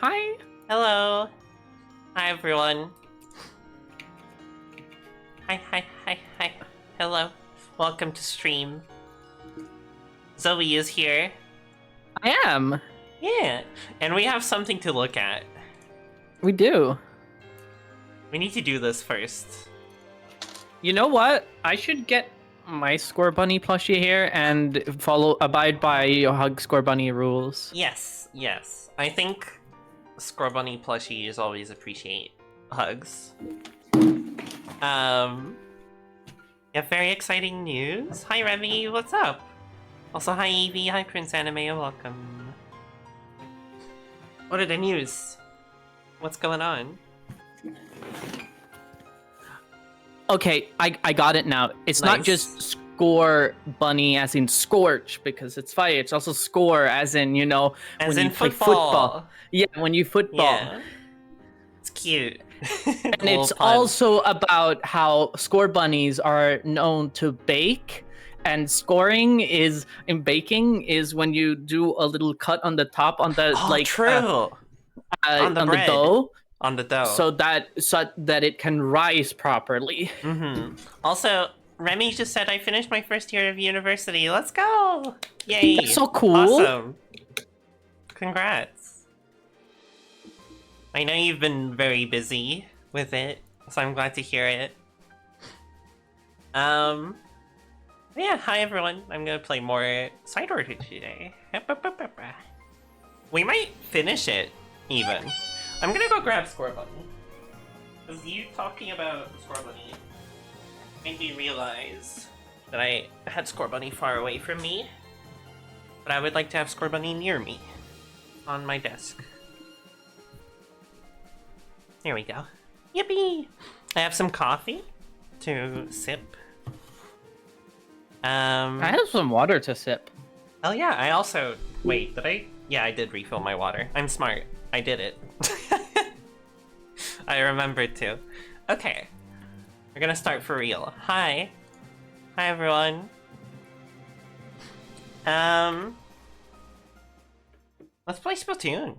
Hi. Hello. Hi, everyone. Hi. Hello. Welcome to stream. Zoe is here. I am. Yeah. And we have something to look at. We do. We need to do this first. You know what? I should get my Score Bunny plushie here and abide by your Hug Score Bunny rules. Yes. I think Score Bunny plushies always appreciate hugs. Yeah, very exciting news. Hi, Remy. What's up? Also, hi, Evie. Hi, Prince Anime. Welcome. What are the news? What's going on? Okay, I got it now. It's Nice. not just Score Bunny as in Scorch because it's fire. It's also score as in, you know, As when in you play football. football. Yeah, when you football. Yeah. It's cute. And Little it's pun. also about how Score Bunnies are known to bake. And scoring is in baking is when you do a little cut on the top on the True. On the bread. dough, On the dough. so that it can rise properly. Also, Remy just said I finished my first year of university. Let's go! Yay! That's so cool. Awesome. Congrats. I know you've been very busy with it, so I'm glad to hear it. Yeah, hi everyone. I'm gonna play more Side Order today. We might finish it, even. I'm gonna go grab Score Bunny. Because you talking about Score Bunny made me realize that I had Score Bunny far away from me, but I would like to have Score Bunny near me, on my desk. Here we go. Yippee! I have some coffee to sip. I have some water to sip. Oh yeah, I also... Wait, did I? Yeah, I did refill my water. I'm smart. I did it. I remembered to. Okay. We're gonna start for real. Hi. Hi, everyone. Let's play Splatoon.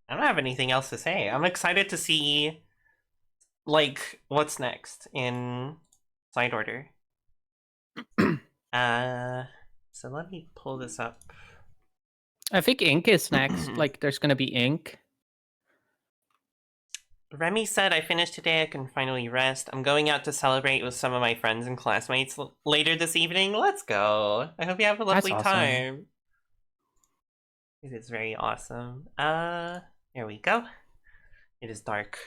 I don't have anything else to say. I'm excited to see, like, what's next in Side Order. So let me pull this up. I think ink is next. Like, there's gonna be ink. Remy said, I finished today, I can finally rest. I'm going out to celebrate with some of my friends and classmates later this evening. Let's go. I hope you have a lovely That's awesome. time. It is very awesome. Here we go. It is dark.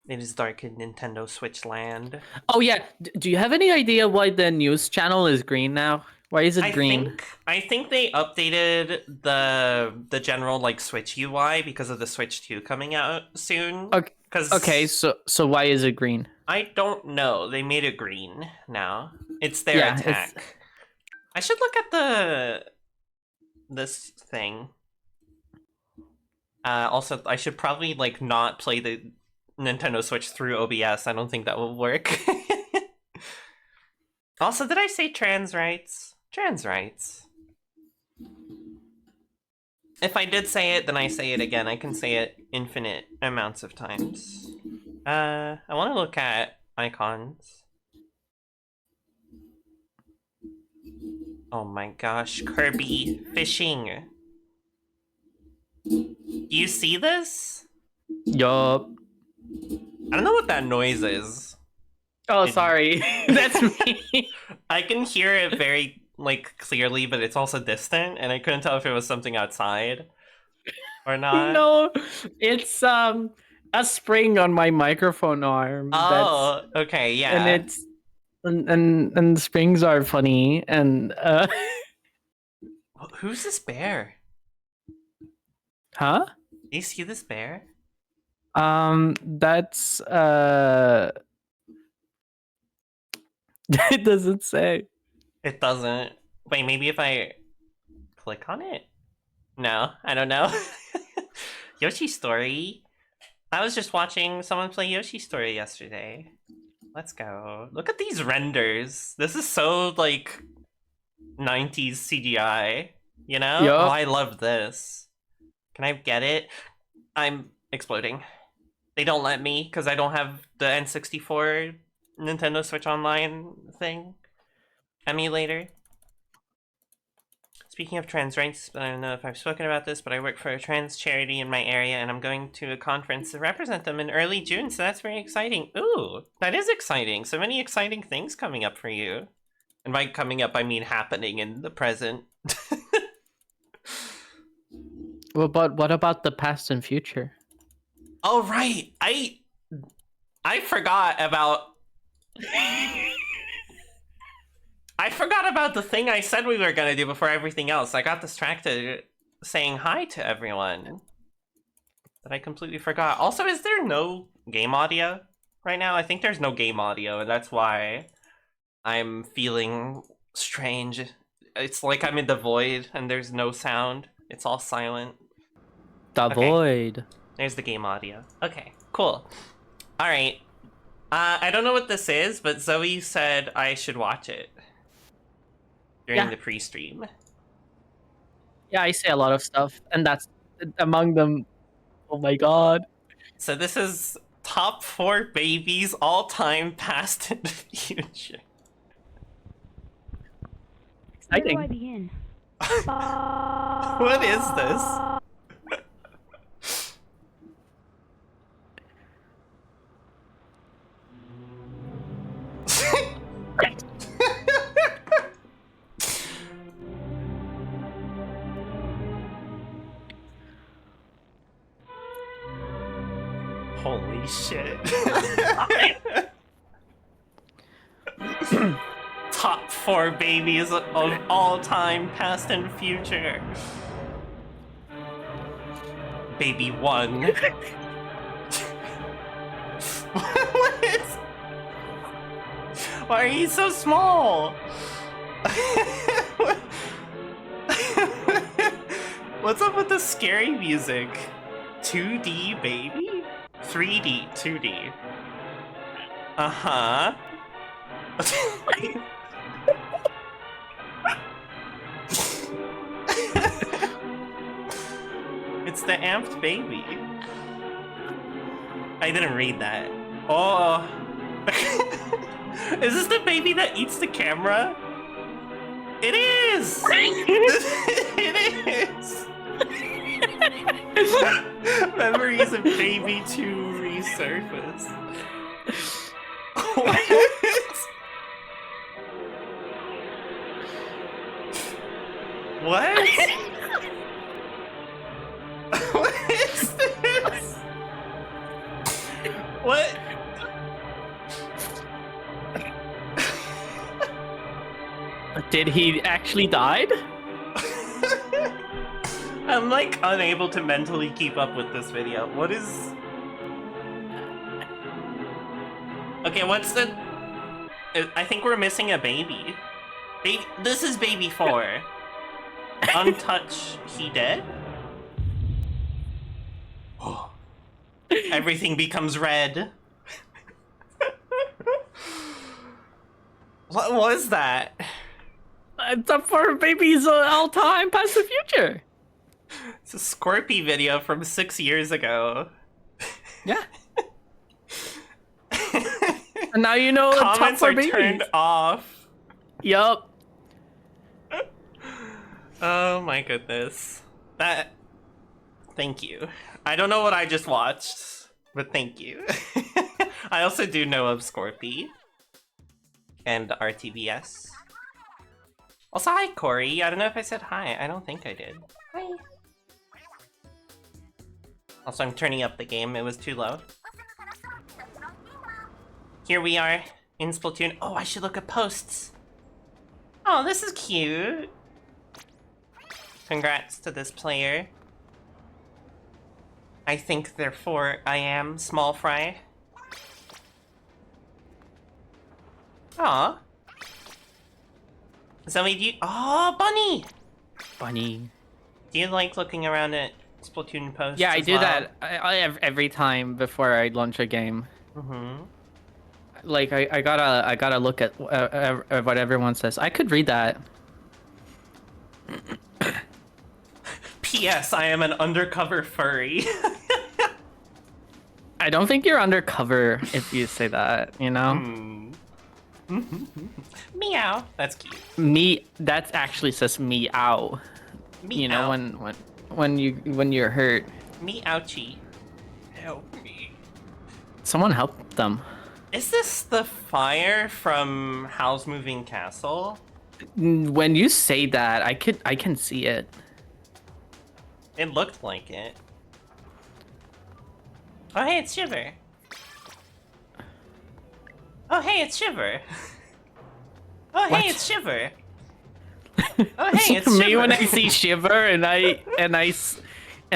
It is dark in Nintendo Switch land. Oh yeah, do you have any idea why the news channel is green now? Why is it green? I think they updated the general like Switch UI because of the Switch 2 coming out soon. Okay, so why is it green? I don't know. They made it green now. It's their attack. I should look at this thing. Also, I should probably like not play the Nintendo Switch through OBS. I don't think that will work. Also, did I say trans rights? Trans rights. If I did say it, then I say it again. I can say it infinite amounts of times. I want to look at icons. Oh my gosh, Kirby fishing. Do you see this? Yup. I don't know what that noise is. Oh, sorry. That's me. I can hear it very, like, clearly, but it's also distant, and I couldn't tell if it was something outside or not. No, it's a spring on my microphone arm. Oh, okay, yeah. And it's and springs are funny and Who's this bear? Huh? Do you see this bear? That's it doesn't say. It doesn't. Wait, maybe if I click on it? No, I don't know. Yoshi Story. I was just watching someone play Yoshi Story yesterday. Let's go. Look at these renders. This is so, like, 90s CGI, you know? Yup. Oh, I love this. Can I get it? I'm exploding. They don't let me because I don't have the N64 Nintendo Switch Online thing emulator. Speaking of trans rights, I don't know if I've spoken about this, but I work for a trans charity in my area, and I'm going to a conference to represent them in early June, so that's very exciting. Ooh, that is exciting. So many exciting things coming up for you. And by coming up, I mean happening in the present. Well, but what about the past and future? Oh, right. I forgot about... I forgot about the thing I said we were gonna do before everything else. I got distracted saying hi to everyone. But I completely forgot. Also, is there no game audio right now? I think there's no game audio, and that's why I'm feeling strange. It's like I'm in the void, and there's no sound. It's all silent. The Okay. void. There's the game audio. Okay, cool. Alright. I don't know what this is, but Zoe said I should watch it during the pre-stream. Yeah, I say a lot of stuff, and that's among them. Oh my god. So this is top 4 babies all time, past and future. Exciting. Where do I begin? What is this? Holy shit. Top 4 babies of all time, past and future. Baby 1. What? Why are you so small? What's up with the scary music? 2D baby? 3D, 2D. Uh-huh. It's the amped baby. I didn't read that. Oh. Is this the baby that eats the camera? It is! It is! Memories of Baby 2 resurface. What? What? What is this? What? Did he actually died? I'm like unable to mentally keep up with this video. What is... Okay, what's the... I think we're missing a baby. This is baby 4. Untouched, he dead? Everything becomes red. What was that? It's up for babies all time, past and future. It's a Scorpy video from 6 years ago. Yeah. And now you know top Comments 4 are babies. turned off. Yup. Oh my goodness. Thank you. I don't know what I just watched, but thank you. I also do know of Scorpy. And RTBS. Also, hi Corey. I don't know if I said hi. I don't think I did. Hi. Also, I'm turning up the game. It was too low. Here we are in Splatoon. Oh, I should look at posts. Oh, this is cute. Congrats to this player. I think therefore I am small fry. Aw. Zoe, do you... Oh, Bunny! Bunny. Do you like looking around at Splatoon posts? Yeah, I as do well? that every time before I launch a game. Mm-hmm. Like I gotta look at what everyone says. I could read that. P.S. I am an undercover furry. I don't think you're undercover if you say that, you know? Meow. That's cute. That actually says meow. Meow. You know, when you're hurt. Meowchi. Help me. Someone help them. Is this the fire from Howl's Moving Castle? When you say that, I can see it. It looked like it. Oh hey, it's Shiver. Oh hey, it's Shiver. Oh hey, What? it's Shiver. Oh hey, it's me Shiver. when I see Shiver and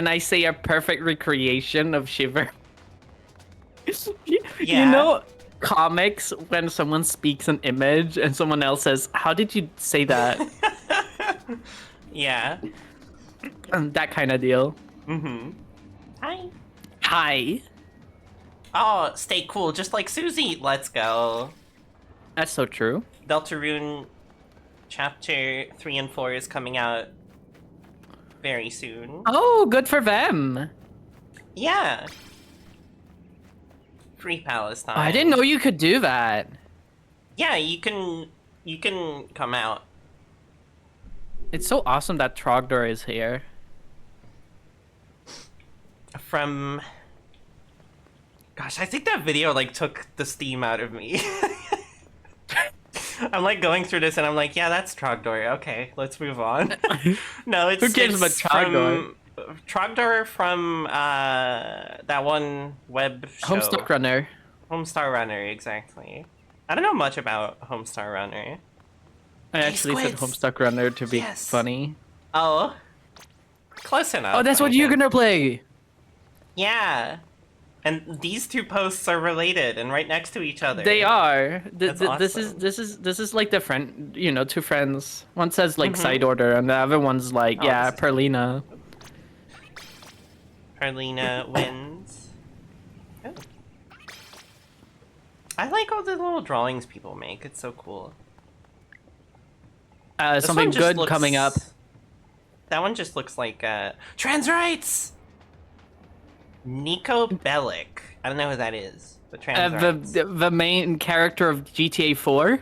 I say a perfect recreation of Shiver. You know, comics when someone speaks an image and someone else says, "How did you say that?" Yeah. That kind of deal. Hi. Hi. Oh, stay cool, just like Susie. Let's go. That's so true. Deltarune Chapter 3 and 4 is coming out very soon. Oh, good for them. Yeah. Free Palestine. I didn't know you could do that. Yeah, you can come out. It's so awesome that Trogdor is here. From... Gosh, I think that video, like, took the steam out of me. I'm, like, going through this, and I'm like, yeah, that's Trogdor. Okay, let's move on. No, it's... Who cares about Trogdor? Trogdor from, that one web show. Homestuck Runner. Homestar Runner, exactly. I don't know much about Homestar Runner. I actually said Homestuck Runner to be funny. Oh. Close enough. Oh, that's what you're gonna play! Yeah. And these two posts are related and right next to each other. They are. Awesome. This is like the friend, you know, two friends. One says like side order, and the other one's like, yeah, Perlina. Perlina wins. Oh. I like all the little drawings people make. It's so cool. Something good coming up. That one just looks like trans rights. Nico Bellic. I don't know who that is. But trans rights. The main character of GTA 4.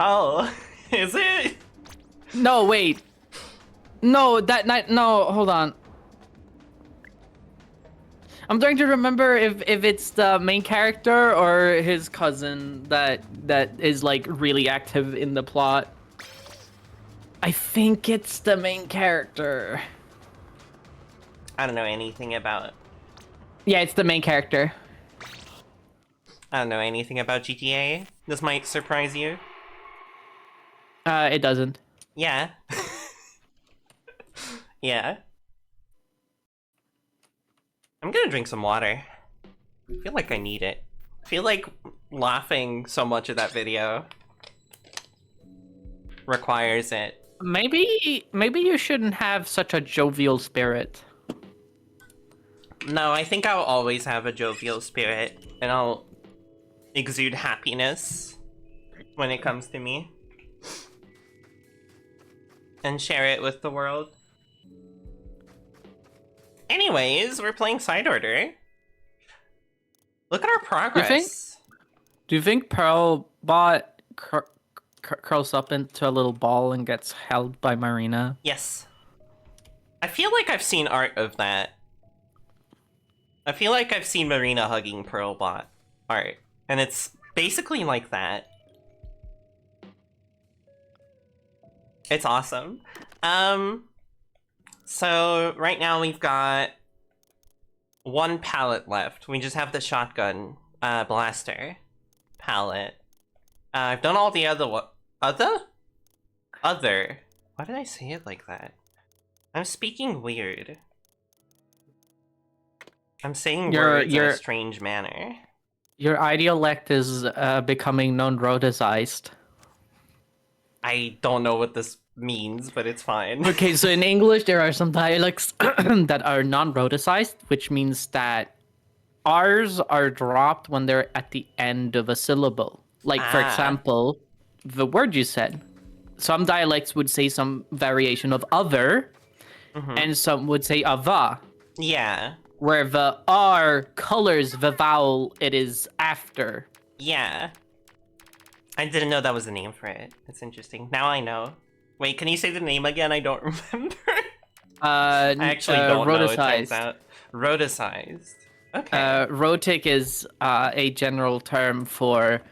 Oh, is it? No, wait. No, no, hold on. I'm trying to remember if it's the main character or his cousin that is like really active in the plot. I think it's the main character. I don't know anything about... Yeah, it's the main character. I don't know anything about GTA. This might surprise you. It doesn't. Yeah. Yeah. I'm gonna drink some water. I feel like I need it. I feel like laughing so much at that video requires it. Maybe you shouldn't have such a jovial spirit. No, I think I'll always have a jovial spirit, and I'll exude happiness when it comes to me. And share it with the world. Anyways, we're playing Side Order. Look at our progress. Do you think Pearl bot curls up into a little ball and gets held by Marina? Yes. I feel like I've seen art of that. I feel like I've seen Marina hugging Pearlbot art, and it's basically like that. It's awesome. So right now we've got one pallet left. We just have the shotgun blaster pallet. I've done all the other. Why did I say it like that? I'm speaking weird. I'm saying words in a strange manner. Your idiolect is becoming non-rhoticized. I don't know what this means, but it's fine. Okay, so in English there are some dialects that are non-rhoticized, which means that R's are dropped when they're at the end of a syllable. Like, for example, the word you said. Some dialects would say some variation of other, and some would say ava. Yeah. Where the R colors the vowel it is after. Yeah. I didn't know that was the name for it. That's interesting. Now I know. Wait, can you say the name again? I don't remember. I actually don't know, it turns out. Rhoticized. Okay. Rhotic is a general term for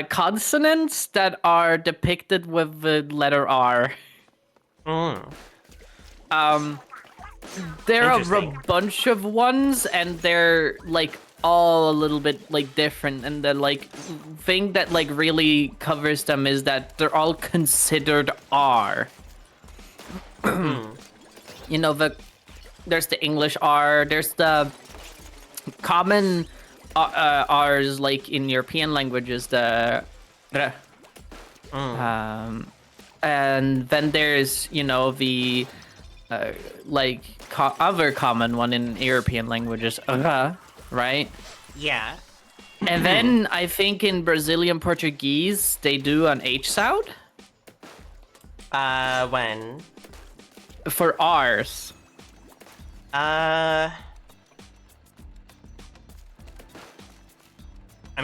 consonants that are depicted with the letter R. There are a bunch of ones, and they're like all a little bit like different, and the like thing that like really covers them is that they're all considered R. You know, there's the English R, there's the common R's like in European languages, the and then there's, you know, the like other common one in European languages, right? Yeah. And then I think in Brazilian Portuguese they do an H sound. When? For R's. I'm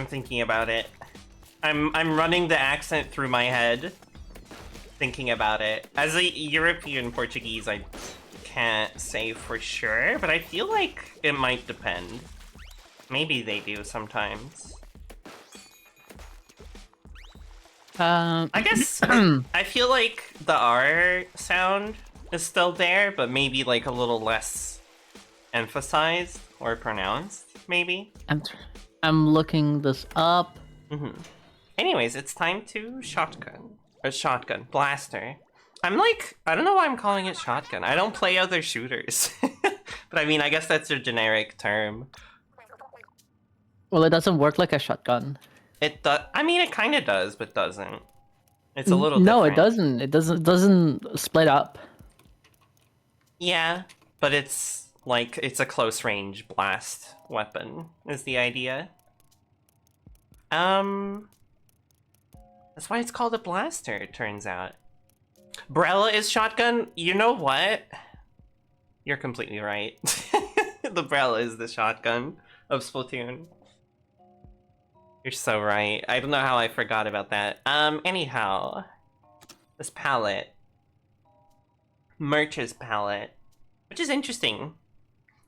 thinking about it. I'm running the accent through my head, thinking about it. As a European Portuguese, I can't say for sure, but I feel like it might depend. Maybe they do sometimes. I guess I feel like the R sound is still there, but maybe like a little less emphasized or pronounced, maybe. I'm looking this up. Anyways, it's time to shotgun. Or shotgun. Blaster. I'm like, I don't know why I'm calling it shotgun. I don't play other shooters. But I mean, I guess that's a generic term. Well, it doesn't work like a shotgun. It does. I mean, it kind of does, but doesn't. It's a little No, different. it doesn't. It doesn't split up. Yeah, but it's like, it's a close range blast weapon, is the idea. That's why it's called a blaster, it turns out. Brella is shotgun? You know what? You're completely right. The Brella is the shotgun of Splatoon. You're so right. I don't know how I forgot about that. Anyhow. This palette. Merch's palette. Which is interesting.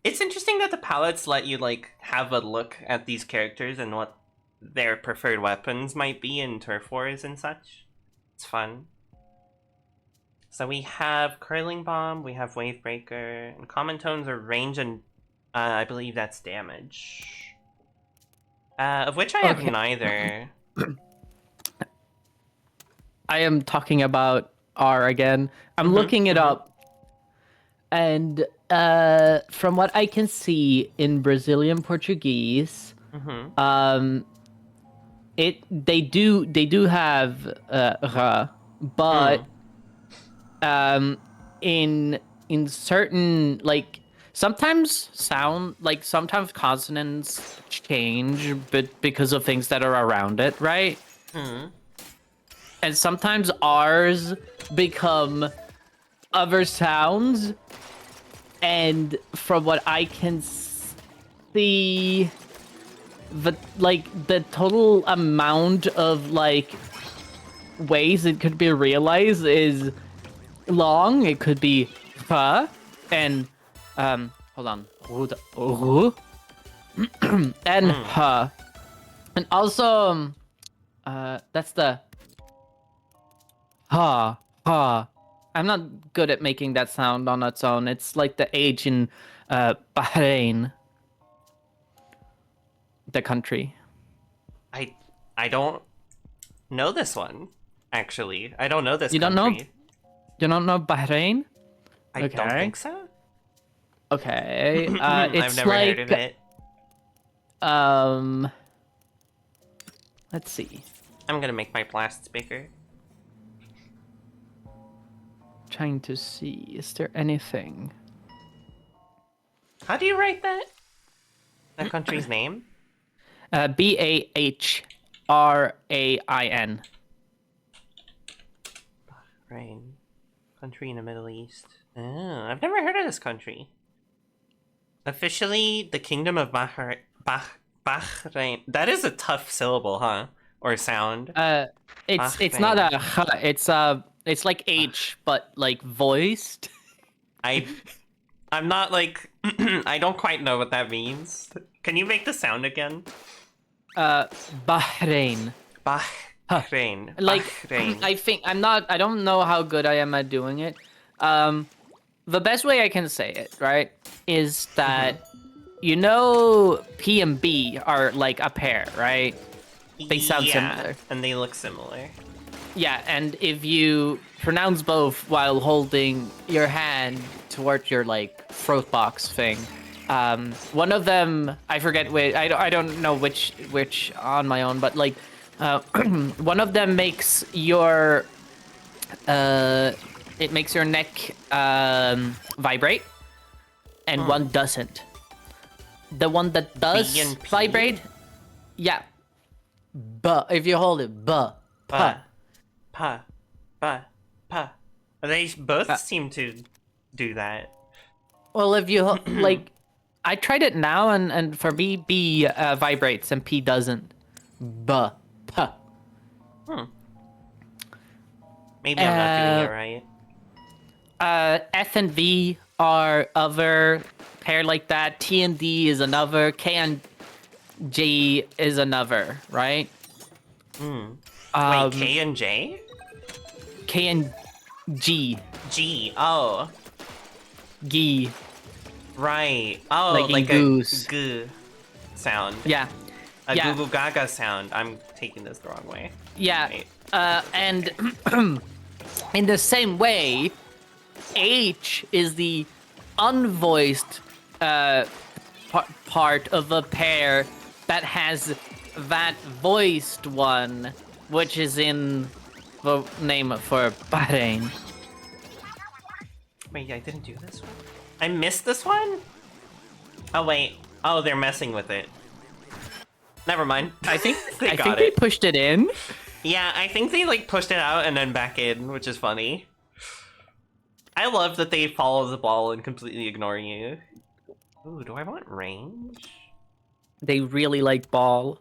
It's interesting that the palettes let you, like, have a look at these characters and what their preferred weapons might be in turf wars and such. It's fun. So we have Curling Bomb, we have Wave Breaker, and common tones are range and I believe that's damage. Of which I have neither. I am talking about R again. I'm looking it up. And from what I can see in Brazilian Portuguese, they do have ra, but in certain, like, sometimes consonants change, but because of things that are around it, right? And sometimes R's become other sounds, and from what I can see, the total amount of like ways it could be realized is long. It could be and hold on, and and also that's the I'm not good at making that sound on its own. It's like the H in Bahrain, the country. I don't know this one, actually. I don't know this country. You don't know Bahrain? I don't think so. Okay. It's I've never heard of it. Let's see. I'm gonna make my blasts bigger. Trying to see, is there anything? How do you write that? That country's name? Bahrain. Bahrain. Country in the Middle East. Oh, I've never heard of this country. Officially, the Kingdom of Bahrain. That is a tough syllable, huh? Or sound. It's not a it's like H, but like voiced. I'm not like I don't quite know what that means. Can you make the sound again? Bahrain. Bahrain. Like Bahrain. I don't know how good I am at doing it. The best way I can say it, right, is that you know P and B are like a pair, right? They sound similar. And they look similar. Yeah, and if you pronounce both while holding your hand towards your like throat box thing, one of them I forget which I don't know which on my own, but like one of them makes your it makes your neck vibrate, and one doesn't. The one that does vibrate, yeah. But if you hold it, pa. They both seem to do that. Well, if you like, I tried it now, and for B vibrates and P doesn't. Pa. Maybe I'm not doing it right. F and V are other pair like that. T and D is another. K and G is another, right? Wait, K and J? K and G. G. Oh. G. Right. Oh, like goose. A g sound. Yeah. A goo goo gaga sound. I'm taking this the wrong way. Yeah. Right. And in the same way, H is the unvoiced part of a pair that has that voiced one, which is in the name for Bahrain. Wait, I didn't do this one? I missed this one? Oh, wait. Oh, they're messing with it. Never mind. I think they they pushed it in. Yeah, I think they like pushed it out and then back in, which is funny. I love that they follow the ball and completely ignore you. Ooh, do I want range? They really like ball.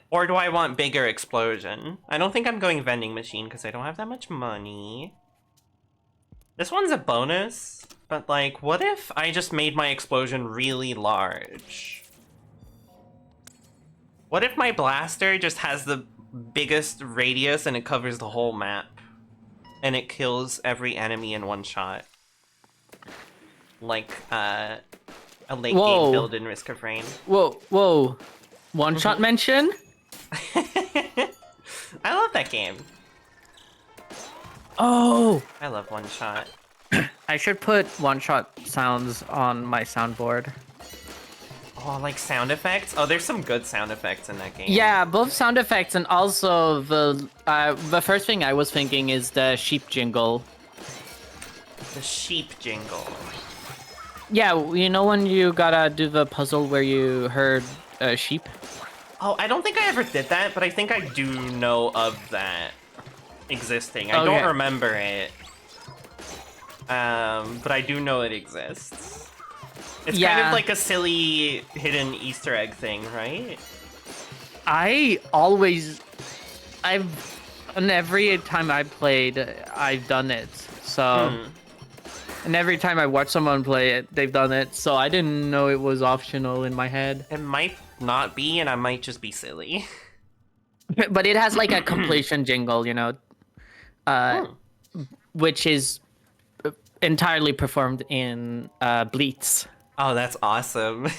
Or do I want bigger explosion? I don't think I'm going vending machine because I don't have that much money. This one's a bonus, but like, what if I just made my explosion really large? What if my blaster just has the biggest radius and it covers the whole map? And it kills every enemy in one shot. Like, a late game build in Risk of Rain. Whoa. One-shot mention? I love that game. Oh! I love one-shot. I should put one-shot sounds on my soundboard. Oh, like sound effects? Oh, there's some good sound effects in that game. Yeah, both sound effects and also the first thing I was thinking is the sheep jingle. The sheep jingle. Yeah, you know when you gotta do the puzzle where you heard sheep? Oh, I don't think I ever did that, but I think I do know of that existing. I don't remember it. But I do know it exists. It's kind of like a silly hidden Easter egg thing, right? And every time I played, I've done it. So, and every time I watch someone play it, they've done it. So I didn't know it was optional in my head. It might not be, and I might just be silly. But it has like a completion jingle, you know, which is entirely performed in Bleats. Oh, that's awesome. I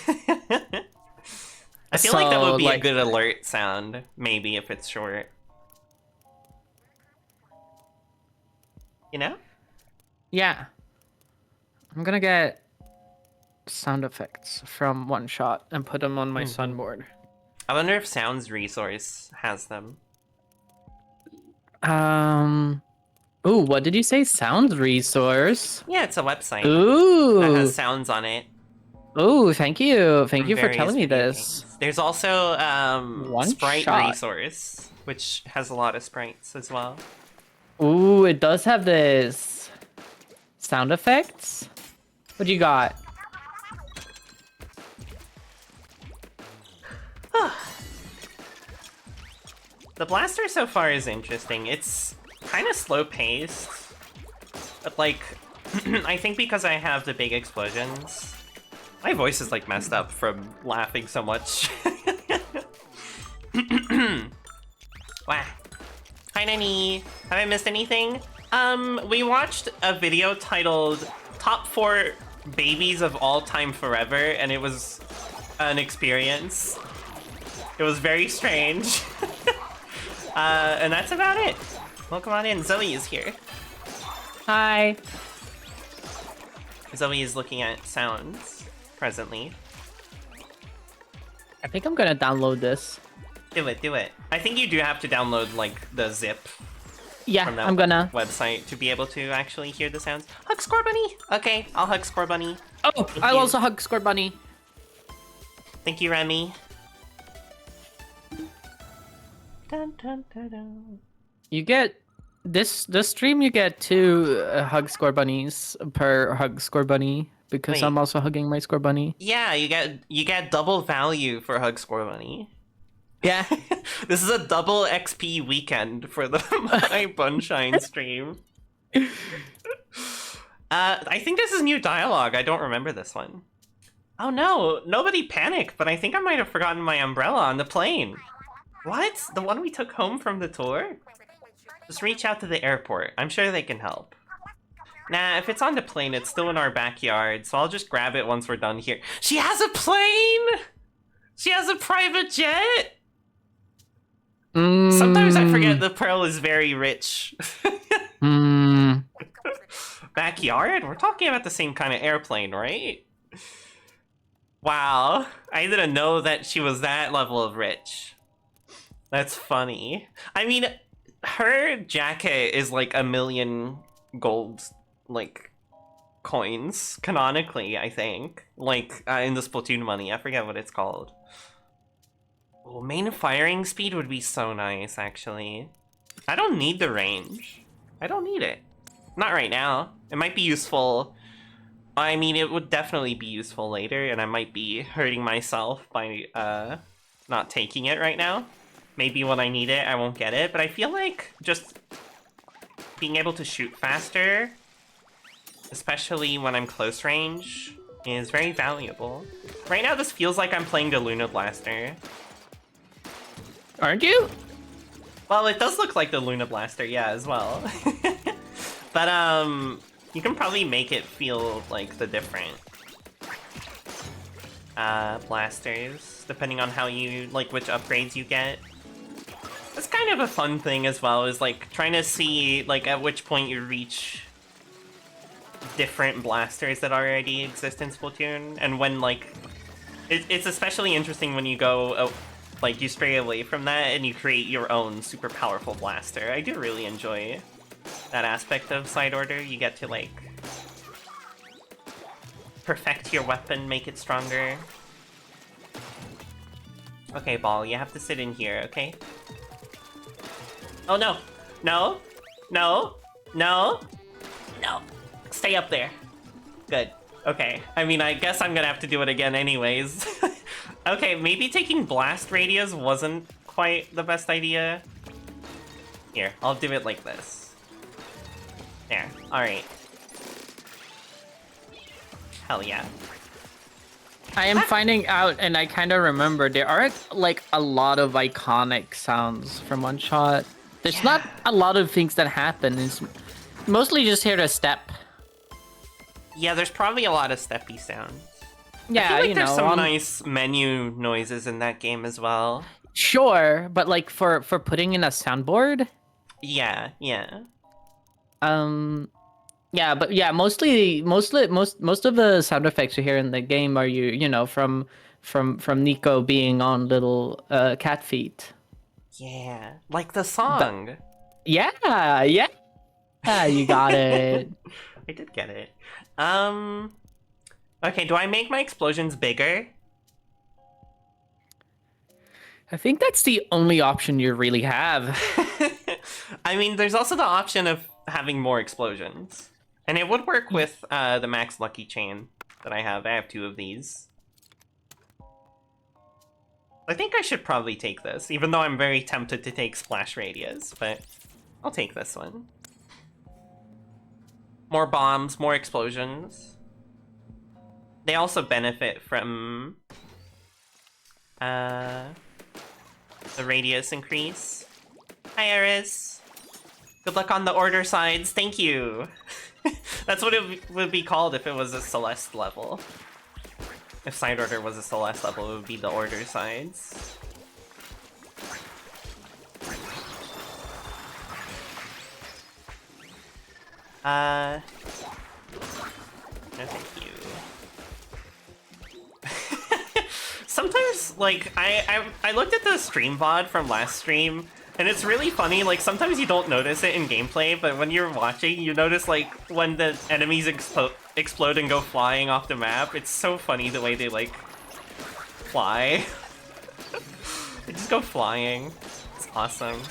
feel like that would be a good alert sound, maybe, if it's short. You know? Yeah. I'm gonna get sound effects from One Shot and put them on my sunboard. I wonder if Sounds Resource has them. Ooh, what did you say? Sounds Resource? Yeah, it's a website. Ooh. That has sounds on it. Ooh, thank you. Thank you for telling me this. Games. There's also Sprite Shot. Resource, which has a lot of sprites as well. Ooh, it does have this. Sound effects? What do you got? The blaster so far is interesting. It's kind of slow paced, but like, I think because I have the big explosions, my voice is like messed up from laughing so much. Wow. Hi, Nani. Have I missed anything? We watched a video titled Top 4 Babies of All Time Forever, and it was an experience. It was very strange. And that's about it. Welcome on in. Zoe is here. Hi. Zoe is looking at sounds presently. I think I'm gonna download this. Do it, do it. I think you do have to download like the zip. Yeah, From that I'm gonna. website to be able to actually hear the sounds. Hug Score Bunny. Okay, I'll hug Score Bunny. Oh, I'll also hug Score Bunny. Thank you, Remy. Dun, dun, dun, dun. You get this stream. You get 2 hug Score Bunnies per hug Score Bunny because Wait. I'm also hugging my Score Bunny. Yeah, you get double value for hug Score Bunny. Yeah. This is a double XP weekend for the my Bunshine stream. I think this is new dialogue. I don't remember this one. Oh no, nobody panic, but I think I might have forgotten my umbrella on the plane. What? The one we took home from the tour? Just reach out to the airport. I'm sure they can help. Nah, if it's on the plane, it's still in our backyard, so I'll just grab it once we're done here. She has a plane! She has a private jet! Sometimes I forget the Pearl is very rich. Backyard? We're talking about the same kind of airplane, right? Wow, I didn't know that she was that level of rich. That's funny. I mean, her jacket is like 1 million gold, like, coins, canonically, I think. Like, in the Splatoon money, I forget what it's called. Oh, main firing speed would be so nice, actually. I don't need the range. I don't need it. Not right now. It might be useful. I mean, it would definitely be useful later, and I might be hurting myself by not taking it right now. Maybe when I need it, I won't get it, but I feel like just being able to shoot faster, especially when I'm close range, is very valuable. Right now, this feels like I'm playing the Luna Blaster. Aren't you? Well, it does look like the Luna Blaster, yeah, as well. But, you can probably make it feel like the different blasters, depending on how you, like, which upgrades you get. That's kind of a fun thing as well, is like trying to see like at which point you reach different blasters that already exist in Splatoon, and when like it's especially interesting when you go like you stray away from that and you create your own super powerful blaster. I do really enjoy that aspect of Side Order. You get to like perfect your weapon, make it stronger. Okay, Ball, you have to sit in here, okay? Oh no! No! No! No! No! Stay up there. Good. Okay. I mean, I guess I'm gonna have to do it again anyways. Okay, maybe taking blast radius wasn't quite the best idea. Here, I'll do it like this. There. Alright. Hell yeah. I am finding out, and I kind of remember, there are like a lot of iconic sounds from One Shot. There's not a lot of things that happen. It's mostly just hear the step. Yeah, there's probably a lot of steppy sounds. Yeah, I feel like you there's know, some nice menu noises in that game as well. Sure, but like for putting in a soundboard. Yeah. Yeah, but yeah, most of the sound effects you hear in the game are you know from Nico being on little cat feet. Yeah, like the song. Yeah, you got it. I did get it. Okay, do I make my explosions bigger? I think that's the only option you really have. I mean, there's also the option of having more explosions. And it would work with the Max Lucky chain that I have. I have 2 of these. I think I should probably take this, even though I'm very tempted to take Splash Radius, but I'll take this one. More bombs, more explosions. They also benefit from the radius increase. Hi, Eris. Good luck on the order sides. Thank you. That's what it would be called if it was a Celeste level. If side order was a Celeste level, it would be the order sides. No, thank you. Sometimes, like, I looked at the stream VOD from last stream, and it's really funny, like, sometimes you don't notice it in gameplay, but when you're watching, you notice, like, when the enemies explode and go flying off the map. It's so funny the way they, like, fly. They just go flying. It's awesome.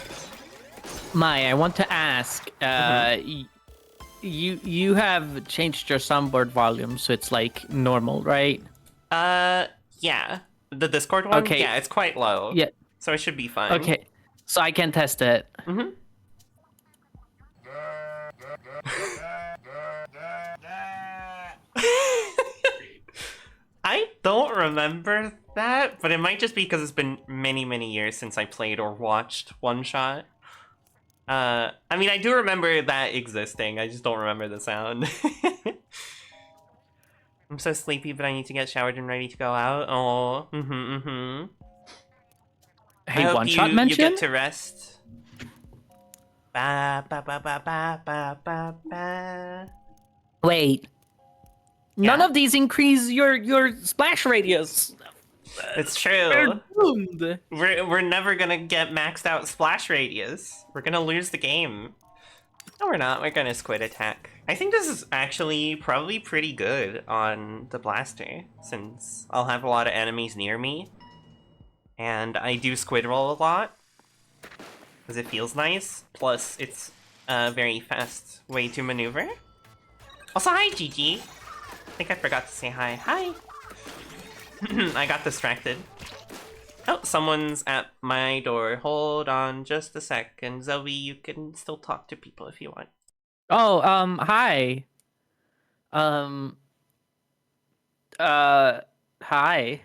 Mai, I want to ask, you have changed your soundboard volume, so it's, like, normal, right? Yeah. The Discord one? Okay. Yeah, it's quite low. Yeah. So it should be fine. Okay. So I can test it. Mm-hmm. I don't remember that, but it might just be because it's been many, many years since I played or watched One Shot. I mean, I do remember that existing, I just don't remember the sound. I'm so sleepy, but I need to get showered and ready to go out. Oh, Hey, One Shot mentioned? You get to rest. Ba ba ba ba ba ba ba ba. Wait. Yeah? None of these increase your splash radius. It's They're true. doomed. We're never gonna get maxed out splash radius. We're gonna lose the game. No, we're not. We're gonna squid attack. I think this is actually probably pretty good on the blaster, since I'll have a lot of enemies near me. And I do squid roll a lot, because it feels nice. Plus, it's a very fast way to maneuver. Also, hi, Gigi. I think I forgot to say hi. Hi! I got distracted. Oh, someone's at my door. Hold on just a second. Zoe, you can still talk to people if you want. Oh, hi. Hi. Hi.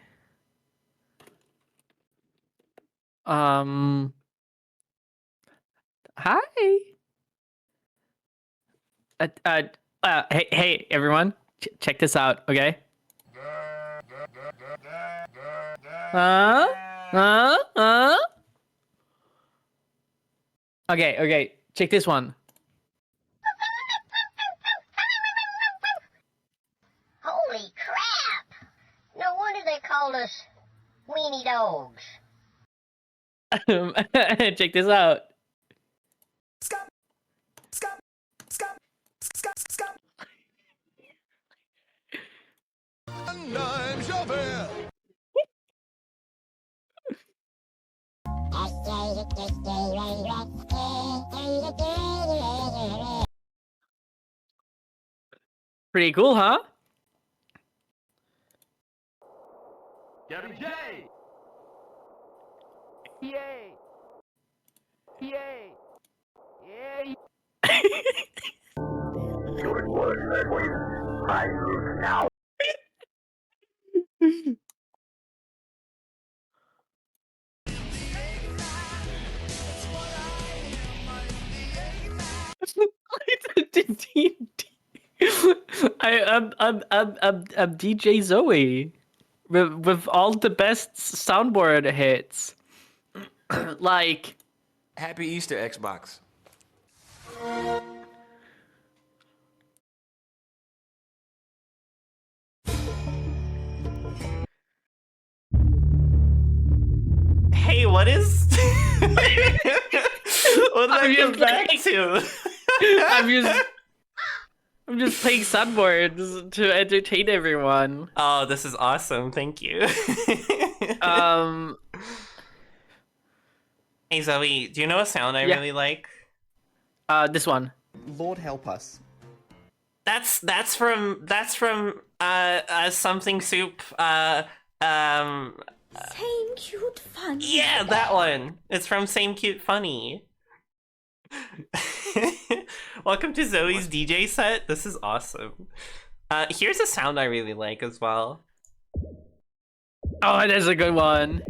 Hey, everyone. Check this out, okay? Okay, check this one. Holy crap! No wonder they called us weenie dogs. Check this out. Pretty cool, huh? Gabby J! Yay! Yay! Yay! I'm DJ Zoe with all the best soundboard hits. Like, Happy Easter, Xbox. Hey, what is... what did I get back to? I'm just playing soundboards to entertain everyone. Oh, this is awesome. Thank you. Hey, Zoe, do you know a sound I Yeah. really like? This one. Lord help us. That's from something soup. Same cute fun. Yeah, that one. It's from Same Cute Funny. Welcome to Zoe's DJ set. This is awesome. Here's a sound I really like as well. Oh, it is a good one.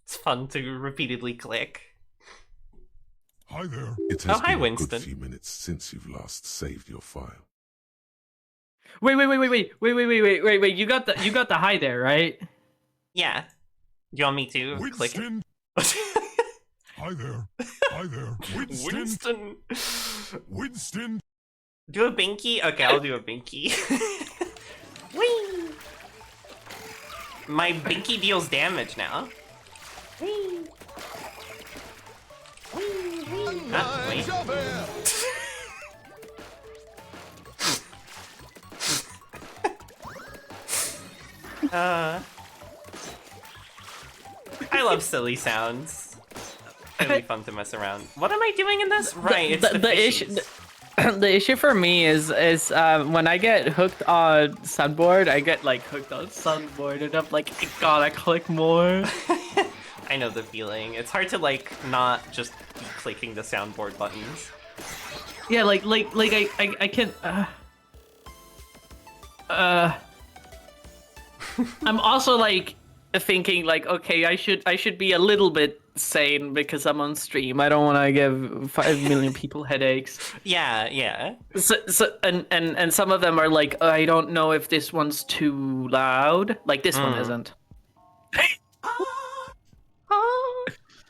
It's fun to repeatedly click. Hi there. It has hi, been Winston. a good few minutes since you've last saved your file. Wait. You got the hi there, right? Yeah. You want me to click it? Winston. Hi there. Hi there. Winston. Winston. Do a binky? Okay, I'll do a binky. Whee! My binky deals damage now. Whee! Wait. I love silly sounds. It'll be fun to mess around. What am I doing in this? Right, it's the issue. The issue for me is when I get hooked on Sunboard, I get like hooked on Sunboard, and I'm like, I gotta click more. I know the feeling. It's hard to like not just be clicking the soundboard buttons. Yeah, like I can. I'm also like thinking like, okay, I should be a little bit sane because I'm on stream. I don't want to give 5 million people headaches. Yeah. So and some of them are like, I don't know if this one's too loud. Like this one isn't.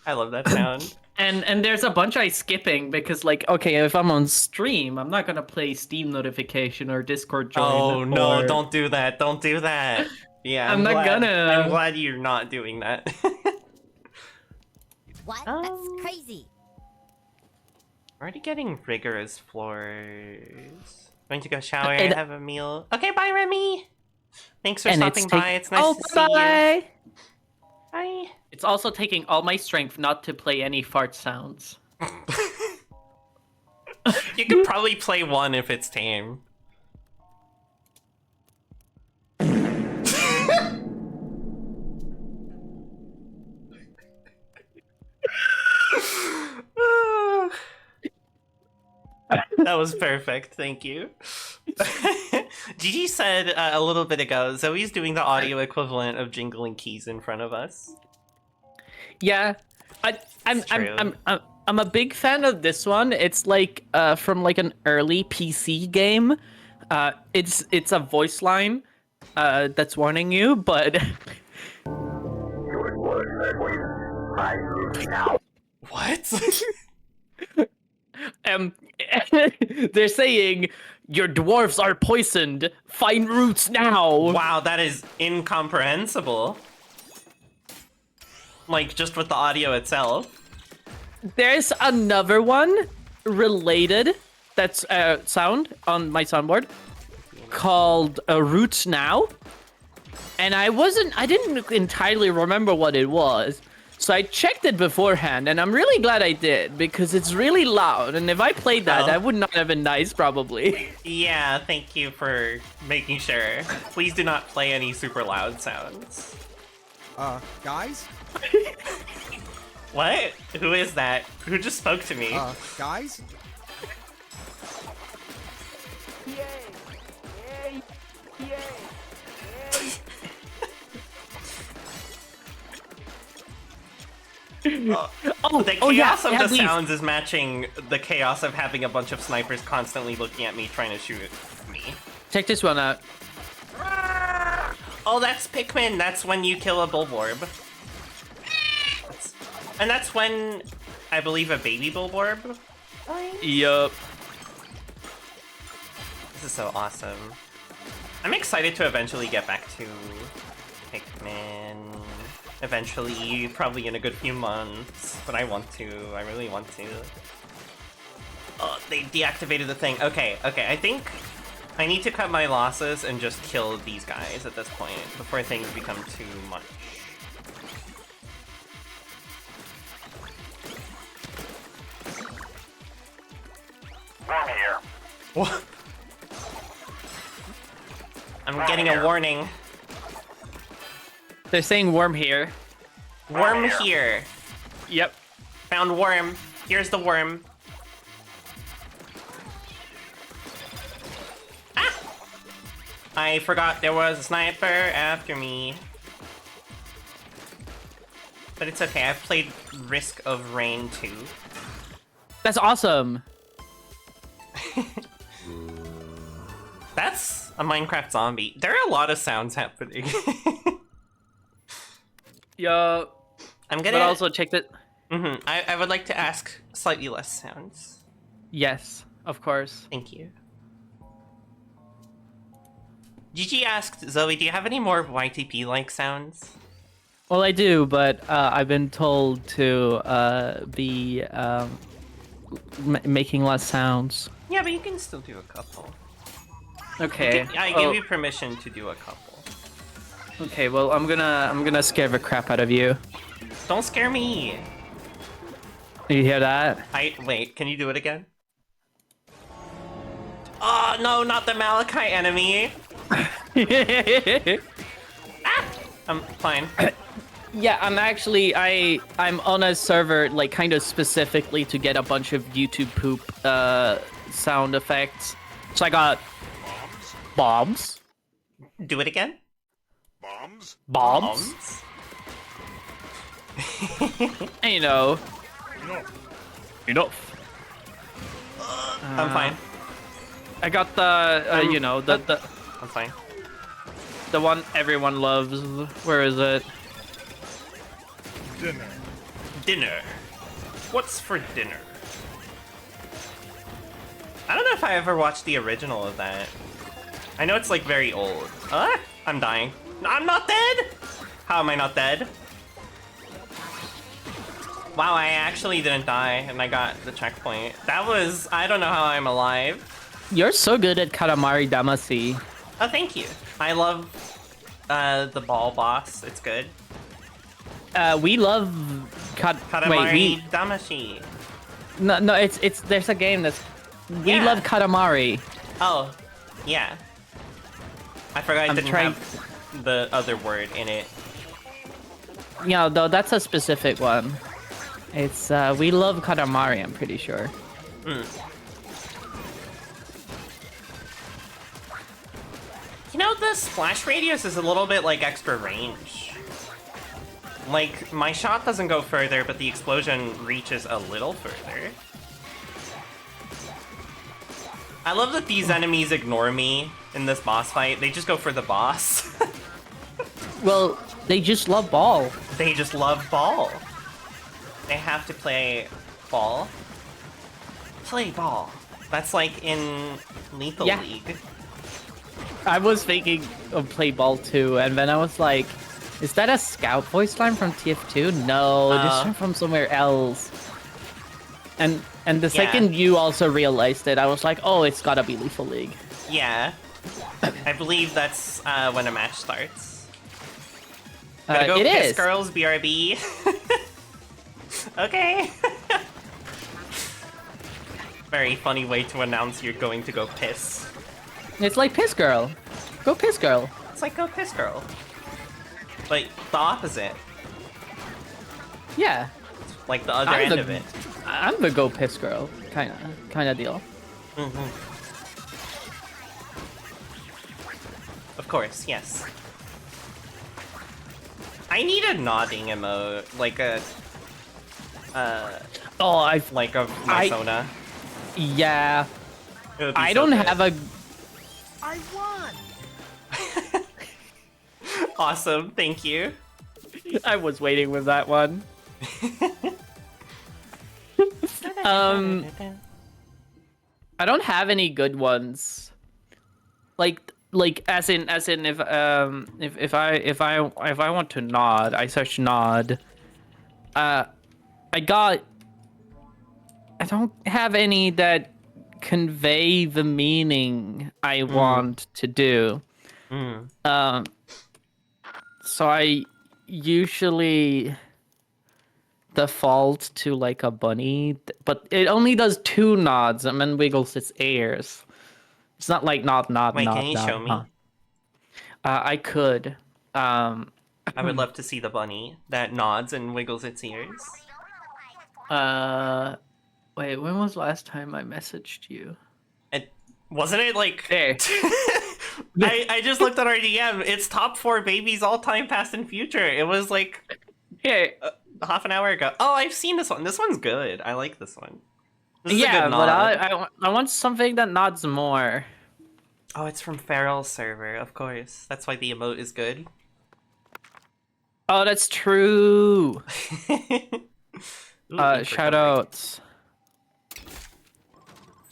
I love that sound. And there's a bunch I skipping because like, okay, if I'm on stream, I'm not gonna play Steam notification or Discord join. Oh no, don't do that. Don't do that. Yeah, I'm glad you're not doing that. What? That's crazy. Already getting rigorous floors. Going to go shower and have a meal. Okay, bye, Remy. Thanks for stopping by. It's nice to see you. Bye. It's also taking all my strength not to play any fart sounds. You could probably play one if it's tame. That was perfect, thank you. Gigi said a little bit ago, Zoe's doing the audio equivalent of jingling keys in front of us. Yeah, I'm a big fan of this one. It's like from like an early PC game. It's a voice line that's warning you, but what? They're saying your dwarves are poisoned. Find roots now. Wow, that is incomprehensible. Like, just with the audio itself. There's another one related that's sound on my soundboard called Roots Now. And I didn't entirely remember what it was. So I checked it beforehand, and I'm really glad I did, because it's really loud, and if I played that, that would not have been nice, probably. Yeah, thank you for making sure. Please do not play any super loud sounds. Guys? What? Who is that? Who just spoke to me? Guys? The chaos of the sounds is matching the chaos of having a bunch of snipers constantly looking at me trying to shoot me. Check this one out. Oh, that's Pikmin. That's when you kill a Bulborb. And that's when, I believe, a baby Bulborb. Yup. This is so awesome. I'm excited to eventually get back to Pikmin. Eventually, probably in a good few months, but I want to. I really want to. Oh, they deactivated the thing. Okay, I think I need to cut my losses and just kill these guys at this point before things become too much. I'm here. What? I'm getting a warning. They're saying worm here. Worm here. Yep. Found worm. Here's the worm. Ah! I forgot there was a sniper after me. But it's okay, I've played Risk of Rain 2. That's awesome. That's a Minecraft zombie. There are a lot of sounds happening. Yeah. I'm gonna... But also check that. I would like to ask slightly less sounds. Yes, of course. Thank you. Gigi asked, Zoe, do you have any more YTP-like sounds? Well, I do, but I've been told to be making less sounds. Yeah, but you can still do a couple. Okay. I give you permission to do a couple. Okay, well, I'm gonna scare the crap out of you. Don't scare me. You hear that? Wait, can you do it again? Oh, no, not the Malachi enemy. I'm fine. Yeah, I'm on a server, like, kind of specifically to get a bunch of YouTube poop sound effects. So I got bombs. Do it again? Bombs. And, you know. Enough. I'm fine. I got the, you know, the I'm fine. the one everyone loves. Where is it? Dinner. What's for dinner? I don't know if I ever watched the original of that. I know it's like very old. I'm dying. I'm not dead! How am I not dead? Wow, I actually didn't die and I got the checkpoint. That was... I don't know how I'm alive. You're so good at Katamari Damacy. Oh, thank you. I love the ball boss. It's good. We love Katamari Damacy. No, it's there's a game that's we love Katamari. Oh, yeah. I forgot it didn't have the other word in it. Yeah, though that's a specific one. It's we love Katamari, I'm pretty sure. You know, the splash radius is a little bit like extra range. Like, my shot doesn't go further, but the explosion reaches a little further. I love that these enemies ignore me in this boss fight. They just go for the boss. Well, they just love ball. They just love ball. They have to play ball. Play ball. That's like in Lethal League. I was thinking of play ball too, and then I was like, is that a scout voice line from TF2? No, this is from somewhere else. And the second you also realized it, I was like, oh, it's gotta be Lethal League. Yeah. I believe that's when a match starts. Gotta go piss girls, BRB. Okay. Very funny way to announce you're going to go piss. It's like piss girl. Go piss girl. It's like go piss girl. Like the opposite. Yeah. Like the other end of it. I'm the go piss girl, kind of deal. Of course, yes. I need a nodding emote, like a like a Mysona. Yeah. I don't have a. I won! Awesome, thank you. I was waiting with that one. I don't have any good ones. Like as in if I want to nod, I search nod. I don't have any that convey the meaning I want to do. So I usually default to like a bunny, but it only does 2 nods and then wiggles its ears. It's not like nod. Wait, can you show me? I could. I would love to see the bunny that nods and wiggles its ears. Wait, when was the last time I messaged you? Wasn't it like... There. I just looked at our DM. It's top 4 babies all time, past and future. It was like... Here. Half an hour ago. Oh, I've seen this one. This one's good. I like this one. This is a Yeah, good but nod. I want something that nods more. Oh, it's from Feral's server, of course. That's why the emote is good. Oh, that's true. Ooh, Shoutouts.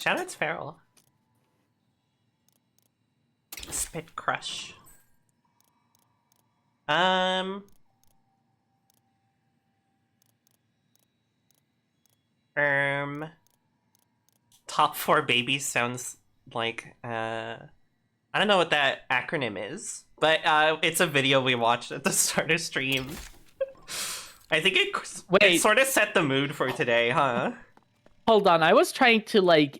Shoutouts Feral. Spit Crush. Top 4 babies sounds like, I don't know what that acronym is, but it's a video we watched at the start of stream. I think it sort of set the mood for today, huh? Hold on, I was trying to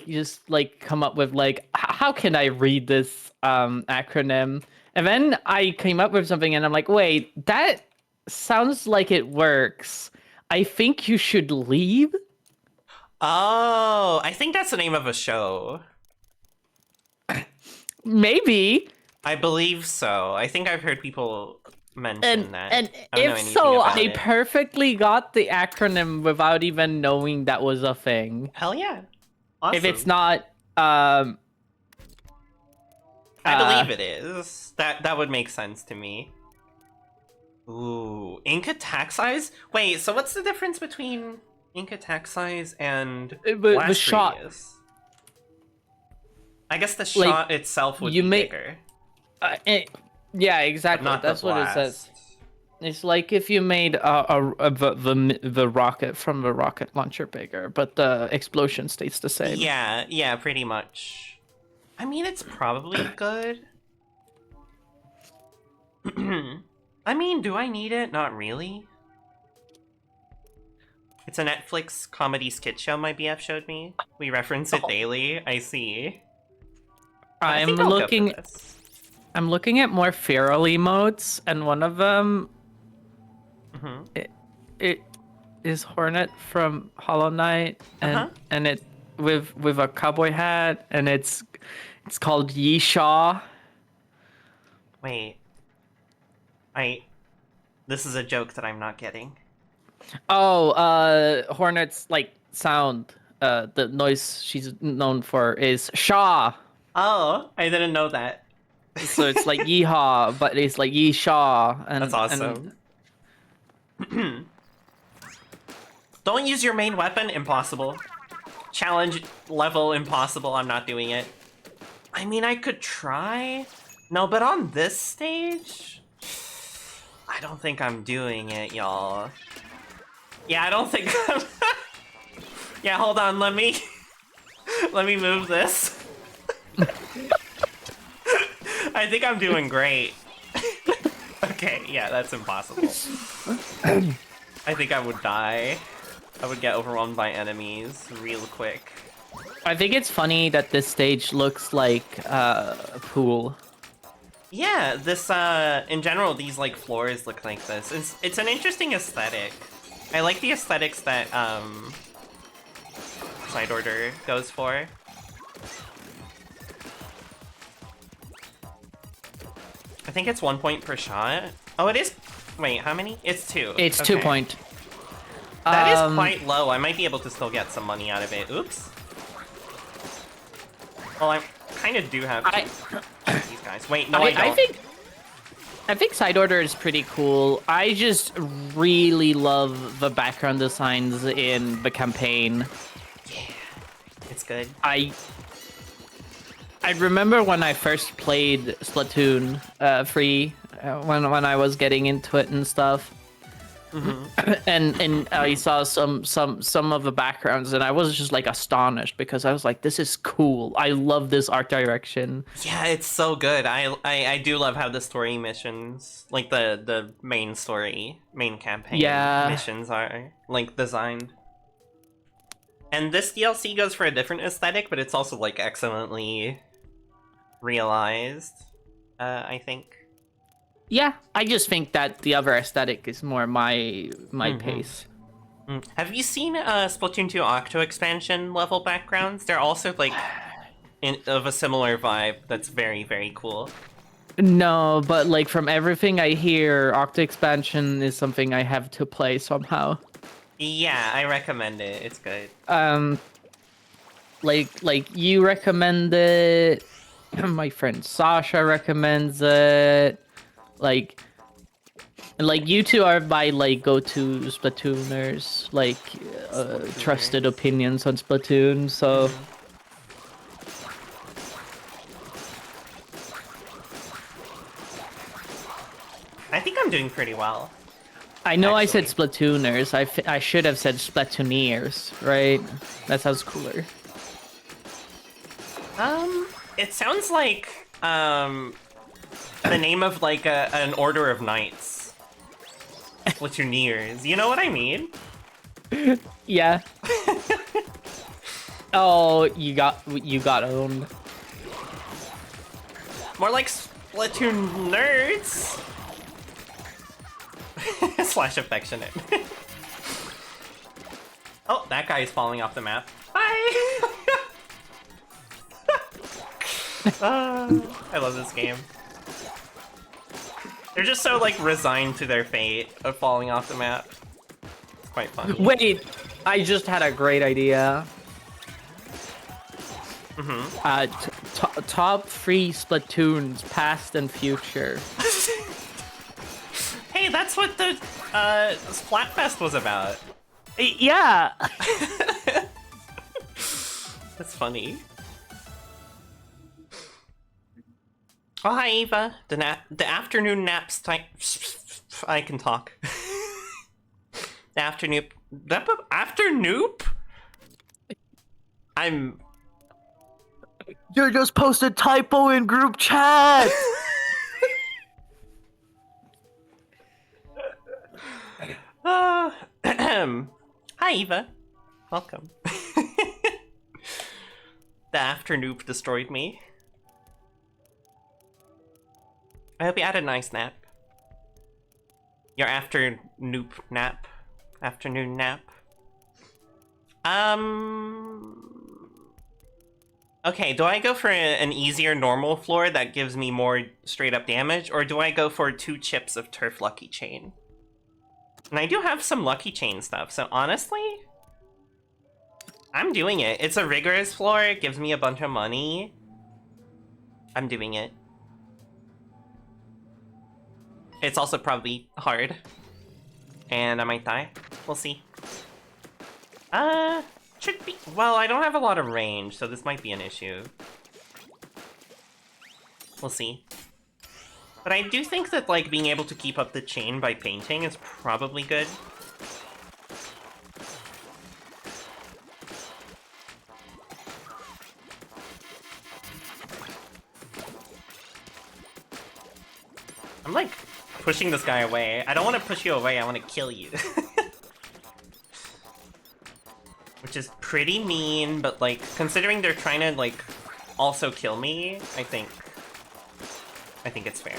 just come up with how can I read this acronym, and then I came up with something, and I'm like, wait, that sounds like it works. I think you should leave. Oh, I think that's the name of a show. Maybe. I believe so. I think I've heard people mention that. And I don't know if anything so, about I it. perfectly got the acronym without even knowing that was a thing. Hell yeah. Awesome. If it's not, I believe it is. That would make sense to me. Ooh, ink attack size? Wait, so what's the difference between ink attack size and the shot? Radius? I guess the shot itself would be bigger. Yeah, exactly. That's what it says. It's like if you made the rocket from the rocket launcher bigger, but the explosion stays the same. Yeah, pretty much. I mean, it's probably good. I mean, do I need it? Not really. It's a Netflix comedy skit show my BF showed me. We reference it daily. I see. I'm looking at more feral emotes, and one of them it is Hornet from Hollow Knight, and it with a cowboy hat, and it's called Yeeshaw. Wait. This is a joke that I'm not getting. Oh, Hornet's sound, the noise she's known for is Shaw. Oh, I didn't know that. So it's like yeehaw, but it's like yeeshaw. And that's awesome. Don't use your main weapon? Impossible. Challenge level impossible. I'm not doing it. I mean, I could try. No, but on this stage, I don't think I'm doing it, y'all. Yeah, I don't think I'm... Yeah, hold on, let me move this. I think I'm doing great. Okay, yeah, that's impossible. I think I would die. I would get overwhelmed by enemies real quick. I think it's funny that this stage looks like a pool. Yeah, this, in general, these, floors look like this. It's an interesting aesthetic. I like the aesthetics that, Side Order goes for. I think it's 1 point per shot. Oh, it is... Wait, how many? It's 2. It's 2 point. That is quite low. I might be able to still get some money out of it. Oops. Well, I kind of do have these guys. Wait, no, I don't. I think Side Order is pretty cool. I just really love the background designs in the campaign. Yeah, it's good. I remember when I first played Splatoon 3, when I was getting into it and stuff. And I saw some of the backgrounds, and I was just astonished because I was like, this is cool. I love this art direction. Yeah, it's so good. I do love how the story missions, the main story, main campaign missions are designed. And this DLC goes for a different aesthetic, but it's also excellently realized, I think. Yeah, I just think that the other aesthetic is more my pace. Have you seen Splatoon 2 Octo expansion level backgrounds? They're also like of a similar vibe. That's very, very cool. No, but like from everything I hear, Octa expansion is something I have to play somehow. Yeah, I recommend it. It's good. Like you recommend it. My friend Sasha recommends it. Like you two are my like go-to Splatooners, like trusted opinions on Splatoon. So. I think I'm doing pretty well. I know I said Splatooners. I should have said Splatooniers, right? That sounds cooler. It sounds like the name of like an order of knights. Splatooniers. You know what I mean? Yeah. Oh, you got owned. More like Splatoon nerds. Slash affectionate. Oh, that guy is falling off the map. Bye! I love this game. They're just so, like, resigned to their fate of falling off the map. It's quite funny. Wait, I just had a great idea. Top 3 Splatoons, past and future. Hey, that's what the Splatfest was about. Yeah. That's funny. Oh, hi, Eva. The afternoon naps time. I can talk. The afternoon. Afternoop? I'm. You just posted typo in group chat. Hi, Eva. Welcome. The afternoop destroyed me. I hope you had a nice nap. Your afternoop nap. Afternoon nap. Okay, do I go for an easier normal floor that gives me more straight up damage, or do I go for 2 chips of turf lucky chain? And I do have some lucky chain stuff, so honestly, I'm doing it. It's a rigorous floor, it gives me a bunch of money. I'm doing it. It's also probably hard. And I might die. We'll see. Should be... Well, I don't have a lot of range, so this might be an issue. We'll see. But I do think that, like, being able to keep up the chain by painting is probably good. I'm, like, pushing this guy away. I don't want to push you away, I want to kill you. Which is pretty mean, but, like, considering they're trying to, like, also kill me, I think it's fair.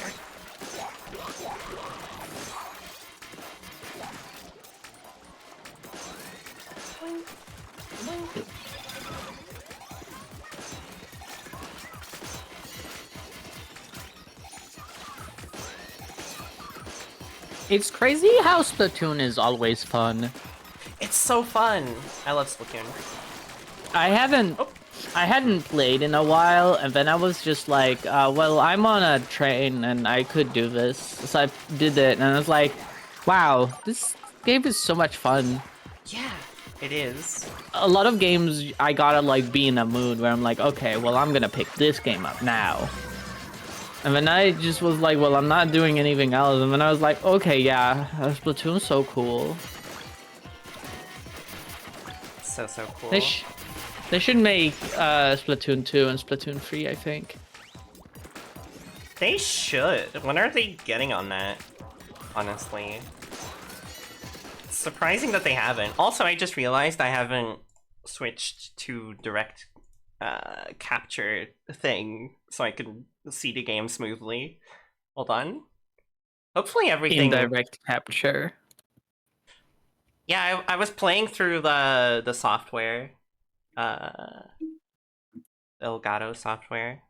It's crazy how Splatoon is always fun. It's so fun. I love Splatoon. I hadn't played in a while, and then I was just like, well, I'm on a train and I could do this. So I did it, and I was like, wow, this game is so much fun. Yeah, it is. A lot of games, I gotta like be in a mood where I'm like, okay, well, I'm gonna pick this game up now. And then I just was like, well, I'm not doing anything else. And then I was like, okay, yeah, Splatoon's so cool. So cool. They should make Splatoon 2 and Splatoon 3, I think. They should. When are they getting on that? Honestly. It's surprising that they haven't. Also, I just realized I haven't switched to direct capture thing so I can see the game smoothly. Hold on. Hopefully everything... Indirect capture. Yeah, I was playing through the software. Elgato software.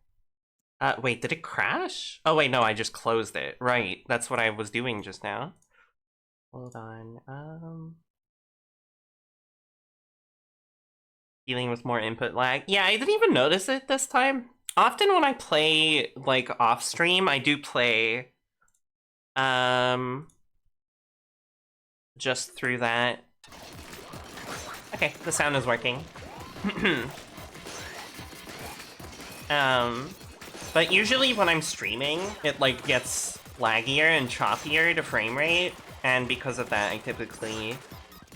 Wait, did it crash? Oh wait, no, I just closed it. Right, that's what I was doing just now. Hold on, dealing with more input lag. Yeah, I didn't even notice it this time. Often when I play, like, off stream, I do play, just through that. Okay, the sound is working. But usually when I'm streaming, it, like, gets laggier and choppier to frame rate, and because of that, I typically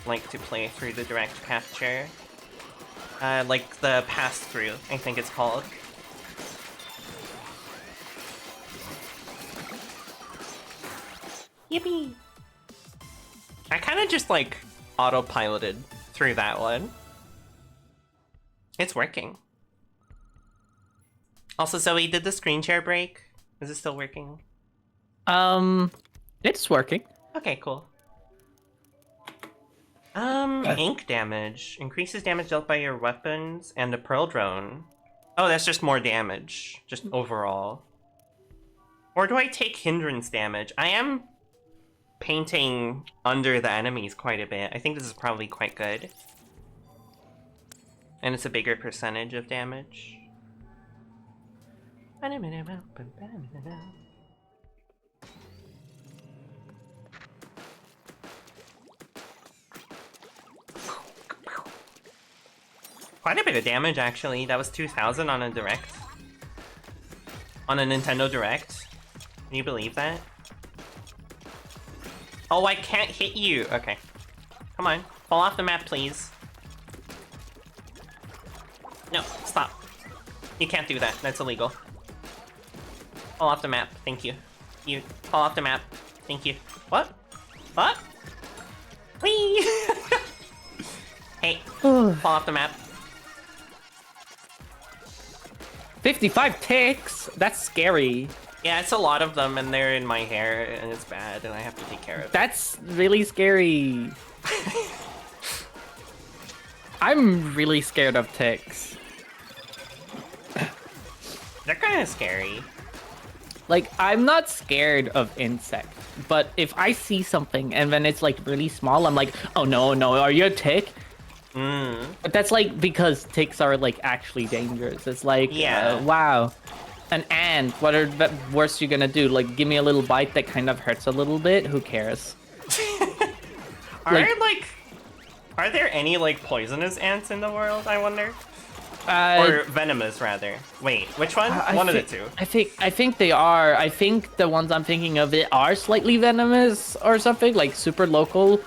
like to play through the direct capture. Like the pass-through, I think it's called. Yippee! I kind of just, like, autopiloted through that one. It's working. Also, Zoe, did the screen share break? Is it still working? It's working. Okay, cool. Ink damage. Increases damage dealt by your weapons and the pearl drone. Oh, that's just more damage. Just overall. Or do I take hindrance damage? I am painting under the enemies quite a bit. I think this is probably quite good. And it's a bigger percentage of damage. Quite a bit of damage, actually. That was 2,000 on a Direct. On a Nintendo Direct. Can you believe that? Oh, I can't hit you! Okay. Come on. Fall off the map, please. No, stop. You can't do that. That's illegal. Fall off the map. Thank you. You fall off the map. Thank you. What? What? Whee! Hey, fall off the map. 55 ticks? That's scary. Yeah, it's a lot of them, and they're in my hair, and it's bad, and I have to take care of it. That's really scary. I'm really scared of ticks. They're kind of scary. Like, I'm not scared of insects, but if I see something and then it's like really small, I'm like, oh no, are you a tick? But that's like because ticks are like actually dangerous. It's like, yeah, wow, an ant. What are the worst you're gonna do? Like, give me a little bite that kind of hurts a little bit. Who cares? Are there any like poisonous ants in the world? I wonder. Or venomous, rather. Wait, which one? One of the two. I think they are. I think the ones I'm thinking of it are slightly venomous or something, like super local.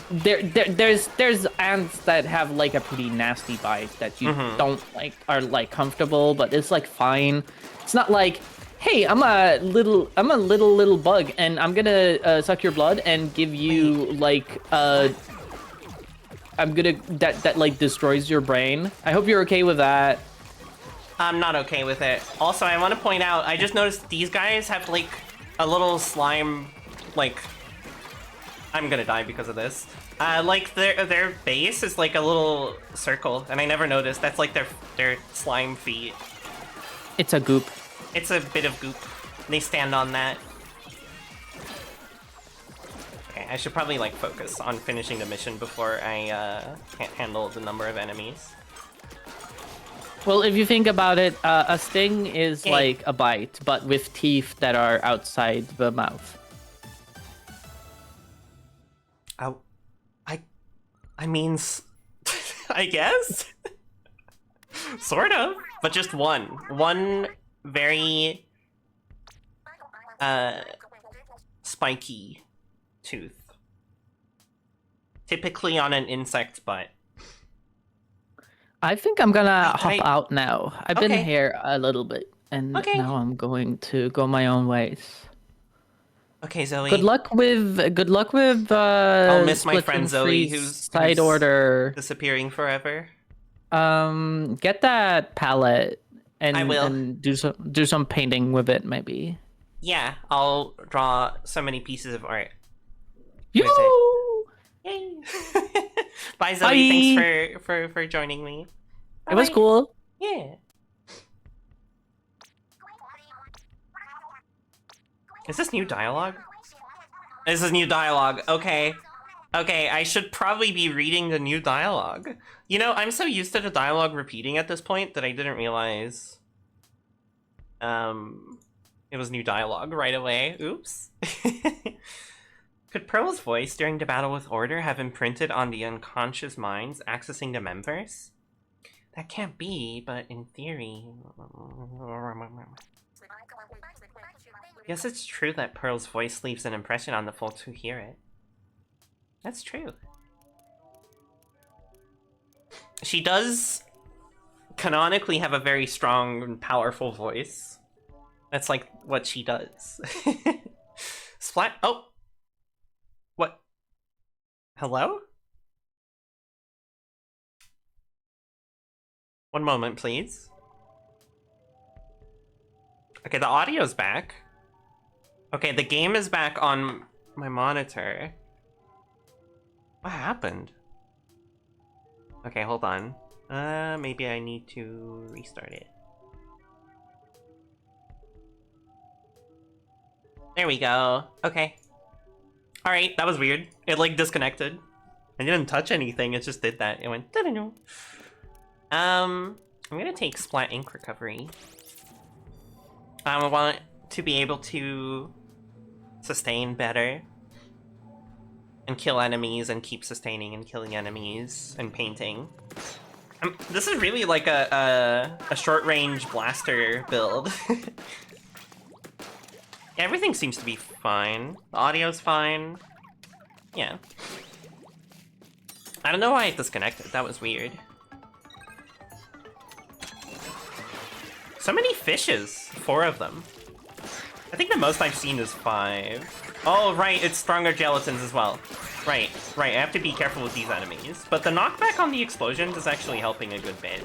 There's ants that have like a pretty nasty bite that you don't like, are like comfortable, but it's like fine. It's not like, hey, I'm a little bug and I'm gonna suck your blood and give you like that like destroys your brain. I hope you're okay with that. I'm not okay with it. Also, I want to point out, I just noticed these guys have like a little slime, like, I'm gonna die because of this. Like their base is like a little circle, and I never noticed. That's like their slime feet. It's a goop. It's a bit of goop. They stand on that. Okay, I should probably like focus on finishing the mission before I can't handle the number of enemies. Well, if you think about it, a sting is like a bite, but with teeth that are outside the mouth. I mean, I guess? Sort of, but just one. One very, spiky tooth. Typically on an insect's butt. I think I'm gonna hop out now. I've been here a little bit, and now I'm going to go my own ways. Okay, Zoe. Good luck with I'll miss my friend Splatoon Zoe, 3's who's side order disappearing forever. Get that palette and I will. and do some painting with it, maybe. Yeah, I'll draw so many pieces of art. Yoo! Yay! Bye, Zoe. Bye. Thanks for joining me. It was Bye-bye. cool. Yeah. Is this new dialogue? This is new dialogue. Okay. Okay, I should probably be reading the new dialogue. You know, I'm so used to the dialogue repeating at this point that I didn't realize it was new dialogue right away. Oops. Could Pearl's voice during the battle with Order have imprinted on the unconscious minds accessing the members? That can't be, but in theory... Yes, it's true that Pearl's voice leaves an impression on the folks who hear it. That's true. She does canonically have a very strong and powerful voice. That's like what she does. Splat. Oh! What? Hello? One moment, please. Okay, the audio's back. Okay, the game is back on my monitor. What happened? Okay, hold on. Maybe I need to restart it. There we go. Okay. Alright, that was weird. It like disconnected. I didn't touch anything, it just did that. It went da-da-da. I'm gonna take Splat Ink Recovery. I want to be able to sustain better and kill enemies and keep sustaining and killing enemies and painting. This is really like a short-range blaster build. Everything seems to be fine. The audio's fine. Yeah. I don't know why it disconnected. That was weird. So many fishes. 4 of them. I think the most I've seen is 5. Oh, right, it's stronger gelatins as well. Right, I have to be careful with these enemies. But the knockback on the explosions is actually helping a good bit.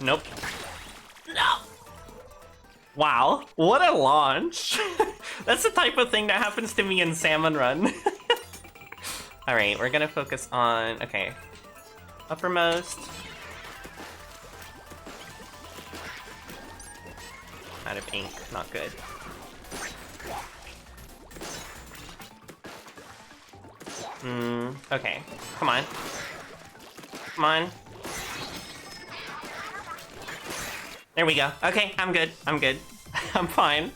Nope. No! Wow, what a launch! That's the type of thing that happens to me in Salmon Run. Alright, we're gonna focus on... Okay. Uppermost. Out of ink, not good. Okay. Come on. Come on. There we go. Okay, I'm good. I'm good. I'm fine.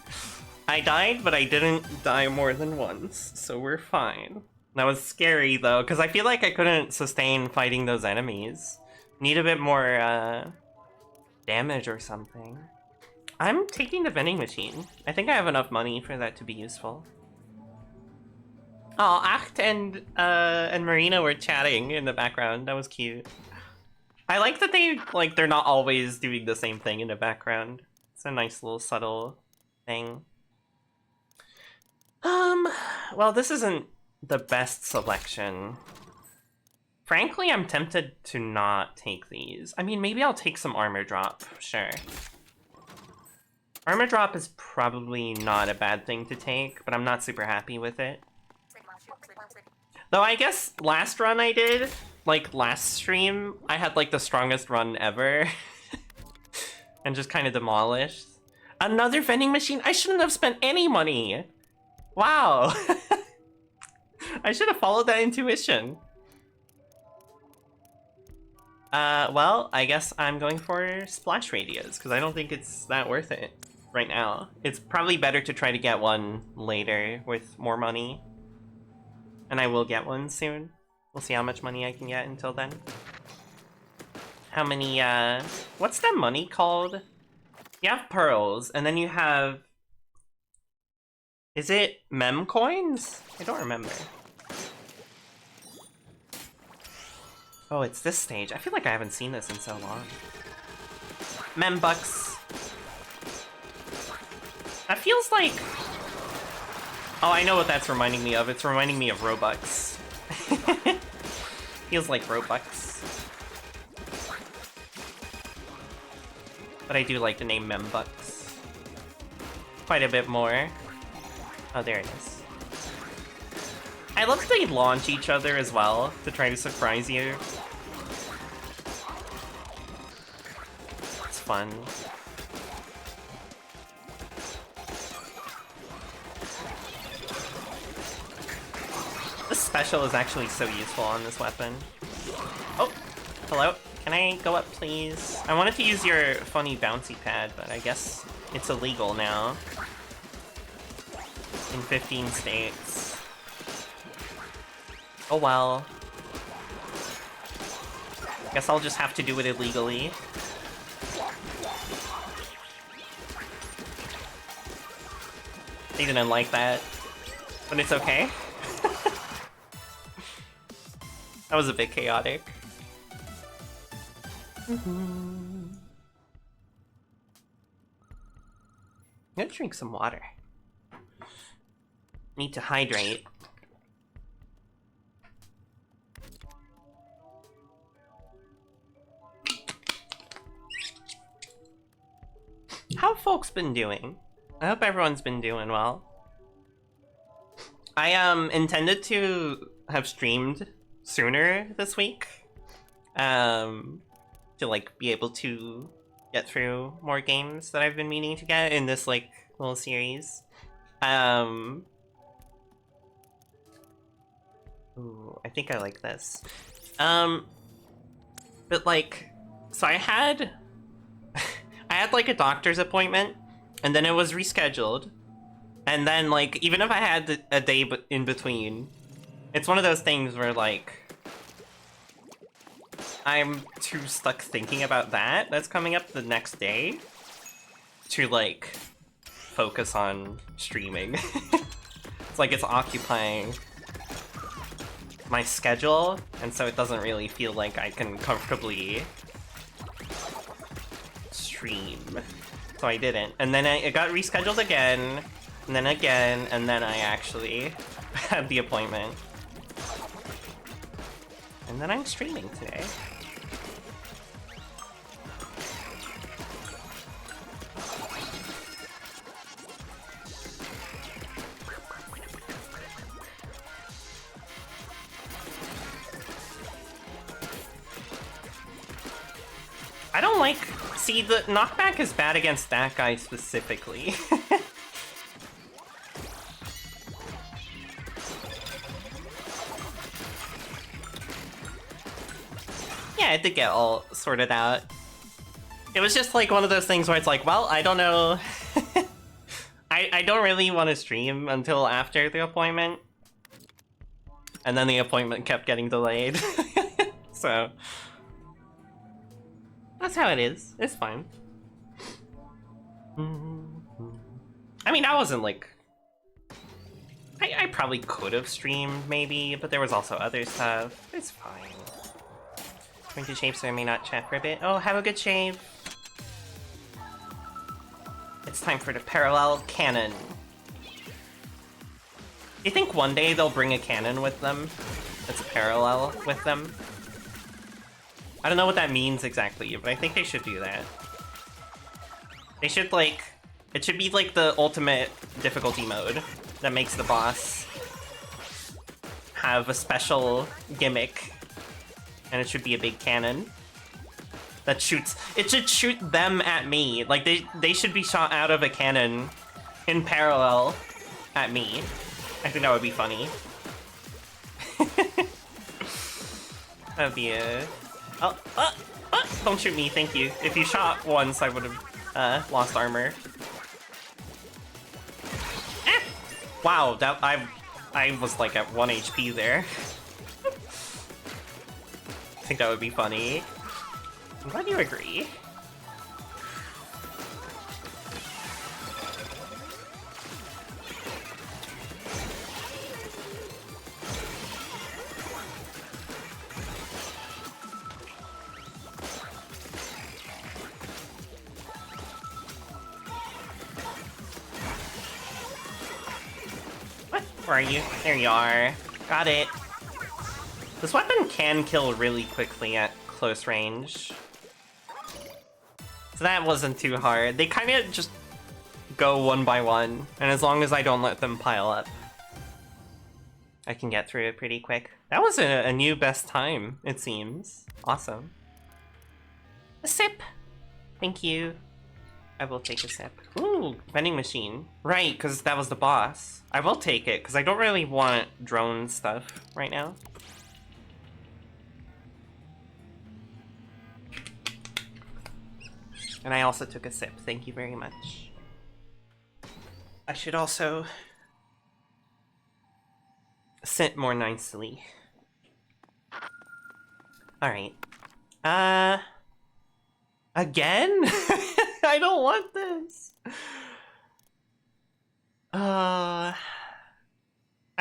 I died, but I didn't die more than once, so we're fine. That was scary, though, because I feel like I couldn't sustain fighting those enemies. Need a bit more, damage or something. I'm taking the vending machine. I think I have enough money for that to be useful. Oh, Acht and Marina were chatting in the background. That was cute. I like that they're not always doing the same thing in the background. It's a nice little subtle thing. Well, this isn't the best selection. Frankly, I'm tempted to not take these. I mean, maybe I'll take some armor drop, sure. Armor drop is probably not a bad thing to take, but I'm not super happy with it. Though I guess last run I did, like last stream, I had like the strongest run ever. And just kind of demolished. Another vending machine? I shouldn't have spent any money! Wow! I should have followed that intuition. Well, I guess I'm going for splash radios, because I don't think it's that worth it right now. It's probably better to try to get one later with more money. And I will get one soon. We'll see how much money I can get until then. How many, what's that money called? You have pearls, and then you have... Is it mem coins? I don't remember. Oh, it's this stage. I feel like I haven't seen this in so long. Mem bucks. That feels like... Oh, I know what that's reminding me of. It's reminding me of Robux. Feels like Robux. But I do like the name Membucks quite a bit more. Oh, there it is. I love that they launch each other as well to try to surprise you. It's fun. This special is actually so useful on this weapon. Oh, hello. Can I go up, please? I wanted to use your funny bouncy pad, but I guess it's illegal now. In 15 states. Oh well. Guess I'll just have to do it illegally. They didn't like that, but it's okay. That was a bit chaotic. I'm gonna drink some water. Need to hydrate. How have folks been doing? I hope everyone's been doing well. I intended to have streamed sooner this week. To like be able to get through more games that I've been meaning to get in this like little series. Ooh, I think I like this. But like, so I had like a doctor's appointment, and then it was rescheduled, and then like even if I had a day in between, it's one of those things where like I'm too stuck thinking about that's coming up the next day to like focus on streaming. It's like it's occupying my schedule, and so it doesn't really feel like I can comfortably stream. So I didn't. And then it got rescheduled again, and then again, and then I actually had the appointment. And then I'm streaming today. I don't like... See, the knockback is bad against that guy specifically. Yeah, I did get all sorted out. It was just like one of those things where it's like, well, I don't know. I don't really want to stream until after the appointment. And then the appointment kept getting delayed. So... that's how it is. It's fine. I mean, I wasn't like... I probably could have streamed, maybe, but there was also other stuff. It's fine. Going to shave so I may not chat for a bit. Oh, have a good shave. It's time for the parallel cannon. Do you think one day they'll bring a cannon with them? That's a parallel with them? I don't know what that means exactly, but I think they should do that. They should, like... it should be, like, the ultimate difficulty mode that makes the boss have a special gimmick. And it should be a big cannon that shoots... it should shoot them at me. Like, they should be shot out of a cannon in parallel at me. I think that would be funny. That would be a... don't shoot me, thank you. If you shot once, I would have lost armor. Ah! Wow, that I was like at 1 HP there. I think that would be funny. I'm glad you agree. Where are you? There you are. Got it. This weapon can kill really quickly at close range. So that wasn't too hard. They kind of just go one by one, and as long as I don't let them pile up, I can get through it pretty quick. That was a new best time, it seems. Awesome. A sip! Thank you. I will take a sip. Ooh, vending machine. Right, because that was the boss. I will take it, because I don't really want drone stuff right now. And I also took a sip. Thank you very much. I should also sit more nicely. Alright. Again? I don't want this. I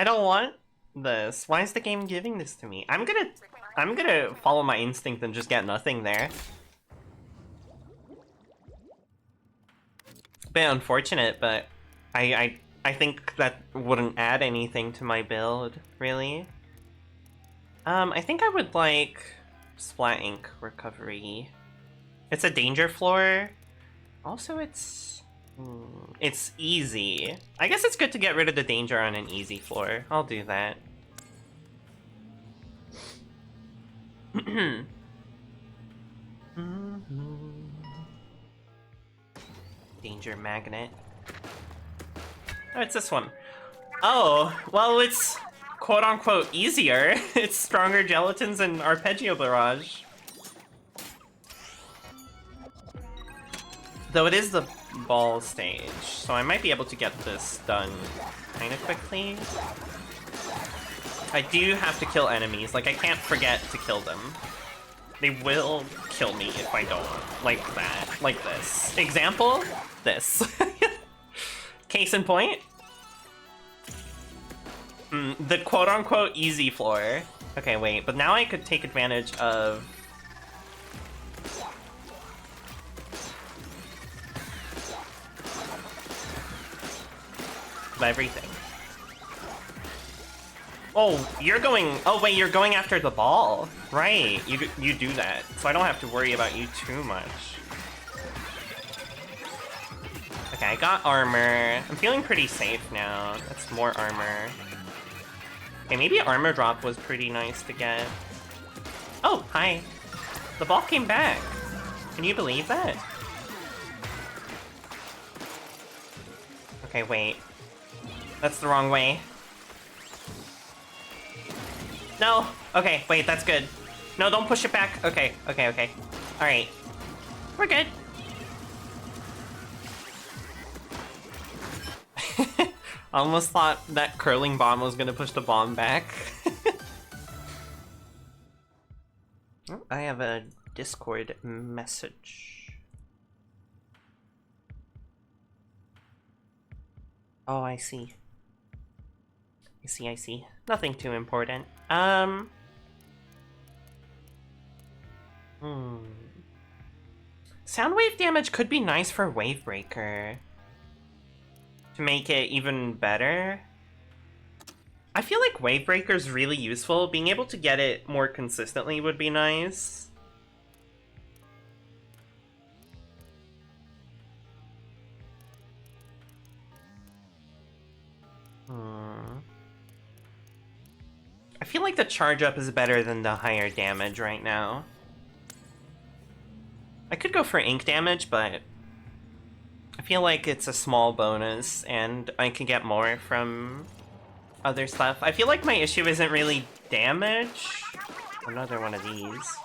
don't want this. Why is the game giving this to me? I'm gonna follow my instinct and just get nothing there. Bit unfortunate, but I think that wouldn't add anything to my build, really. I think I would like Splat Ink Recovery. It's a danger floor. Also, it's easy. I guess it's good to get rid of the danger on an easy floor. I'll do that. Danger magnet. Oh, it's this one. Oh, well, it's quote-unquote easier. It's stronger gelatins and arpeggio barrage. Though it is the ball stage, so I might be able to get this done kind of quickly. I do have to kill enemies, like I can't forget to kill them. They will kill me if I don't, like that, like this. Example? This. Case in point? The quote-unquote easy floor. Okay, wait, but now I could take advantage of everything. Oh, you're going... Oh, wait, you're going after the ball. Right, you do that, so I don't have to worry about you too much. Okay, I got armor. I'm feeling pretty safe now. That's more armor. Okay, maybe armor drop was pretty nice to get. Oh, hi. The ball came back. Can you believe that? Okay, wait. That's the wrong way. No! Okay, wait, that's good. No, don't push it back. Okay, okay, okay. Alright. We're good. Almost thought that curling bomb was gonna push the bomb back. Oh, I have a Discord message. Oh, I see. I see. Nothing too important. Sound wave damage could be nice for Wave Breaker. To make it even better. I feel like Wave Breaker's really useful. Being able to get it more consistently would be nice. I feel like the charge up is better than the higher damage right now. I could go for ink damage, but I feel like it's a small bonus and I can get more from other stuff. I feel like my issue isn't really damage. Another one of these.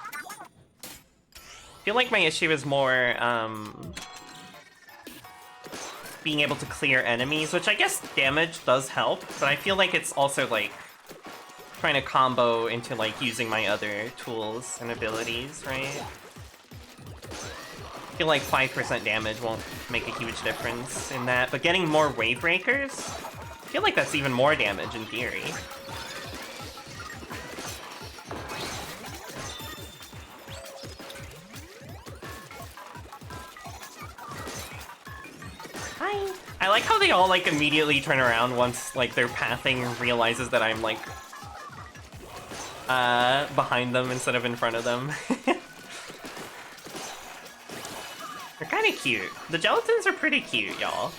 I feel like my issue is more being able to clear enemies, which I guess damage does help, but I feel like it's also like trying to combo into like using my other tools and abilities, right? I feel like 5% damage won't make a huge difference in that, but getting more wave breakers, I feel like that's even more damage in theory. Hi! I like how they all like immediately turn around once like their pathing realizes that I'm like behind them instead of in front of them. They're kind of cute. The gelatins are pretty cute, y'all.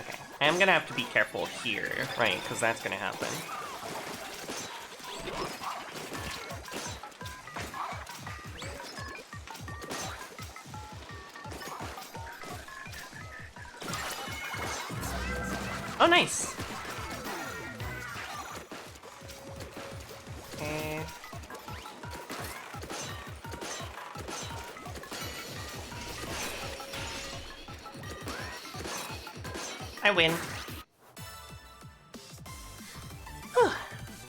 Okay, I'm gonna have to be careful here, right? Because that's gonna happen. Oh, nice! Okay. I win.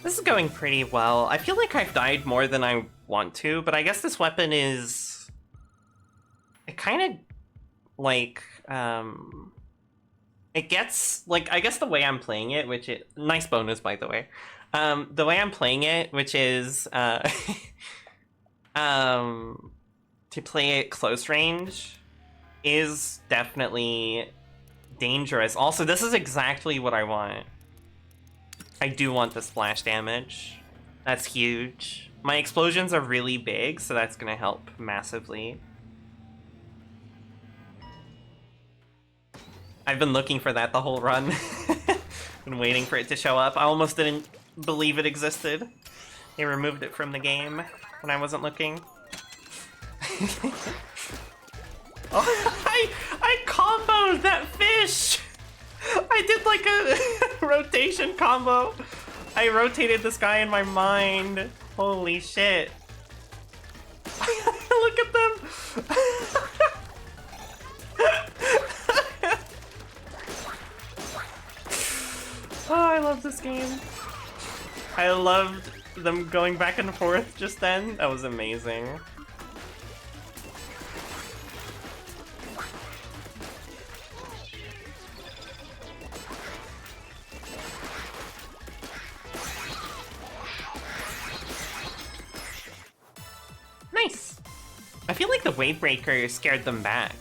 This is going pretty well. I feel like I've died more than I want to, but I guess this weapon is... It kind of, like, it gets, like, I guess the way I'm playing it, which is... Nice bonus, by the way. The way I'm playing it, which is, to play it close range, is definitely dangerous. Also, this is exactly what I want. I do want the splash damage. That's huge. My explosions are really big, so that's gonna help massively. I've been looking for that the whole run. Been waiting for it to show up. I almost didn't believe it existed. They removed it from the game when I wasn't looking. Oh, I comboed that fish! I did like a rotation combo. I rotated this guy in my mind. Holy shit. Look at them! Oh, I love this game. I loved them going back and forth just then. That was amazing. Nice! I feel like the wave breaker scared them back.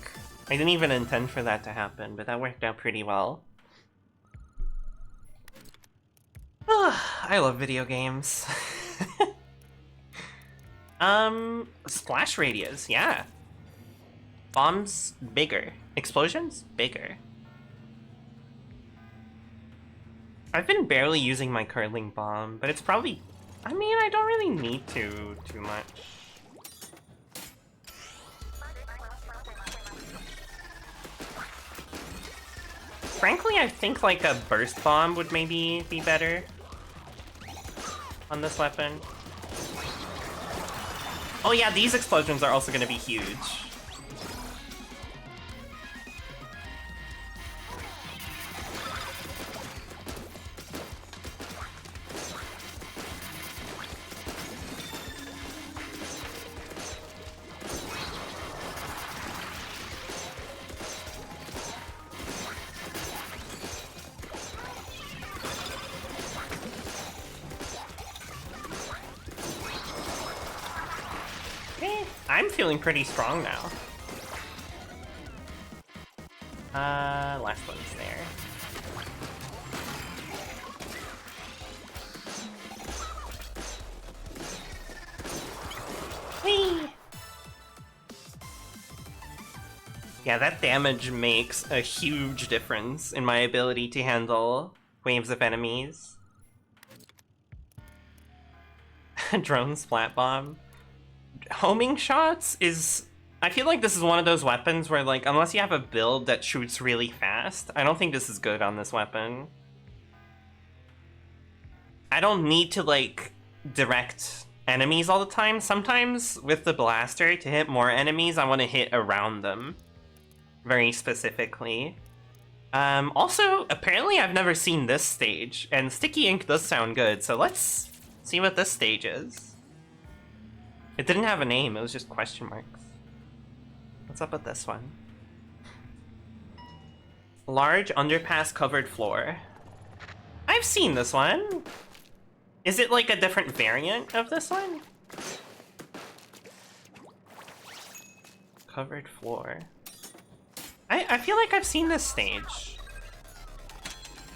I didn't even intend for that to happen, but that worked out pretty well. I love video games. Splash radius, yeah. Bombs, bigger. Explosions, bigger. I've been barely using my curling bomb, but it's probably... I mean, I don't really need to too much. Frankly, I think like a burst bomb would maybe be better on this weapon. Oh yeah, these explosions are also going to be huge. I'm feeling pretty strong now. Last one's there. Whee! Yeah, that damage makes a huge difference in my ability to handle waves of enemies. Drone splat bomb. Homing shots is... I feel like this is one of those weapons where, like, unless you have a build that shoots really fast, I don't think this is good on this weapon. I don't need to, like, direct enemies all the time. Sometimes, with the blaster, to hit more enemies, I want to hit around them. Very specifically. Also, apparently I've never seen this stage, and Sticky Ink does sound good, so let's see what this stage is. It didn't have a name, it was just question marks. What's up with this one? Large underpass covered floor. I've seen this one. Is it like a different variant of this one? Covered floor. I feel like I've seen this stage.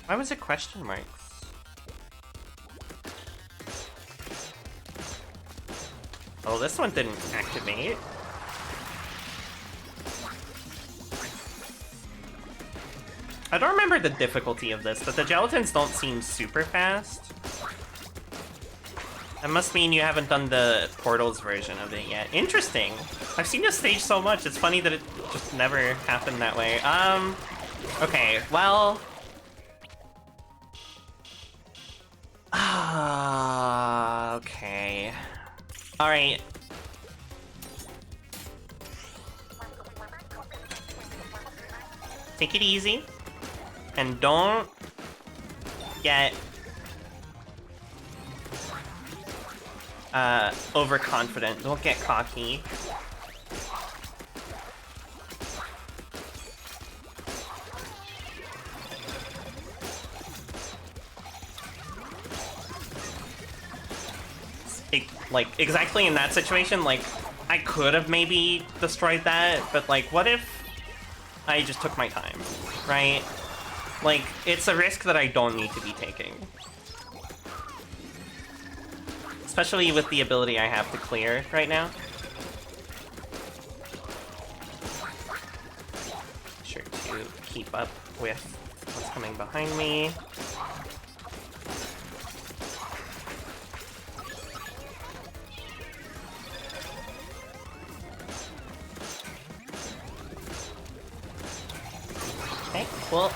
Why was it question marks? Oh, this one didn't activate. I don't remember the difficulty of this, but the gelatins don't seem super fast. That must mean you haven't done the Portals version of it yet. Interesting. I've seen this stage so much, it's funny that it just never happened that way. Okay, well... okay. Alright. Take it easy. And don't get overconfident. Don't get cocky. Like, exactly in that situation, like, I could have maybe destroyed that, but, like, what if I just took my time, right? Like, it's a risk that I don't need to be taking. Especially with the ability I have to clear right now. Sure to keep up with what's coming behind me. Okay, cool.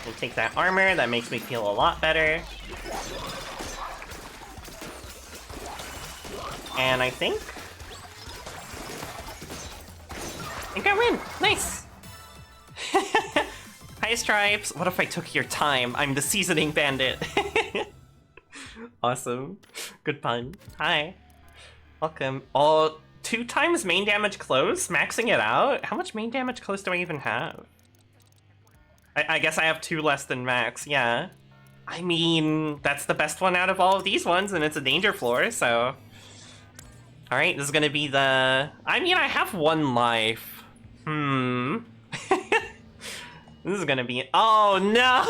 We'll take that armor, that makes me feel a lot better. And I think I win! Nice! Hi, Stripes! What if I took your time? I'm the seasoning bandit! Awesome. Good pun. Hi. Welcome. Oh, 2 times main damage close? Maxing it out? How much main damage close do I even have? I guess I have 2 less than max, yeah. I mean, that's the best one out of all of these ones, and it's a danger floor, so... Alright, this is gonna be the... I mean, I have 1 life. This is gonna be... Oh, no!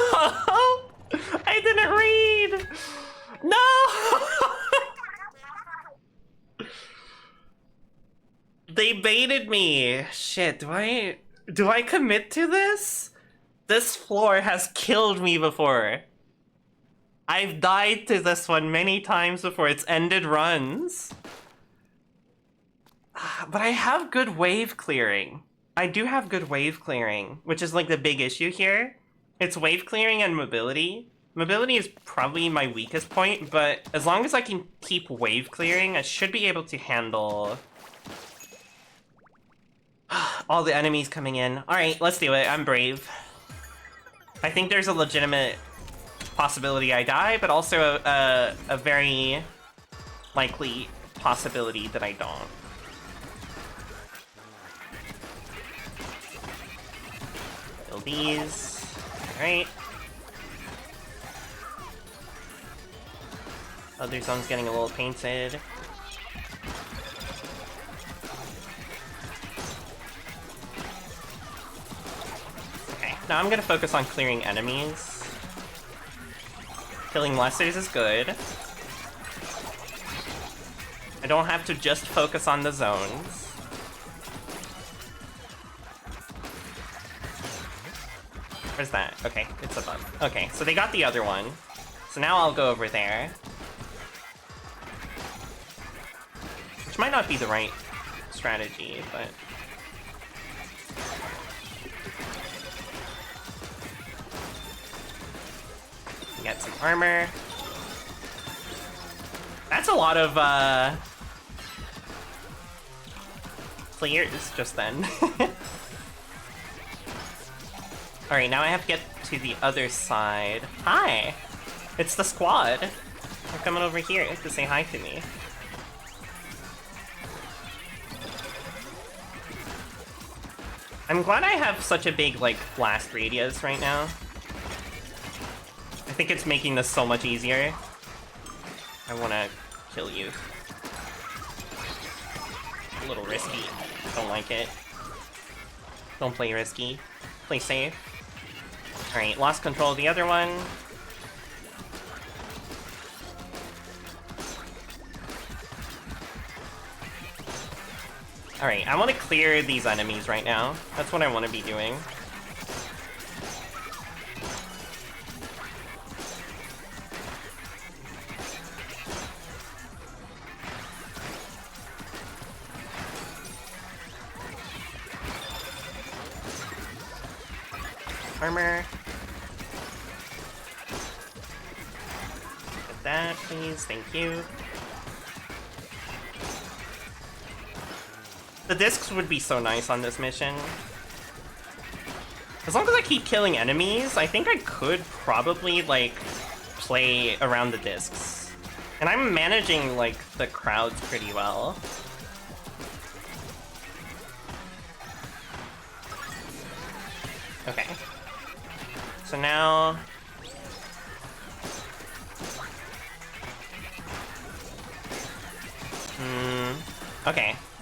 I didn't read! No! They baited me! Shit, do I commit to this? This floor has killed me before. I've died to this one many times before. It's ended runs. But I have good wave clearing. I do have good wave clearing, which is like the big issue here. It's wave clearing and mobility. Mobility is probably my weakest point, but as long as I can keep wave clearing, I should be able to handle all the enemies coming in. Alright, let's do it. I'm brave. I think there's a legitimate possibility I die, but also a very likely possibility that I don't. Kill these. Alright. Other zone's getting a little painted. Okay, now I'm gonna focus on clearing enemies. Killing lessers is good. I don't have to just focus on the zones. Where's that? Okay, it's above. Okay, so they got the other one. So now I'll go over there. Which might not be the right strategy, but... Get some armor. That's a lot of, clears just then. Alright, now I have to get to the other side. Hi! It's the squad. They're coming over here to say hi to me. I'm glad I have such a big, like, blast radius right now. I think it's making this so much easier. I wanna kill you. A little risky. Don't like it. Don't play risky. Play safe. Alright, lost control of the other one. Alright, I want to clear these enemies right now. That's what I want to be doing. Armor. Get that, please. Thank you. The discs would be so nice on this mission. As long as I keep killing enemies, I think I could probably, like, play around the discs. And I'm managing, like, the crowds pretty well. Okay. So now...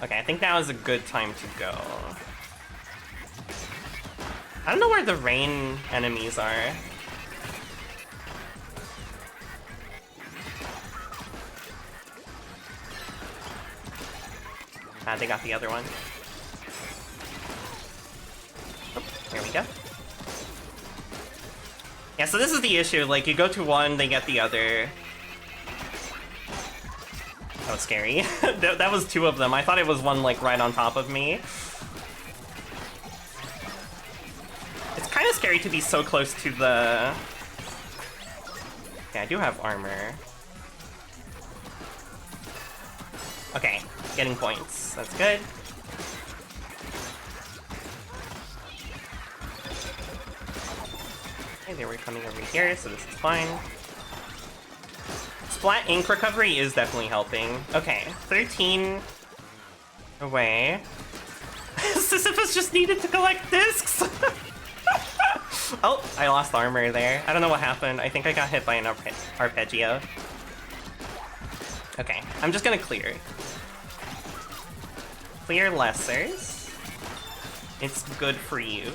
Okay, I think now is a good time to go. I don't know where the rain enemies are. Ah, they got the other one. Oh, there we go. Yeah, so this is the issue, like, you go to one, they get the other. That was scary. that was two of them. I thought it was one, like, right on top of me. It's kind of scary to be so close to the... Okay, I do have armor. Okay, getting points. That's good. Okay, they were coming over here, so this is fine. Splat ink recovery is definitely helping. Okay, 13 away. Sisyphus just needed to collect discs! Oh, I lost armor there. I don't know what happened. I think I got hit by an arpeggio. Okay, I'm just gonna clear. Clear lessers. It's good for you.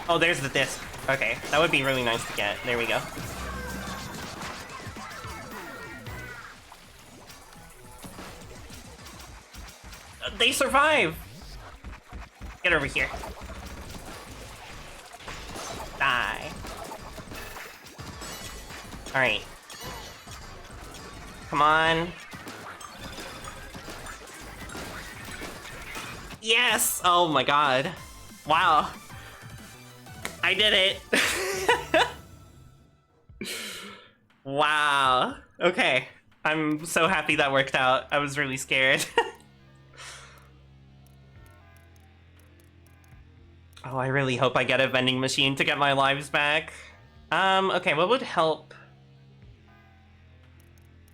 Oh, there's the disc. Okay, that would be really nice to get. There we go. They survive! Get over here. Die. Alright. Come on. Yes! Oh my god. Wow. I did it! Wow. Okay. I'm so happy that worked out. I was really scared. Oh, I really hope I get a vending machine to get my lives back. Okay, what would help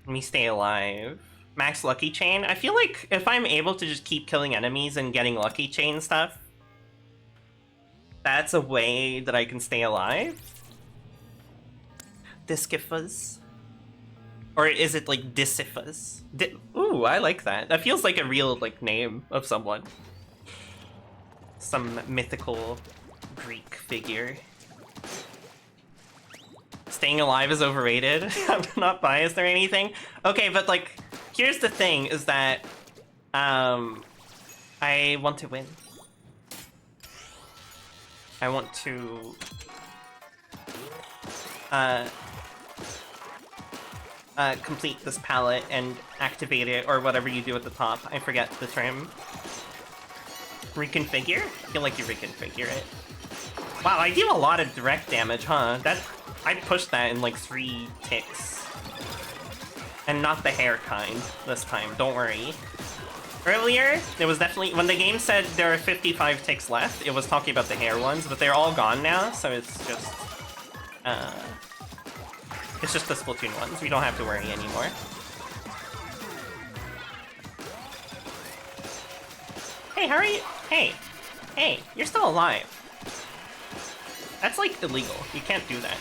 me stay alive? Max Lucky Chain? I feel like if I'm able to just keep killing enemies and getting Lucky Chain stuff, that's a way that I can stay alive. Discifas? Or is it like Disifas? Ooh, I like that. That feels like a real like name of someone. Some mythical Greek figure. Staying alive is overrated. I'm not biased or anything. Okay, but like, here's the thing: is that I want to win. I want to complete this palette and activate it, or whatever you do at the top. I forget the term. Reconfigure? I feel like you reconfigure it. Wow, I deal a lot of direct damage, huh? I pushed that in like 3 ticks. And not the hair kind this time, don't worry. Earlier, it was definitely... When the game said there are 55 ticks left, it was talking about the hair ones, but they're all gone now, so it's just... It's just the Splatoon ones. We don't have to worry anymore. Hey, how are you? Hey, you're still alive. That's like illegal. You can't do that.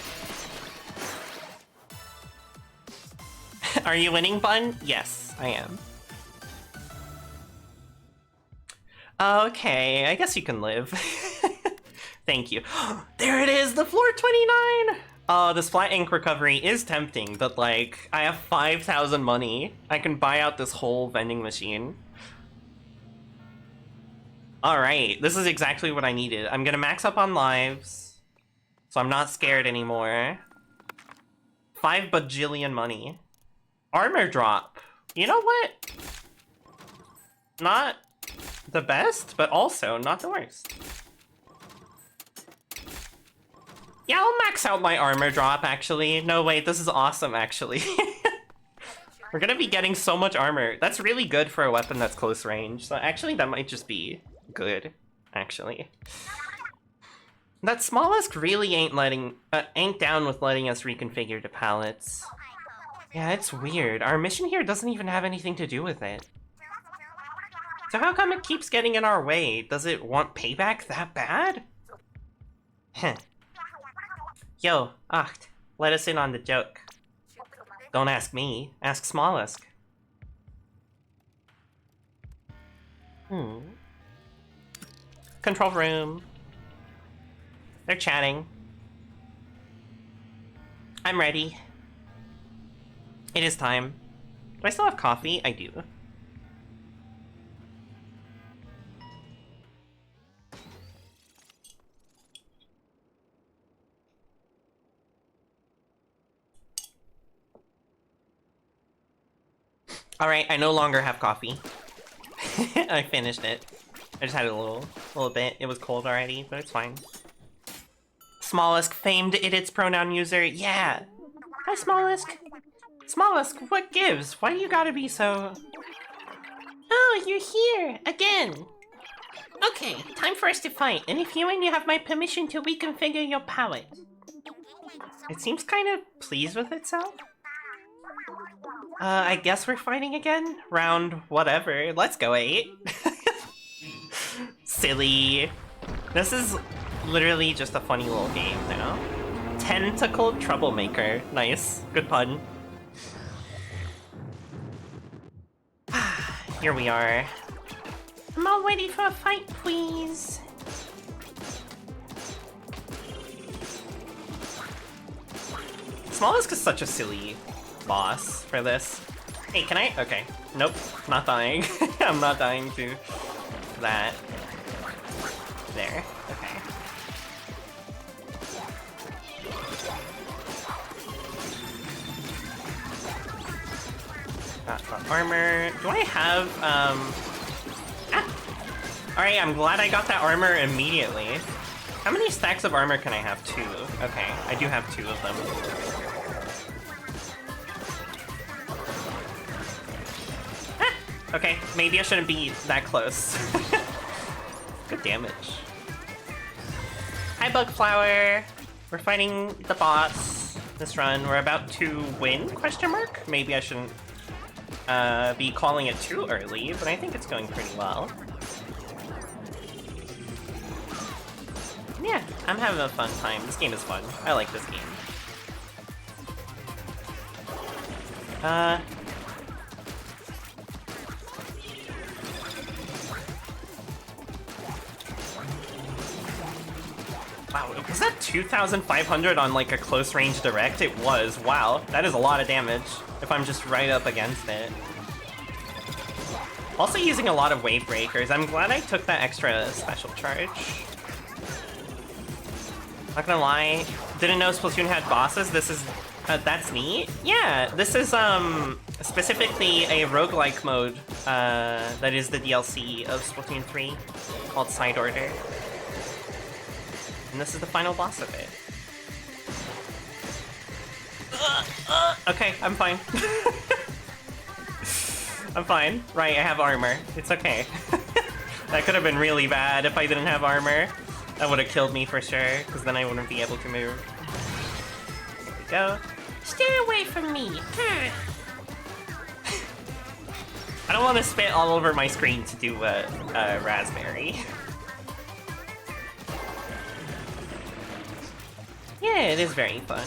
Are you winning, Bun? Yes, I am. Okay, I guess you can live. Thank you. There it is, the floor 29! The Splat Ink recovery is tempting, but like, I have 5,000 money. I can buy out this whole vending machine. Alright, this is exactly what I needed. I'm gonna max up on lives, so I'm not scared anymore. 5 bajillion money. Armor drop. You know what? Not the best, but also not the worst. Yeah, I'll max out my armor drop, actually. No, wait, this is awesome, actually. We're gonna be getting so much armor. That's really good for a weapon that's close range. So actually, that might just be good, actually. That Smollusk really ain't down with letting us reconfigure the palettes. Yeah, it's weird. Our mission here doesn't even have anything to do with it. So how come it keeps getting in our way? Does it want payback that bad? Heh. Yo, Acht, let us in on the joke. Don't ask me, ask Smollusk. Control room. They're chatting. I'm ready. It is time. Do I still have coffee? I do. Alright, I no longer have coffee. I finished it. I just had it a little bit. It was cold already, but it's fine. Smollusk, famed its pronoun user. Yeah! Hi, Smollusk! Smollusk, what gives? Why do you gotta be so... Oh, you're here! Again! Okay, time for us to fight, and if you have my permission to reconfigure your palette. It seems kind of pleased with itself. I guess we're fighting again? Round whatever. Let's go, 8. Silly. This is literally just a funny little game now. Tentacled Troublemaker. Nice. Good pun. Here we are. I'm all ready for a fight, please. Smollusk is such a silly boss for this. Hey, can I? Okay. Nope. Not dying. I'm not dying to that. There. Okay. Got armor. Do I have, Alright, I'm glad I got that armor immediately. How many stacks of armor can I have? 2. Okay, I do have 2 of them. Okay, maybe I shouldn't be that close. Good damage. Hi, Bugflower. We're fighting the boss this run. We're about to win, question mark? Maybe I shouldn't be calling it too early, but I think it's going pretty well. Yeah, I'm having a fun time. This game is fun. I like this game. Wow, was that 2,500 on like a close range direct? It was. Wow, that is a lot of damage if I'm just right up against it. Also using a lot of wave breakers. I'm glad I took that extra special charge. Not gonna lie, didn't know Splatoon had bosses. This is, that's neat. Yeah, this is specifically a roguelike mode that is the DLC of Splatoon 3 called Side Order. And this is the final boss of it. Okay, I'm fine. I'm fine. Right, I have armor. It's okay. That could have been really bad if I didn't have armor. That would have killed me for sure, because then I wouldn't be able to move. There we go. Stay away from me! I don't want to spit all over my screen to do a raspberry. Yeah, it is very fun.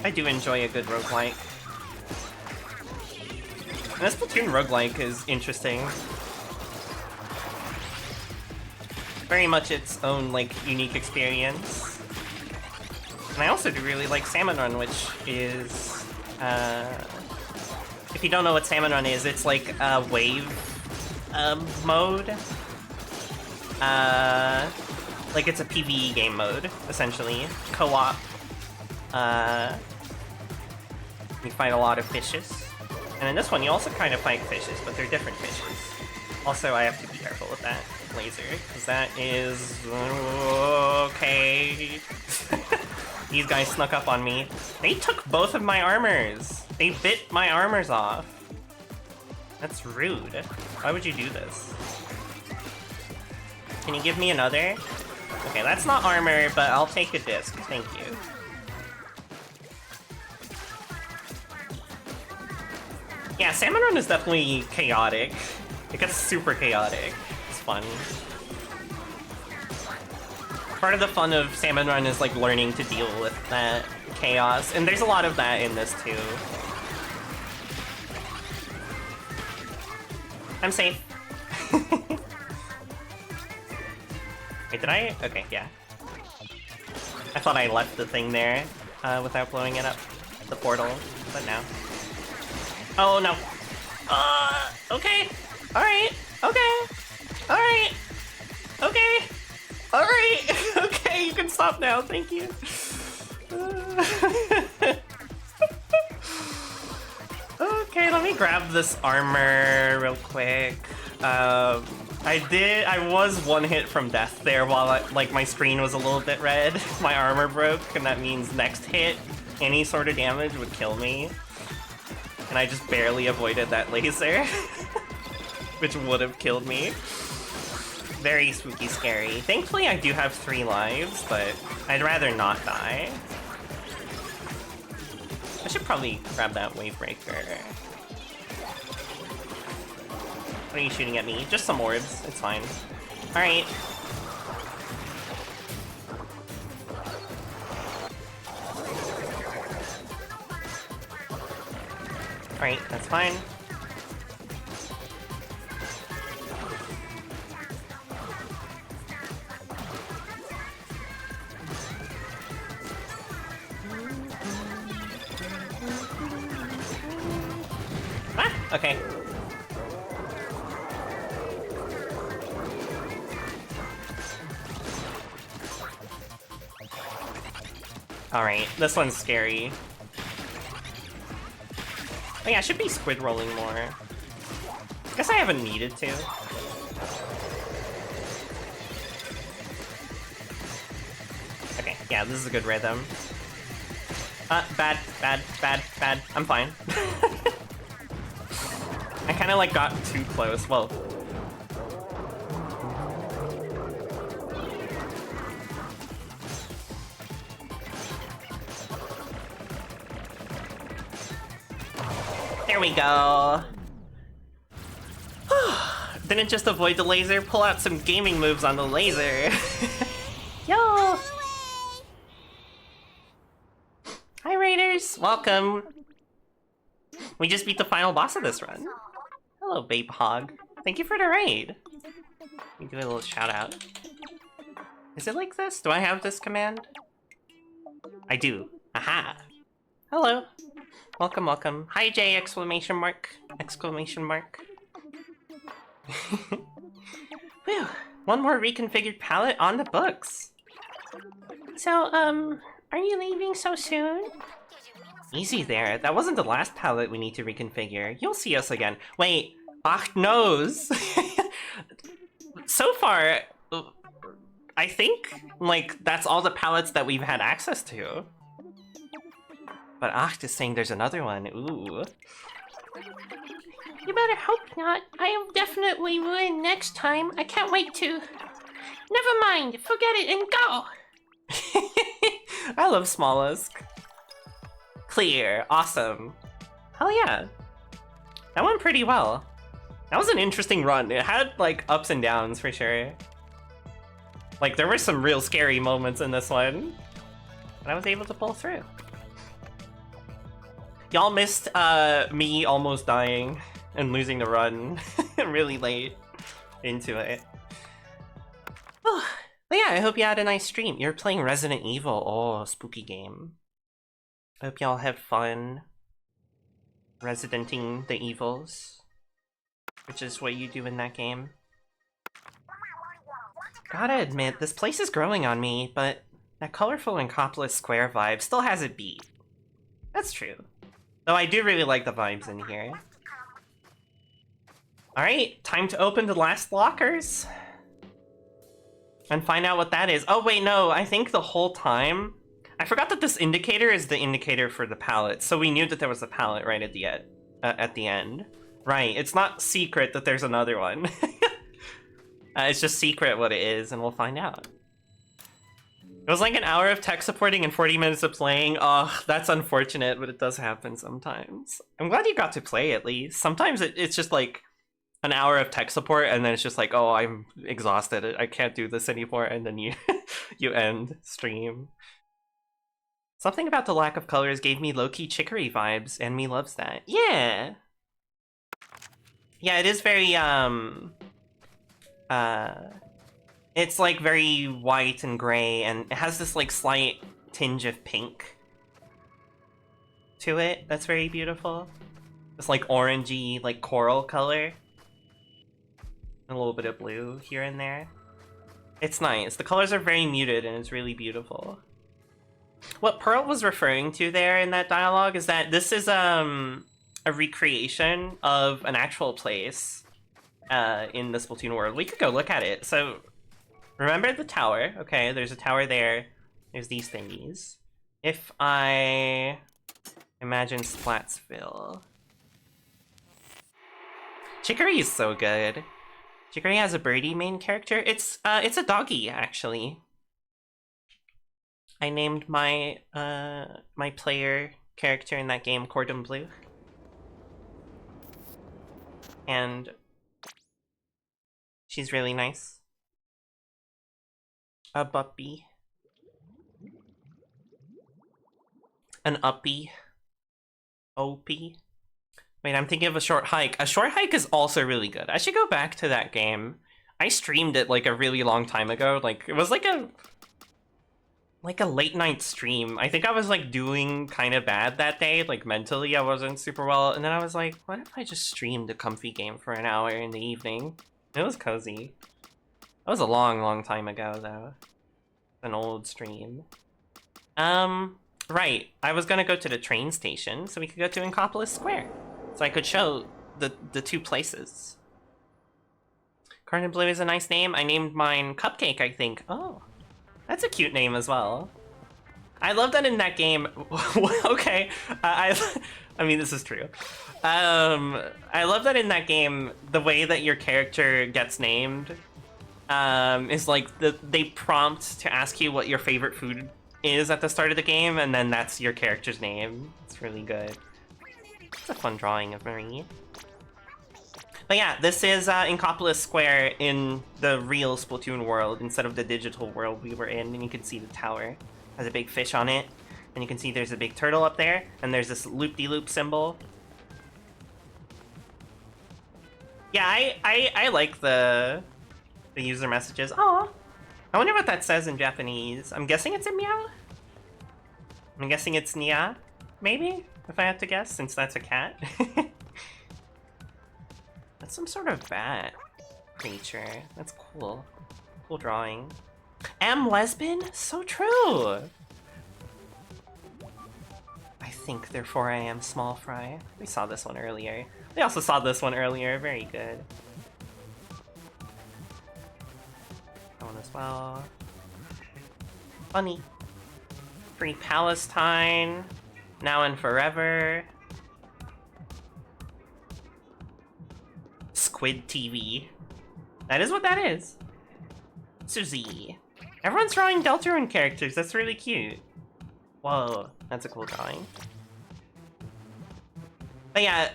I do enjoy a good roguelike. And this Splatoon roguelike is interesting. very much its own, like, unique experience. And I also do really like Salmon Run, which is, if you don't know what Salmon Run is, it's like a wave mode. Like it's a PvE game mode, essentially. Co-op. You fight a lot of fishes. And in this one, you also kind of fight fishes, but they're different fishes. Also, I have to be careful with that laser, because that is... okay. These guys snuck up on me. They took both of my armors! They bit my armors off. That's rude. Why would you do this? Can you give me another? Okay, that's not armor, but I'll take a disc. Thank you. Yeah, Salmon Run is definitely chaotic. It gets super chaotic. It's fun. Part of the fun of Salmon Run is like learning to deal with that chaos, and there's a lot of that in this too. I'm safe. Wait, did I? Okay, yeah. I thought I left the thing there without blowing it up, the portal, but no. Oh no. Okay. Alright. Okay. Alright. Okay. Alright. Okay, you can stop now. Thank you. Okay, let me grab this armor real quick. I was one hit from death there while my screen was a little bit red. My armor broke, and that means next hit, any sort of damage would kill me. And I just barely avoided that laser, which would have killed me. Very spooky scary. Thankfully I do have 3 lives, but I'd rather not die. I should probably grab that wave breaker. What are you shooting at me? Just some orbs, it's fine. Alright. Alright, that's fine. Ah, okay. Alright, this one's scary. Oh yeah, I should be squid rolling more. Guess I haven't needed to. Okay, yeah, this is a good rhythm. Bad. I'm fine. I kinda like got too close. Whoa. There we go. Didn't just avoid the laser, pull out some gaming moves on the laser. Yo! Hi Raiders, welcome. We just beat the final boss of this run. Hello Babe Hog. Thank you for the raid. Let me do a little shout out. Is it like this? Do I have this command? I do. Aha! Hello. Welcome, welcome. Hi Jay! Exclamation mark. Exclamation mark. Whew. One more reconfigured palette on the books. So, are you leaving so soon? Easy there. That wasn't the last palette we need to reconfigure. You'll see us again. Wait, Ach knows. So far, I think, like, that's all the palettes that we've had access to. But Ach is saying there's another one. Ooh. You better hope not. I'll definitely win next time. I can't wait to. Never mind. Forget it and go. I love Smollusk. Clear. Awesome. Hell yeah. That went pretty well. That was an interesting run. It had, like, ups and downs for sure. Like, there were some real scary moments in this one. But I was able to pull through. Y'all missed me almost dying and losing the run really late into it. But yeah, I hope you had a nice stream. You're playing Resident Evil. Oh, spooky game. I hope y'all have fun residenting the evils, which is what you do in that game. Gotta admit, this place is growing on me, but that colorful and Coppola Square vibe still has it beat. That's true. Though I do really like the vibes in here. Alright, time to open the last lockers. And find out what that is. Oh wait, no, I think the whole time... I forgot that this indicator is the indicator for the palette, so we knew that there was a palette right at the end. Right, it's not secret that there's another one. It's just secret what it is, and we'll find out. It was like an hour of tech supporting and 40 minutes of playing. Oh, that's unfortunate, but it does happen sometimes. I'm glad you got to play at least. Sometimes it's just like an hour of tech support, and then it's just like, oh, I'm exhausted. I can't do this anymore, and then you you end stream. Something about the lack of colors gave me low-key chicory vibes, and me loves that. Yeah! Yeah, it is very, it's like very white and gray, and it has this like slight tinge of pink to it. That's very beautiful. This like orangey, like coral color. And a little bit of blue here and there. It's nice. The colors are very muted and it's really beautiful. What Pearl was referring to there in that dialogue is that this is a recreation of an actual place in the Splatoon world. We could go look at it. So remember the tower. Okay, there's a tower there. There's these thingies. If I imagine Splatsville. Chicory is so good. Chicory has a birdie main character. It's a doggy, actually. I named my my player character in that game Cordon Bleu. And she's really nice. A puppy. An uppy. OP. Wait, I'm thinking of a short hike. A short hike is also really good. I should go back to that game. I streamed it like a really long time ago. Like, it was like a late night stream. I think I was like doing kind of bad that day. Like mentally I wasn't super well. And then I was like, what if I just streamed a comfy game for an hour in the evening? It was cozy. That was a long time ago though. An old stream. Right. I was gonna go to the train station so we could go to Inkopolis Square. So I could show the two places. Cordon Bleu is a nice name. I named mine Cupcake, I think. Oh, that's a cute name as well. I love that in that game. Okay, I mean, this is true. I love that in that game, the way that your character gets named is like they prompt to ask you what your favorite food is at the start of the game, and then that's your character's name. It's really good. It's a fun drawing of Marie. But yeah, this is Inkopolis Square in the real Splatoon world instead of the digital world we were in, and you can see the tower has a big fish on it, and you can see there's a big turtle up there, and there's this loop-de-loop symbol. Yeah, I like the user messages. Aw, I wonder what that says in Japanese. I'm guessing it's a meow? I'm guessing it's nia, maybe? If I had to guess, since that's a cat. That's some sort of bat creature. That's cool. Cool drawing. Am lesbian? So true! I think, therefore I am small fry. We saw this one earlier. We also saw this one earlier. Very good. That one as well. Funny. Free Palestine. Now and forever. Squid TV. That is what that is. Suzy. Everyone's drawing Deltarune characters. That's really cute. Whoa, that's a cool drawing. But yeah,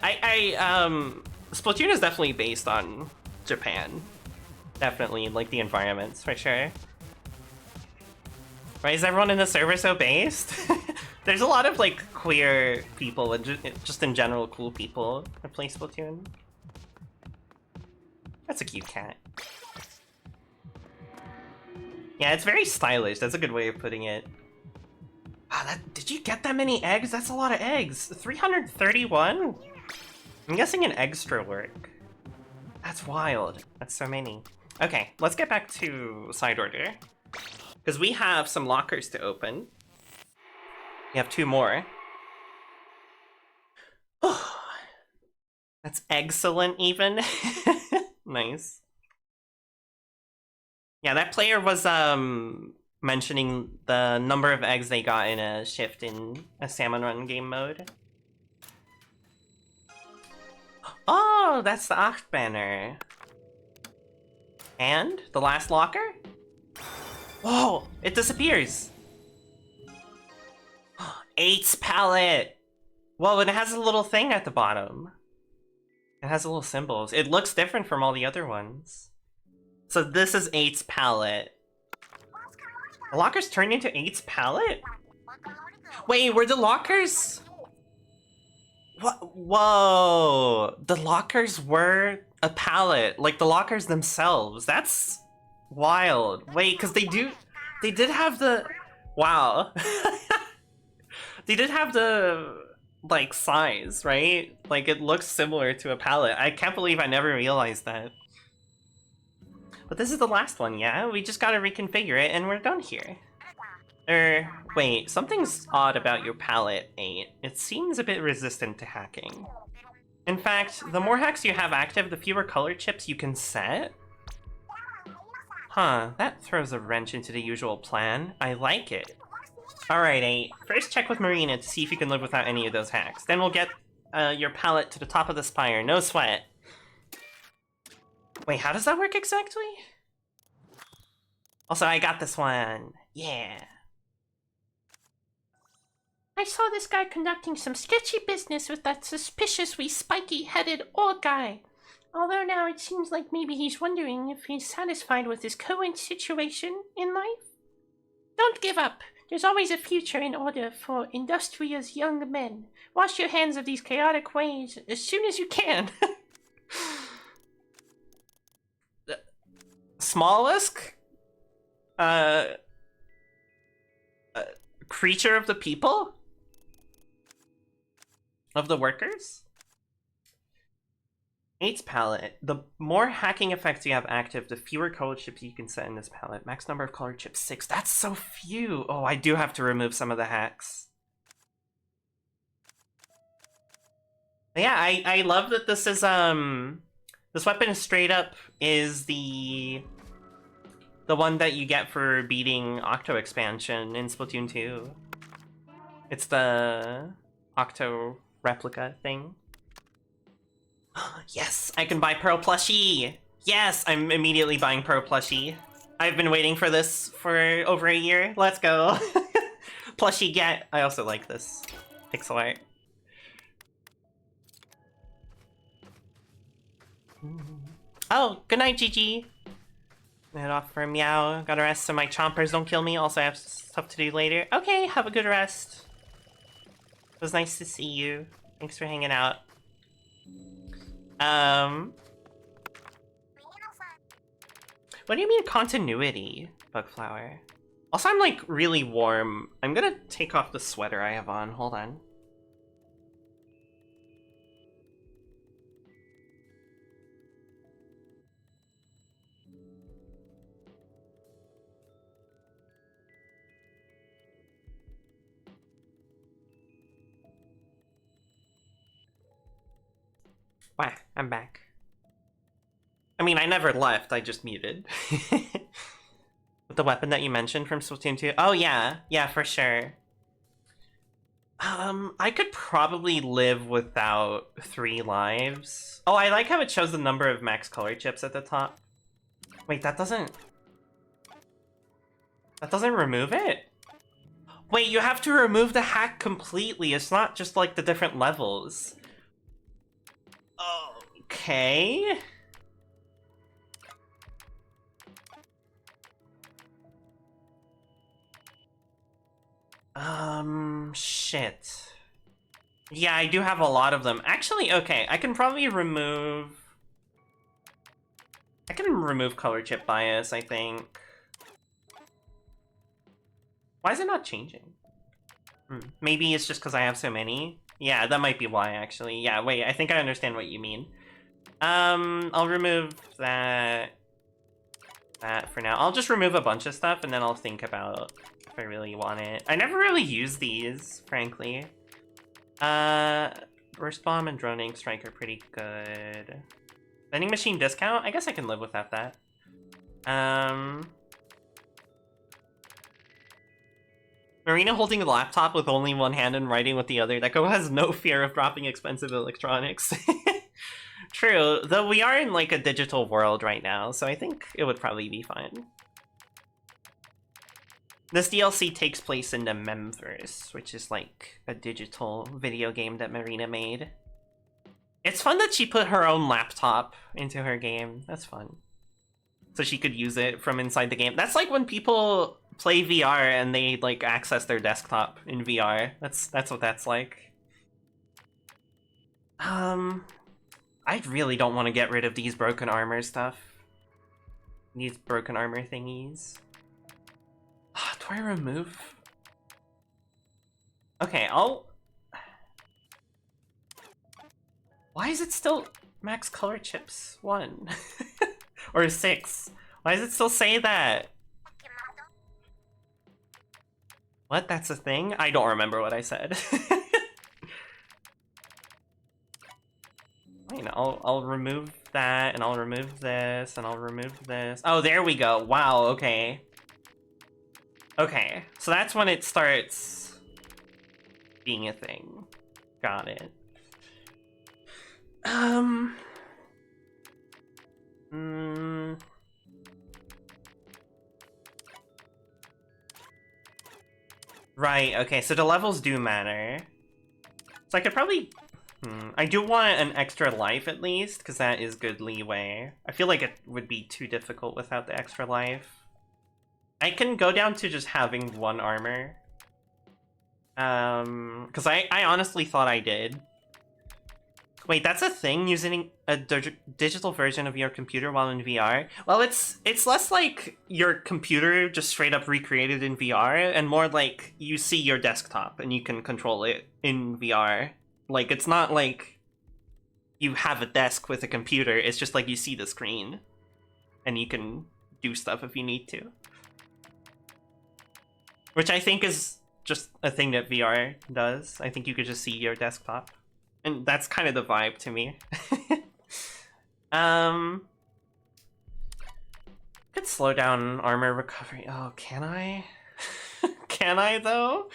Splatoon is definitely based on Japan. Definitely, like the environments, for sure. Why is everyone in the server so based? There's a lot of like queer people and just in general cool people that play Splatoon. That's a cute cat. Yeah, it's very stylish. That's a good way of putting it. Wow, did you get that many eggs? That's a lot of eggs. 331? I'm guessing an extra work. That's wild. That's so many. Okay, let's get back to side order. Because we have some lockers to open. We have 2 more. That's excellent even. Nice. Yeah, that player was mentioning the number of eggs they got in a shift in a salmon run game mode. Oh, that's the Acht banner. And the last locker? Whoa, it disappears. 8's palette. Whoa, and it has a little thing at the bottom. It has little symbols. It looks different from all the other ones. So this is 8's palette. The lockers turned into 8's palette? Wait, were the lockers... What? Whoa! The lockers were a palette. Like, the lockers themselves. That's wild. Wait, because they did have the... Wow. They did have the... like, size, right? Like, it looks similar to a palette. I can't believe I never realized that. But this is the last one, yeah? We just gotta reconfigure it and we're done here. Wait, something's odd about your palette, 8. It seems a bit resistant to hacking. In fact, the more hacks you have active, the fewer color chips you can set? Huh, that throws a wrench into the usual plan. I like it. Alright, 8. First check with Marina to see if you can live without any of those hacks. Then we'll get your palette to the top of the spire. No sweat. Wait, how does that work exactly? Also, I got this one. Yeah. I saw this guy conducting some sketchy business with that suspiciously spiky-headed old guy. Although now it seems like maybe he's wondering if he's satisfied with his current situation in life. Don't give up. There's always a future in order for industrious young men. Wash your hands of these chaotic ways as soon as you can. Smollusk? Creature of the people? Of the workers? 8's palette. The more hacking effects you have active, the fewer color chips you can set in this palette. Max number of color chips, 6. That's so few! Oh, I do have to remove some of the hacks. But yeah, I love that this is, this weapon straight up is the one that you get for beating Octo expansion in Splatoon 2. It's the Octo replica thing. Yes, I can buy Pearl plushie! Yes, I'm immediately buying Pearl plushie. I've been waiting for this for over a year. Let's go. Plushie get. I also like this pixel art. Oh, good night, Gigi. Head off for a meow. Gotta rest so my chompers don't kill me. Also, I have stuff to do later. Okay, have a good rest. It was nice to see you. Thanks for hanging out. What do you mean continuity, Bugflower? Also, I'm like really warm. I'm gonna take off the sweater I have on. Hold on. Wow, I'm back. I mean, I never left, I just muted. With the weapon that you mentioned from Splatoon 2? Oh yeah, yeah, for sure. I could probably live without 3 lives. Oh, I like how it shows the number of max color chips at the top. Wait, that doesn't remove it? Wait, you have to remove the hack completely. It's not just like the different levels. Okay. Shit. Yeah, I do have a lot of them. Actually, okay, I can probably remove... I can remove color chip bias, I think. Why is it not changing? Maybe it's just because I have so many. Yeah, that might be why, actually. Yeah, wait, I think I understand what you mean. I'll remove that for now. I'll just remove a bunch of stuff, and then I'll think about if I really want it. I never really use these, frankly. Burst Bomb and Droning Strike are pretty good. Vending Machine discount? I guess I can live without that. Marina holding a laptop with only one hand and writing with the other. That girl has no fear of dropping expensive electronics. True, though we are in like a digital world right now, so I think it would probably be fine. This DLC takes place in the Memverse, which is like a digital video game that Marina made. It's fun that she put her own laptop into her game. That's fun. So she could use it from inside the game. That's like when people play VR and they like access their desktop in VR. That's what that's like. I really don't want to get rid of these broken armor stuff. These broken armor thingies. Do I remove? Okay, Why is it still max color chips 1? Or 6? Why does it still say that? What? That's a thing? I don't remember what I said. Wait, I'll remove that, and I'll remove this, and I'll remove this. Oh, there we go. Wow, okay. Okay, so that's when it starts being a thing. Got it. Right, okay, so the levels do matter. So I could probably... I do want an extra life at least, because that is good leeway. I feel like it would be too difficult without the extra life. I can go down to just having 1 armor. Because I honestly thought I did. Wait, that's a thing, using a digital version of your computer while in VR? Well, it's less like your computer just straight up recreated in VR, and more like you see your desktop and you can control it in VR. Like, it's not like you have a desk with a computer, it's just like you see the screen. And you can do stuff if you need to. Which I think is just a thing that VR does. I think you could just see your desktop. And that's kind of the vibe to me. Could slow down armor recovery. Oh, can I? Can I, though?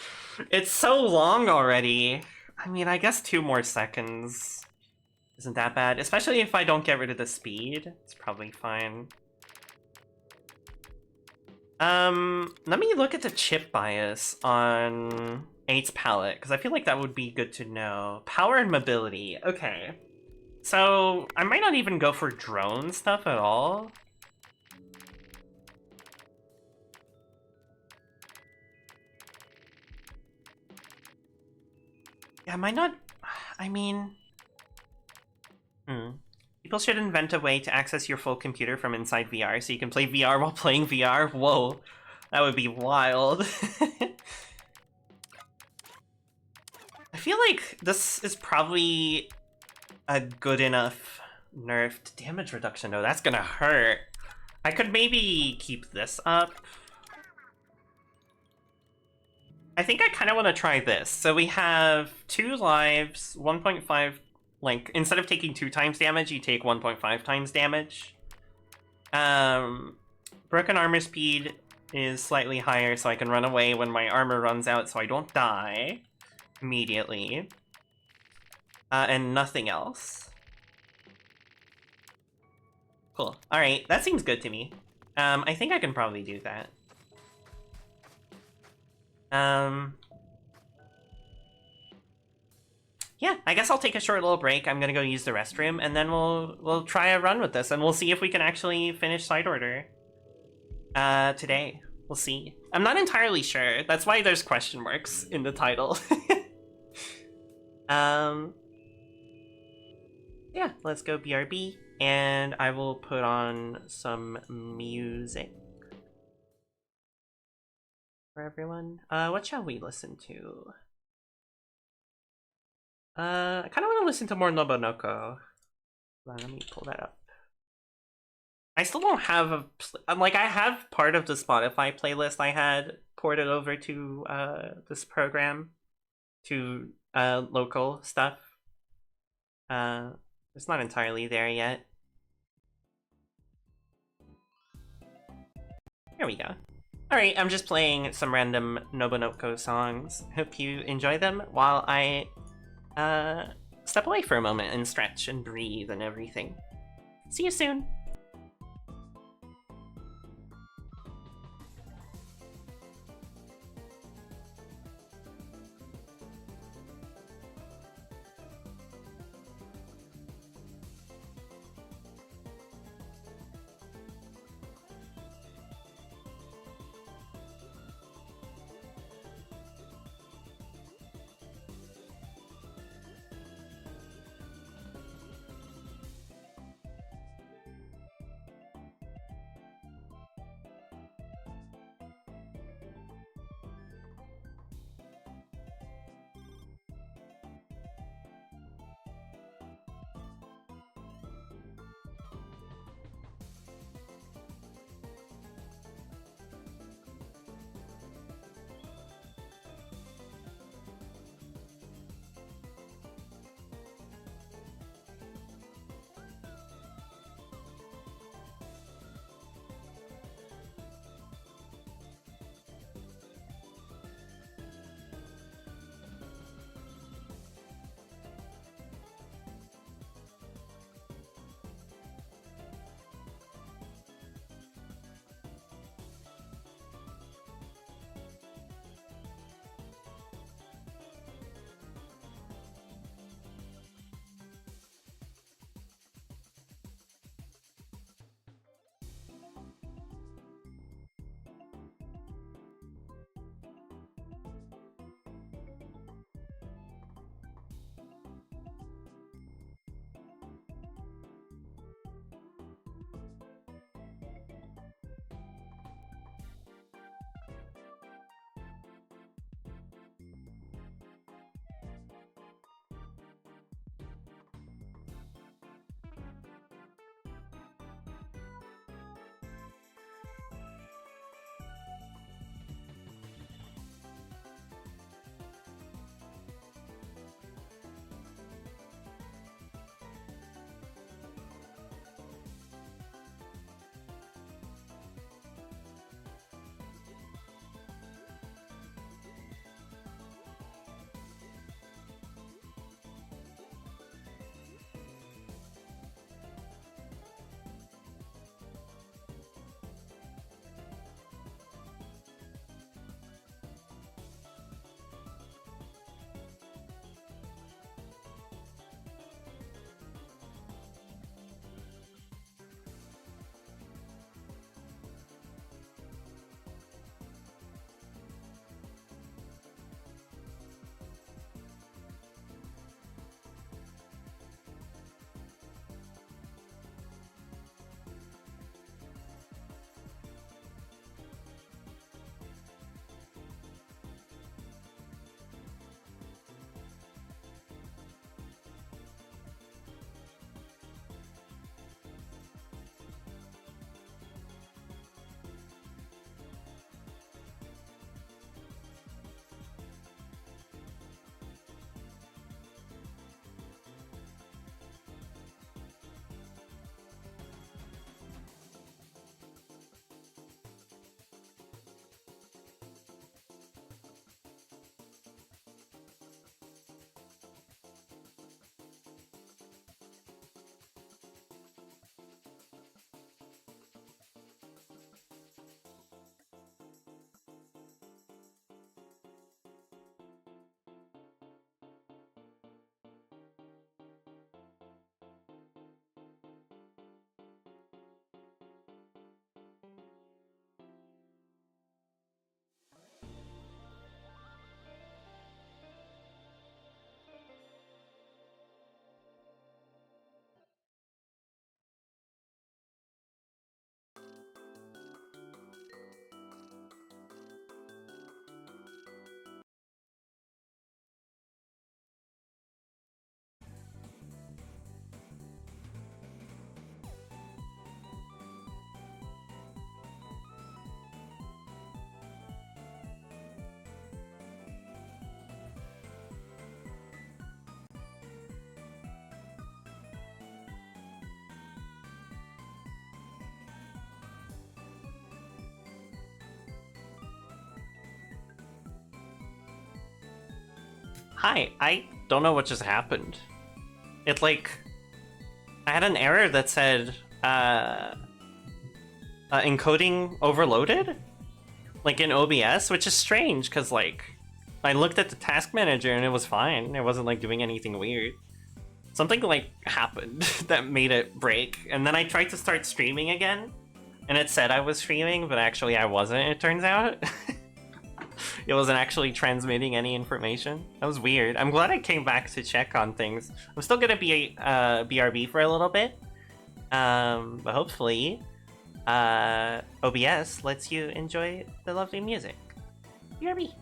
It's so long already. I mean, I guess 2 more seconds isn't that bad. Especially if I don't get rid of the speed. It's probably fine. Let me look at the chip bias on 8's palette, because I feel like that would be good to know. Power and mobility. Okay. So, I might not even go for drone stuff at all. Yeah, might not... I mean... People should invent a way to access your full computer from inside VR, so you can play VR while playing VR. Whoa. That would be wild. I feel like this is probably a good enough nerfed damage reduction, though. That's gonna hurt. I could maybe keep this up. I think I kind of want to try this. So we have 2 lives, 1.5, like, instead of taking 2 times damage, you take 1.5 times damage. Broken armor speed is slightly higher, so I can run away when my armor runs out so I don't die immediately. And nothing else. Cool. Alright, that seems good to me. I think I can probably do that. Yeah, I guess I'll take a short little break. I'm gonna go use the restroom, and then we'll try a run with this, and we'll see if we can actually finish side order today. We'll see. I'm not entirely sure. That's why there's question marks in the title. Yeah, let's go BRB, and I will put on some music. for everyone. What shall we listen to? I kind of want to listen to more Nobunoko. Let me pull that up. I still don't have a... like, I have part of the Spotify playlist I had ported over to this program. To local stuff. It's not entirely there yet. Here we go. Alright, I'm just playing some random Nobunoko songs. Hope you enjoy them while I step away for a moment and stretch and breathe and everything. See you soon! Hi, I don't know what just happened. It like... I had an error that said, encoding overloaded? Like in OBS, which is strange, because like, I looked at the task manager and it was fine. It wasn't like doing anything weird. Something like happened that made it break, and then I tried to start streaming again, and it said I was streaming, but actually I wasn't, it turns out. It wasn't actually transmitting any information. That was weird. I'm glad I came back to check on things. I'm still gonna be BRB for a little bit, but hopefully OBS lets you enjoy the lovely music. BRB.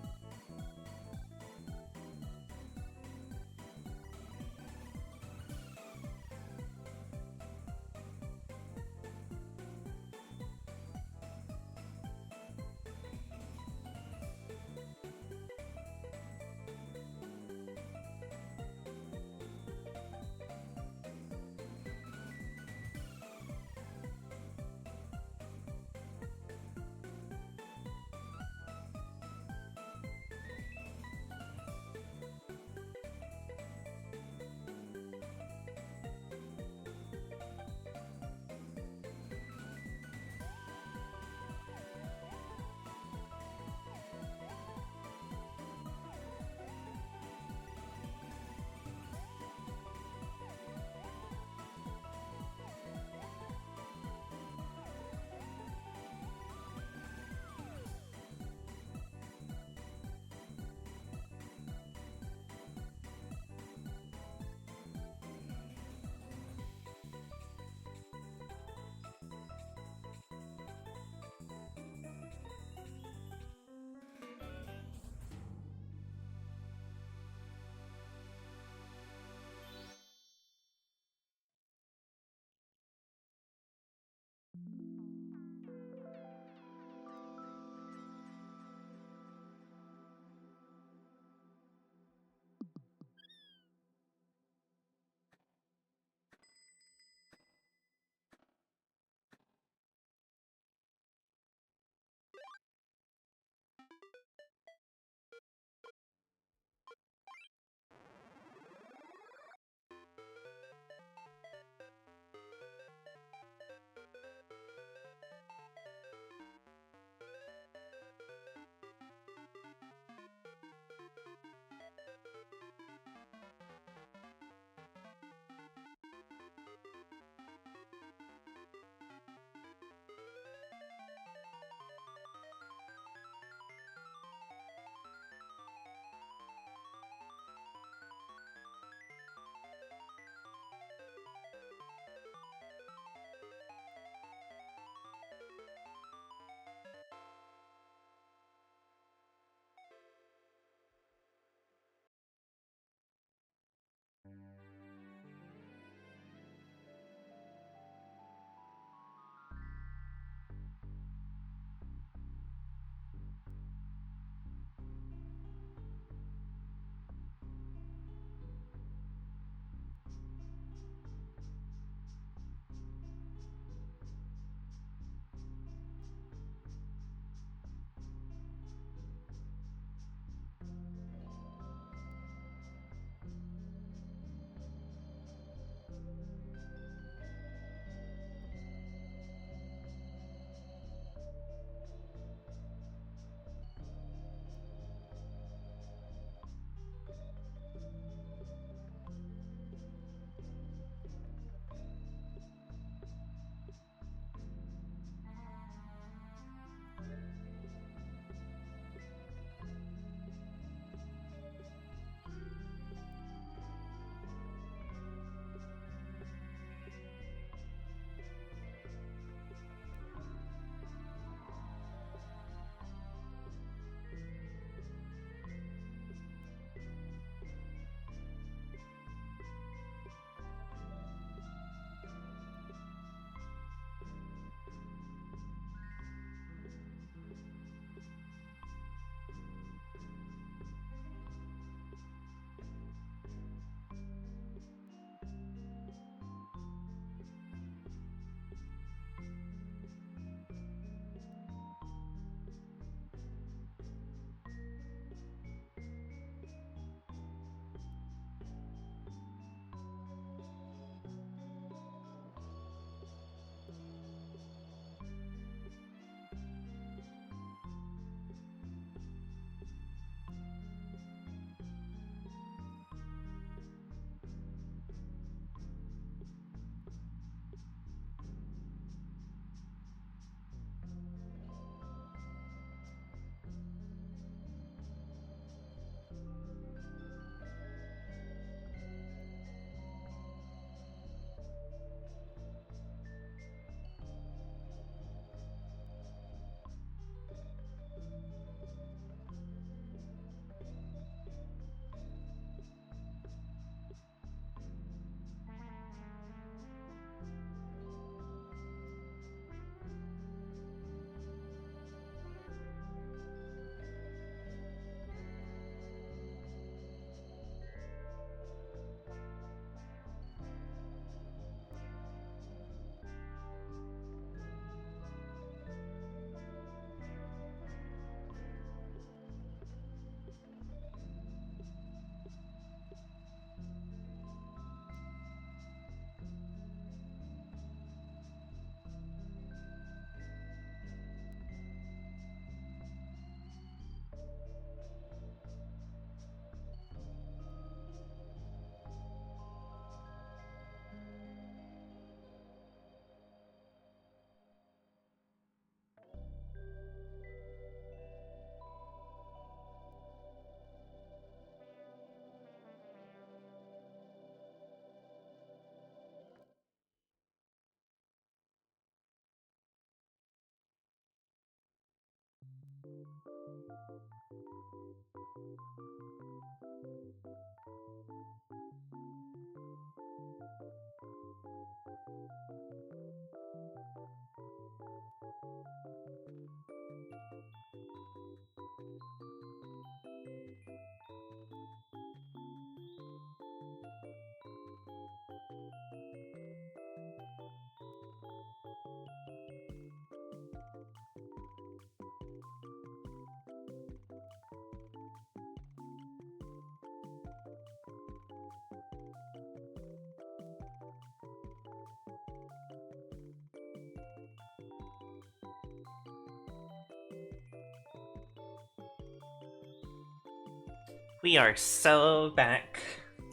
We are so back.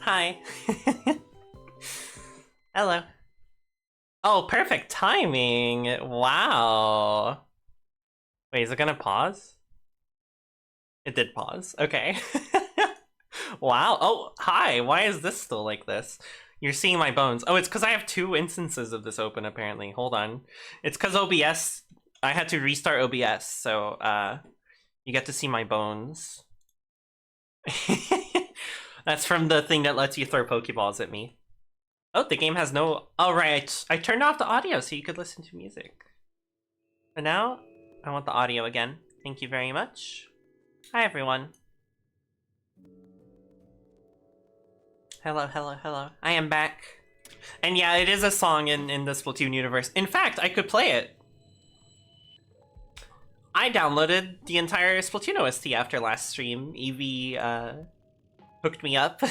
Hi. Hello. Oh, perfect timing. Wow. Wait, is it gonna pause? It did pause. Okay. Wow. Oh, hi. Why is this still like this? You're seeing my bones. Oh, it's because I have 2 instances of this open, apparently. Hold on. It's because OBS... I had to restart OBS, so, you get to see my bones. That's from the thing that lets you throw Pokeballs at me. Oh, the game has no... Oh, right. I turned off the audio so you could listen to music. And now, I want the audio again. Thank you very much. Hi, everyone. Hello, hello, hello. I am back. And yeah, it is a song in the Splatoon universe. In fact, I could play it. I downloaded the entire Splatoon OST after last stream. Evie hooked me up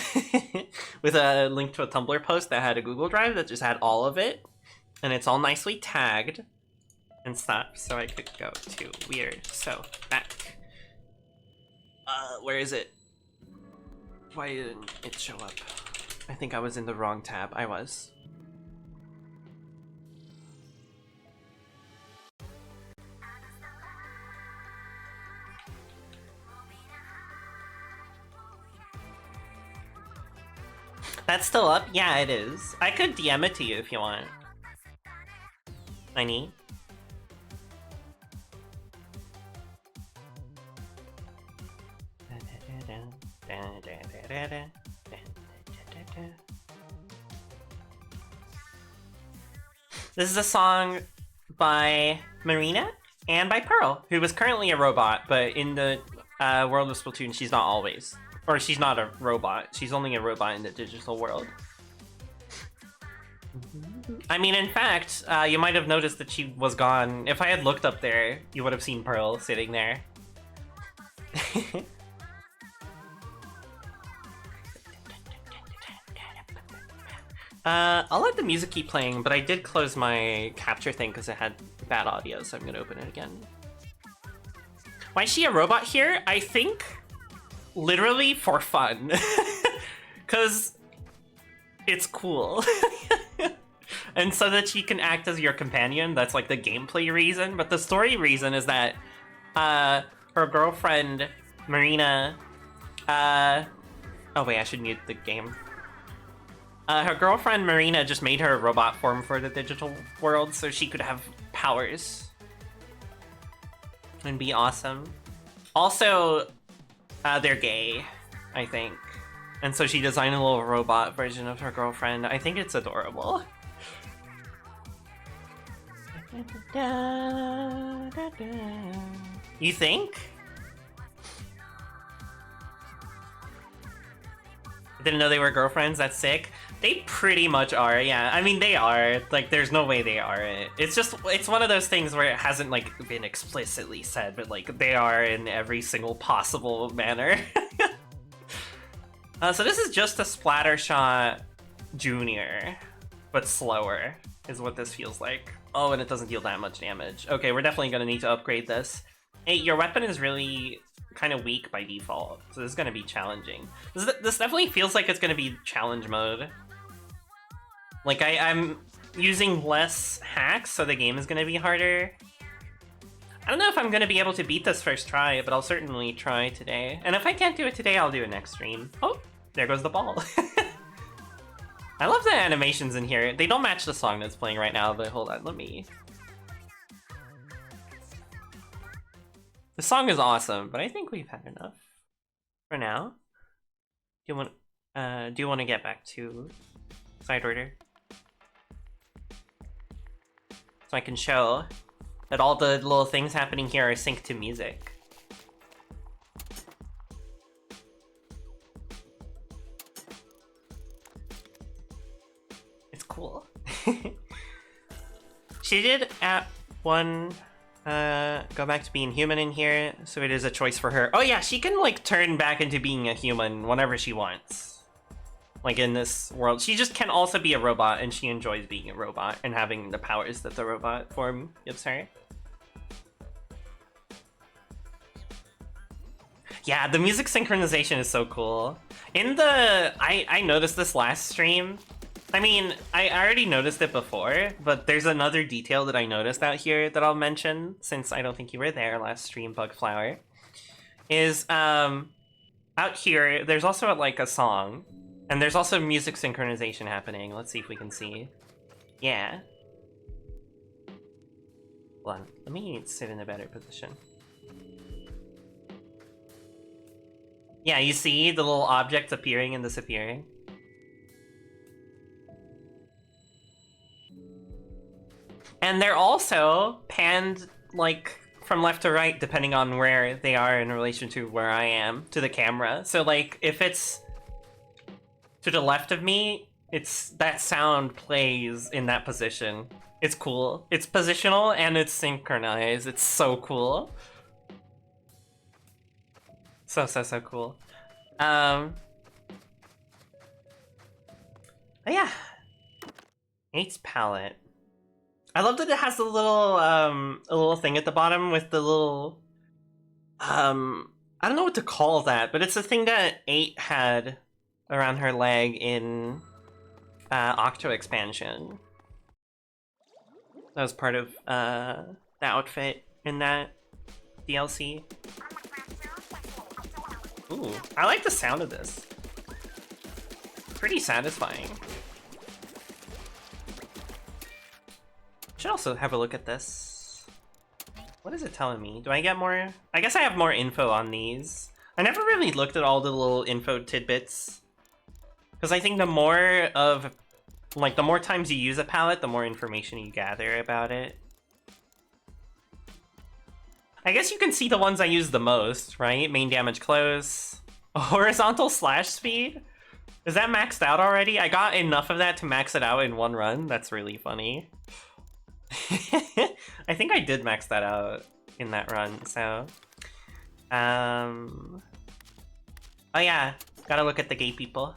with a link to a Tumblr post that had a Google Drive that just had all of it. And it's all nicely tagged and stuff, so I could go to weird. So, back. Where is it? Why didn't it show up? I think I was in the wrong tab. I was. That's still up? Yeah, it is. I could DM it to you if you want. I need. This is a song by Marina and by Pearl, who was currently a robot, but in the world of Splatoon, she's not always. Or she's not a robot. She's only a robot in the digital world. I mean, in fact, you might have noticed that she was gone. If I had looked up there, you would have seen Pearl sitting there. I'll let the music keep playing, but I did close my capture thing because it had bad audio, so I'm gonna open it again. Why is she a robot here? I think literally for fun. Because it's cool. And so that she can act as your companion, that's like the gameplay reason. But the story reason is that her girlfriend, Marina... oh wait, I should mute the game. Her girlfriend, Marina, just made her a robot form for the digital world so she could have powers. And be awesome. Also, they're gay, I think. And so she designed a little robot version of her girlfriend. I think it's adorable. You think? Didn't know they were girlfriends? That's sick. They pretty much are, yeah. I mean, they are. Like, there's no way they aren't. It's just, it's one of those things where it hasn't, like, been explicitly said, but, like, they are in every single possible manner. So this is just a Splattershot Junior, but slower, is what this feels like. Oh, and it doesn't deal that much damage. Okay, we're definitely gonna need to upgrade this. Hey, your weapon is really kind of weak by default, so this is gonna be challenging. This definitely feels like it's gonna be challenge mode. Like, I'm using less hacks, so the game is gonna be harder. I don't know if I'm gonna be able to beat this first try, but I'll certainly try today. And if I can't do it today, I'll do it next stream. Oh, there goes the ball. I love the animations in here. They don't match the song that's playing right now, but hold on, let me... The song is awesome, but I think we've had enough for now. Do you want to get back to side order? So I can show that all the little things happening here are synced to music. It's cool. She did at one go back to being human in here, so it is a choice for her. Oh yeah, she can like turn back into being a human whenever she wants. Like in this world. She just can also be a robot, and she enjoys being a robot and having the powers that the robot form gives her. Yeah, the music synchronization is so cool. In the... I noticed this last stream. I mean, I already noticed it before, but there's another detail that I noticed out here that I'll mention, since I don't think you were there last stream, Bugflower. Is, out here, there's also, like, a song. And there's also music synchronization happening. Let's see if we can see. Yeah. Hold on. Let me sit in a better position. Yeah, you see the little objects appearing and disappearing? And they're also panned, like, from left to right, depending on where they are in relation to where I am, to the camera. So, like, if it's to the left of me, it's that sound plays in that position. It's cool. It's positional and it's synchronized. It's so cool. So cool. Yeah. 8's palette. I love that it has a little thing at the bottom with the little, I don't know what to call that, but it's a thing that 8 had around her leg in Octo expansion. That was part of the outfit in that DLC. Ooh, I like the sound of this. Pretty satisfying. Should also have a look at this. What is it telling me? Do I get more? I guess I have more info on these. I never really looked at all the little info tidbits. Because I think the more times you use a palette, the more information you gather about it. I guess you can see the ones I use the most, right? Main damage close. Horizontal slash speed? Is that maxed out already? I got enough of that to max it out in one run. That's really funny. I think I did max that out in that run, so... Oh yeah, gotta look at the gay people.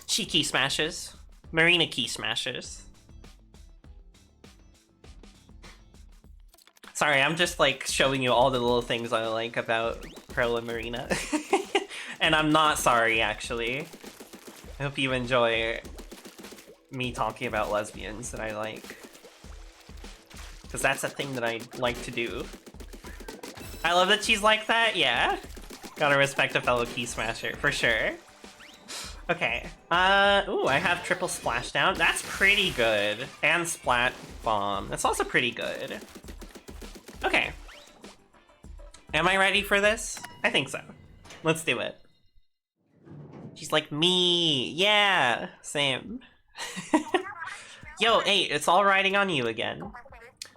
She key smashes. Marina key smashes. Sorry, I'm just like showing you all the little things I like about Pearl and Marina. And I'm not sorry, actually. I hope you enjoy me talking about lesbians that I like. Because that's a thing that I like to do. I love that she's like that, yeah. Gotta respect a fellow key smasher, for sure. Okay, ooh, I have triple splashdown. That's pretty good. And splat bomb. That's also pretty good. Okay. Am I ready for this? I think so. Let's do it. She's like, me, yeah, same. Yo, 8, it's all riding on you again.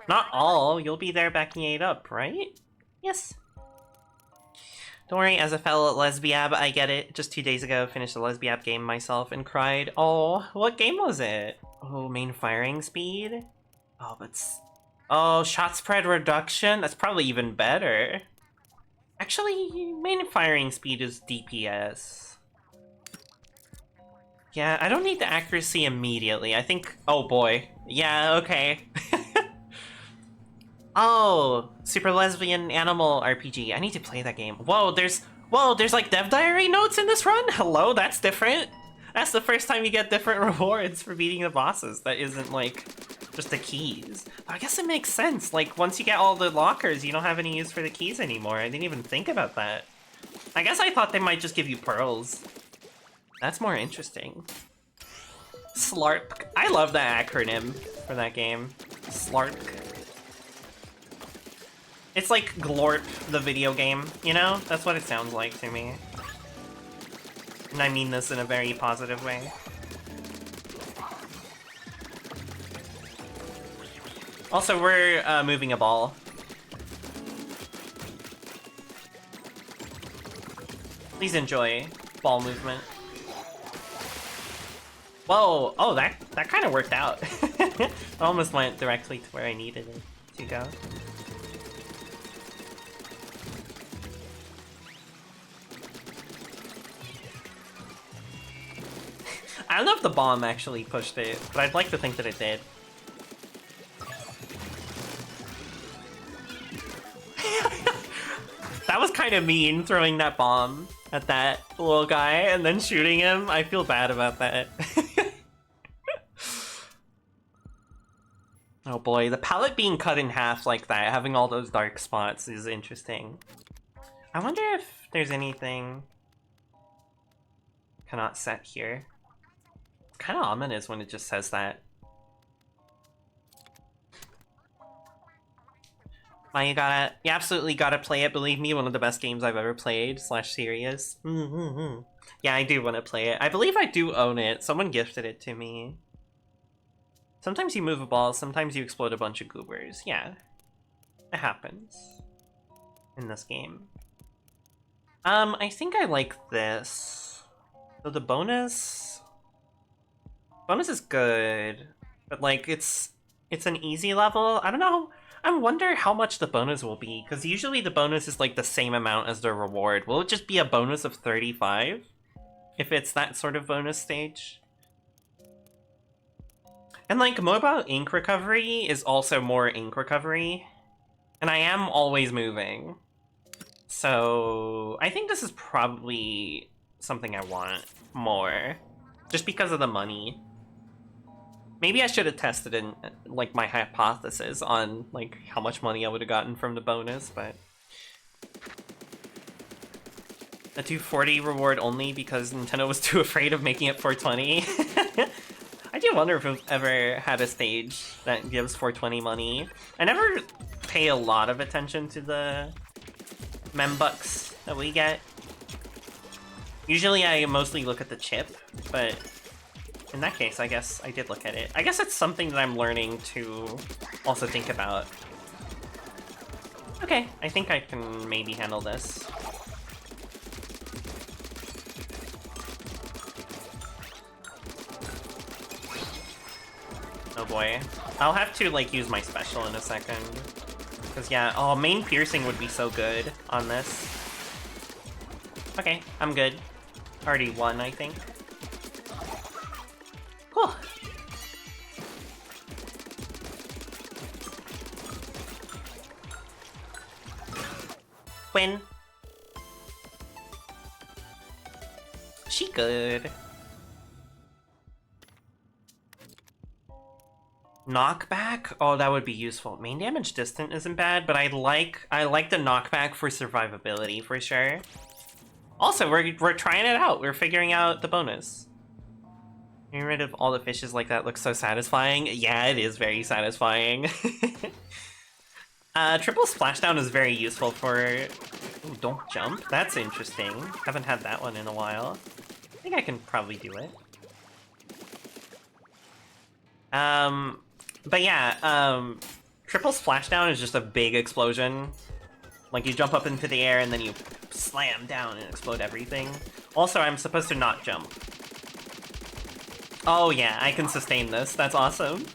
Not all, you'll be there backing 8 up, right? Yes. Don't worry, as a fellow lesbiab, I get it. Just 2 days ago, finished the lesbiab game myself and cried. Oh, what game was it? Oh, main firing speed? Oh, but... Oh, shot spread reduction? That's probably even better. Actually, main firing speed is DPS. Yeah, I don't need the accuracy immediately. I think... Oh boy. Yeah, okay. Oh, Super Lesbian Animal RPG. I need to play that game. Whoa, there's like dev diary notes in this run? Hello, that's different. That's the first time you get different rewards for beating the bosses. That isn't like just the keys. But I guess it makes sense. Like once you get all the lockers, you don't have any use for the keys anymore. I didn't even think about that. I guess I thought they might just give you pearls. That's more interesting. Slark. I love that acronym for that game. Slark. It's like Glorp, the video game, you know? That's what it sounds like to me. And I mean this in a very positive way. Also, we're moving a ball. Please enjoy ball movement. Whoa! Oh, that kind of worked out. It almost went directly to where I needed it to go. I don't know if the bomb actually pushed it, but I'd like to think that it did. That was kind of mean, throwing that bomb at that little guy and then shooting him. I feel bad about that. Oh boy, the palette being cut in half like that, having all those dark spots is interesting. I wonder if there's anything cannot set here. It's kind of ominous when it just says that. You absolutely gotta play it, believe me, one of the best games I've ever played, /series. Yeah, I do want to play it. I believe I do own it. Someone gifted it to me. Sometimes you move a ball, sometimes you explode a bunch of goobers. Yeah, it happens in this game. I think I like this. So the bonus is good, but like it's an easy level. I don't know. I wonder how much the bonus will be, because usually the bonus is like the same amount as the reward. Will it just be a bonus of 35? If it's that sort of bonus stage? And like, mobile ink recovery is also more ink recovery. And I am always moving. So I think this is probably something I want more. Just because of the money. Maybe I should have tested in like my hypothesis on like how much money I would have gotten from the bonus, but a 240 reward only because Nintendo was too afraid of making it 420. I do wonder if we've ever had a stage that gives 420 money. I never pay a lot of attention to the membucks that we get. Usually I mostly look at the chip, but in that case, I guess I did look at it. I guess it's something that I'm learning to also think about. Okay, I think I can maybe handle this. Oh boy. I'll have to like use my special in a second. Because yeah, oh, main piercing would be so good on this. Okay, I'm good. Already won, I think. Cool. Win. She good. Knockback? Oh, that would be useful. Main damage distant isn't bad, but I like the knockback for survivability for sure. Also, we're trying it out. We're figuring out the bonus. Getting rid of all the fishes like that looks so satisfying. Yeah, it is very satisfying. Triple splashdown is very useful for... Ooh, don't jump? That's interesting. Haven't had that one in a while. I think I can probably do it. But yeah, triple splashdown is just a big explosion. Like, you jump up into the air and then you slam down and explode everything. Also, I'm supposed to not jump. Oh yeah, I can sustain this. That's awesome.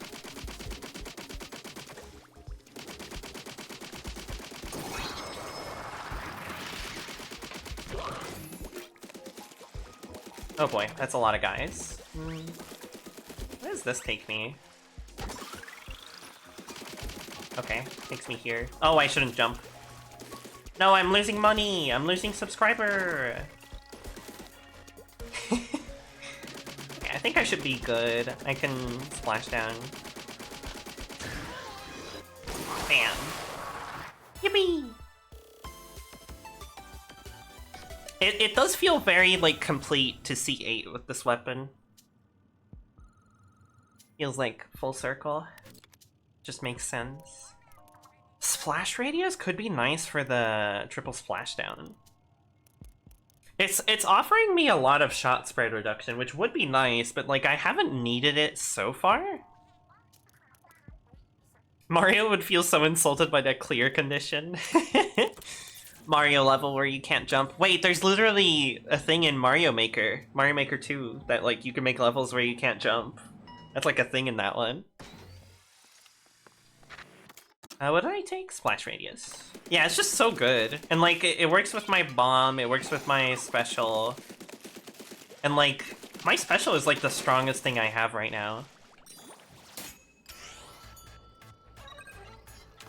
Oh boy, that's a lot of guys. Where does this take me? Okay, takes me here. Oh, I shouldn't jump. No, I'm losing money! I'm losing subscriber! I think I should be good. I can splash down. Bam. Yippee! It does feel very, like, complete to C8 with this weapon. Feels like full circle. Just makes sense. Splash radius could be nice for the triple splashdown. It's offering me a lot of shot spread reduction, which would be nice, but like I haven't needed it so far. Mario would feel so insulted by that clear condition. Mario level where you can't jump. Wait, there's literally a thing in Mario Maker 2, that like you can make levels where you can't jump. That's like a thing in that one. What did I take? Splash radius. Yeah, it's just so good. And like, it works with my bomb, it works with my special. And like, my special is like the strongest thing I have right now.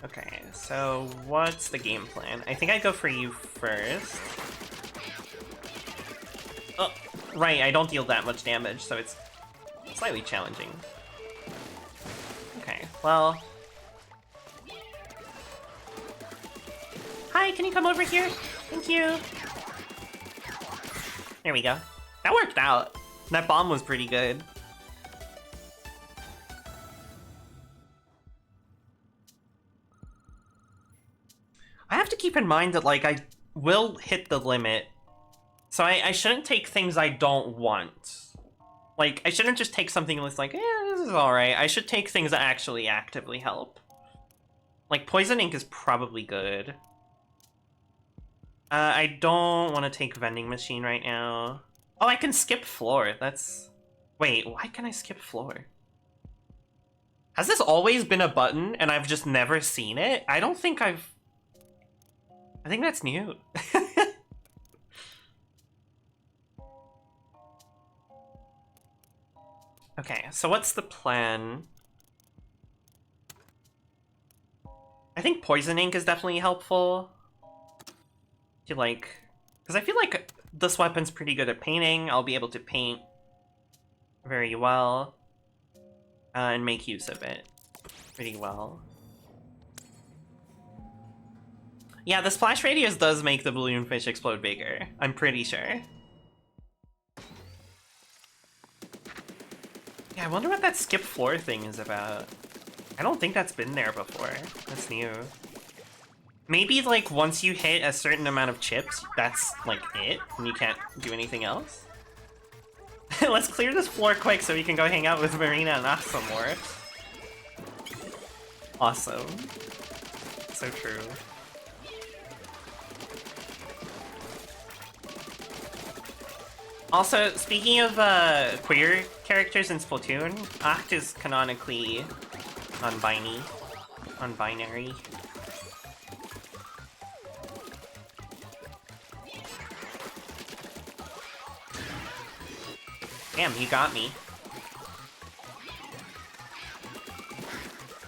Okay, so what's the game plan? I think I go for you first. Oh, right, I don't deal that much damage, so it's slightly challenging. Okay, well... Hi, can you come over here? Thank you. There we go. That worked out. That bomb was pretty good. I have to keep in mind that, like, I will hit the limit. So I shouldn't take things I don't want. Like, I shouldn't just take something that's like, this is alright. I should take things that actually actively help. Like, poison ink is probably good. I don't want to take vending machine right now. Oh, I can skip floor. That's... Wait, why can I skip floor? Has this always been a button and I've just never seen it? I don't think I've... I think that's new. Okay, so what's the plan? I think poison ink is definitely helpful. To like, because I feel like this weapon's pretty good at painting. I'll be able to paint very well and make use of it pretty well. Yeah, the splash radius does make the balloonfish explode bigger. I'm pretty sure. Yeah, I wonder what that skip floor thing is about. I don't think that's been there before. That's new. Maybe, like, once you hit a certain amount of chips, that's, like, it, and you can't do anything else? Let's clear this floor quick so we can go hang out with Marina and Ash some more. Awesome. So true. Also, speaking of queer characters in Splatoon, Acht is canonically non-binary. Damn, he got me.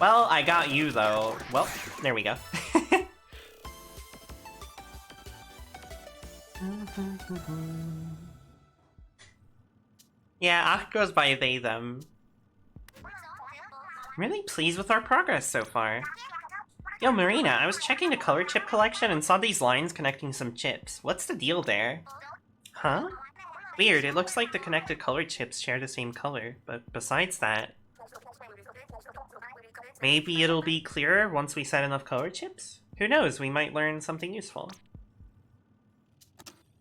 Well, I got you, though. Well, there we go. Yeah, Acht goes by they, them. I'm really pleased with our progress so far. Yo, Marina, I was checking the color chip collection and saw these lines connecting some chips. What's the deal there? Huh? Weird, it looks like the connected color chips share the same color, but besides that... Maybe it'll be clearer once we set enough color chips? Who knows, we might learn something useful.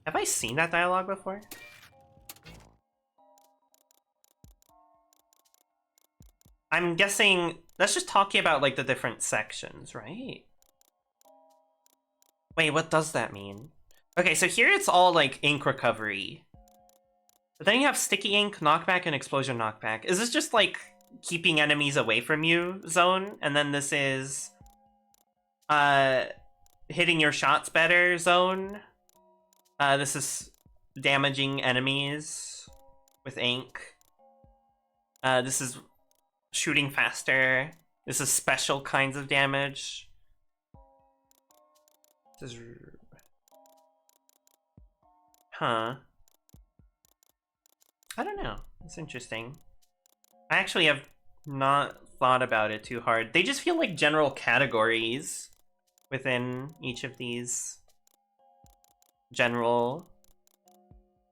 Have I seen that dialogue before? I'm guessing... That's just talking about, like, the different sections, right? Wait, what does that mean? Okay, so here it's all, like, ink recovery. But then you have sticky ink, knockback, and explosion knockback. Is this just, like, keeping enemies away from you zone? And then this is... hitting your shots better zone? This is damaging enemies with ink. This is shooting faster. This is special kinds of damage. This is... Huh. I don't know. It's interesting. I actually have not thought about it too hard. They just feel like general categories within each of these general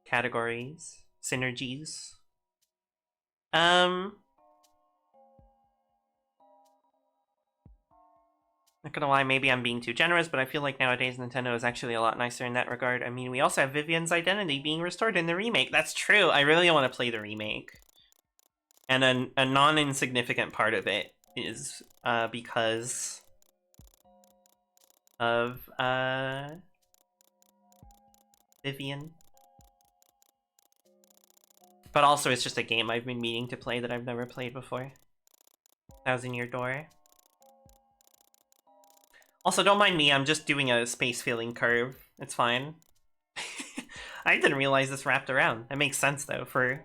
categories, synergies. Not gonna lie, maybe I'm being too generous, but I feel like nowadays Nintendo is actually a lot nicer in that regard. I mean, we also have Vivian's identity being restored in the remake. That's true. I really want to play the remake. And a non-insignificant part of it is because of Vivian. But also it's just a game I've been meaning to play that I've never played before. Thousand Year Door. Also, don't mind me, I'm just doing a space filling curve. It's fine. I didn't realize this wrapped around. That makes sense though for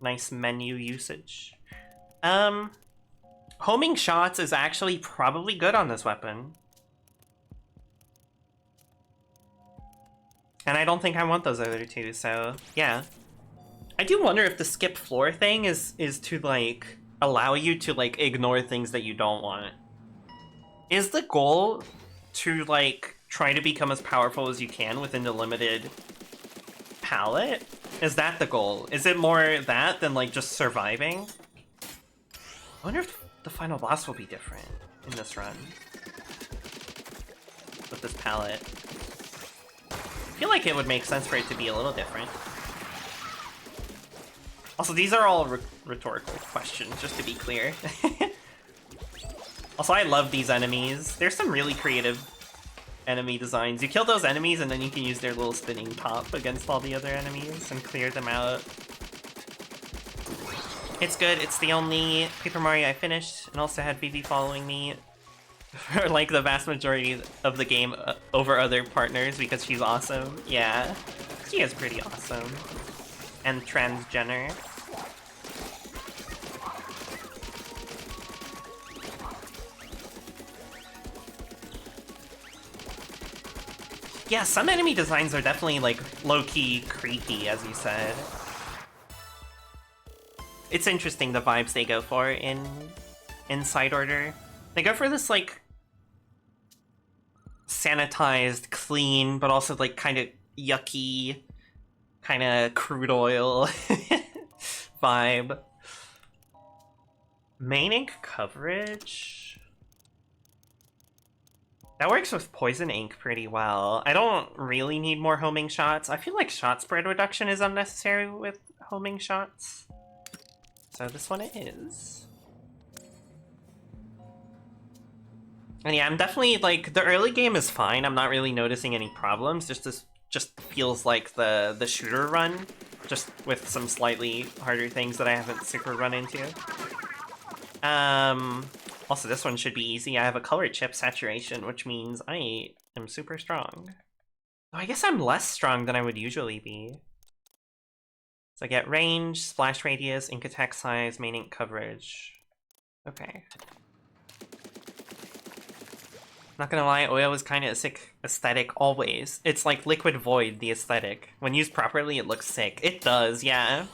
nice menu usage. Homing shots is actually probably good on this weapon. And I don't think I want those other two, so yeah. I do wonder if the skip floor thing is to like allow you to like ignore things that you don't want. Is the goal to like try to become as powerful as you can within the limited palette? Is that the goal? Is it more that than like just surviving? I wonder if the final boss will be different in this run with this palette. I feel like it would make sense for it to be a little different. Also, these are all rhetorical questions, just to be clear. Also, I love these enemies. There's some really creative enemy designs. You kill those enemies and then you can use their little spinning top against all the other enemies and clear them out. It's good. It's the only Paper Mario I finished, and also had Vivi following me for like the vast majority of the game over other partners because she's awesome. Yeah, she is pretty awesome. And transgender. Yeah, some enemy designs are definitely like low-key creepy, as you said. It's interesting the vibes they go for in Side Order. They go for this like sanitized, clean, but also like kind of yucky, kind of crude oil vibe. Main ink coverage? That works with poison ink pretty well. I don't really need more homing shots. I feel like shot spread reduction is unnecessary with homing shots. So this one is. And yeah, I'm definitely like the early game is fine. I'm not really noticing any problems. This just feels like the shooter run, just with some slightly harder things that I haven't super run into. Also, this one should be easy. I have a color chip saturation, which means I am super strong. Oh, I guess I'm less strong than I would usually be. So I get range, splash radius, ink attack size, main ink coverage. Okay. Not gonna lie, oil is kind of a sick aesthetic always. It's like Liquid Void, the aesthetic. When used properly, it looks sick. It does, yeah.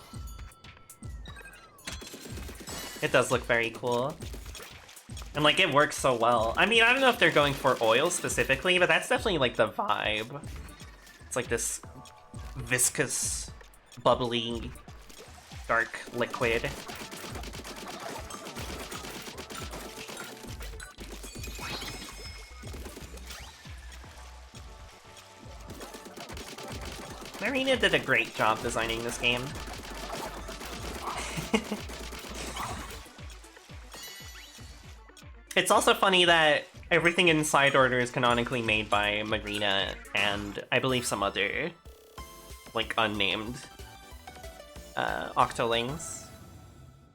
It does look very cool. And like, it works so well. I mean, I don't know if they're going for oil specifically, but that's definitely like the vibe. It's like this viscous, bubbly, dark liquid. Marina did a great job designing this game. It's also funny that everything in Side Order is canonically made by Marina and I believe some other, like, unnamed Octolings.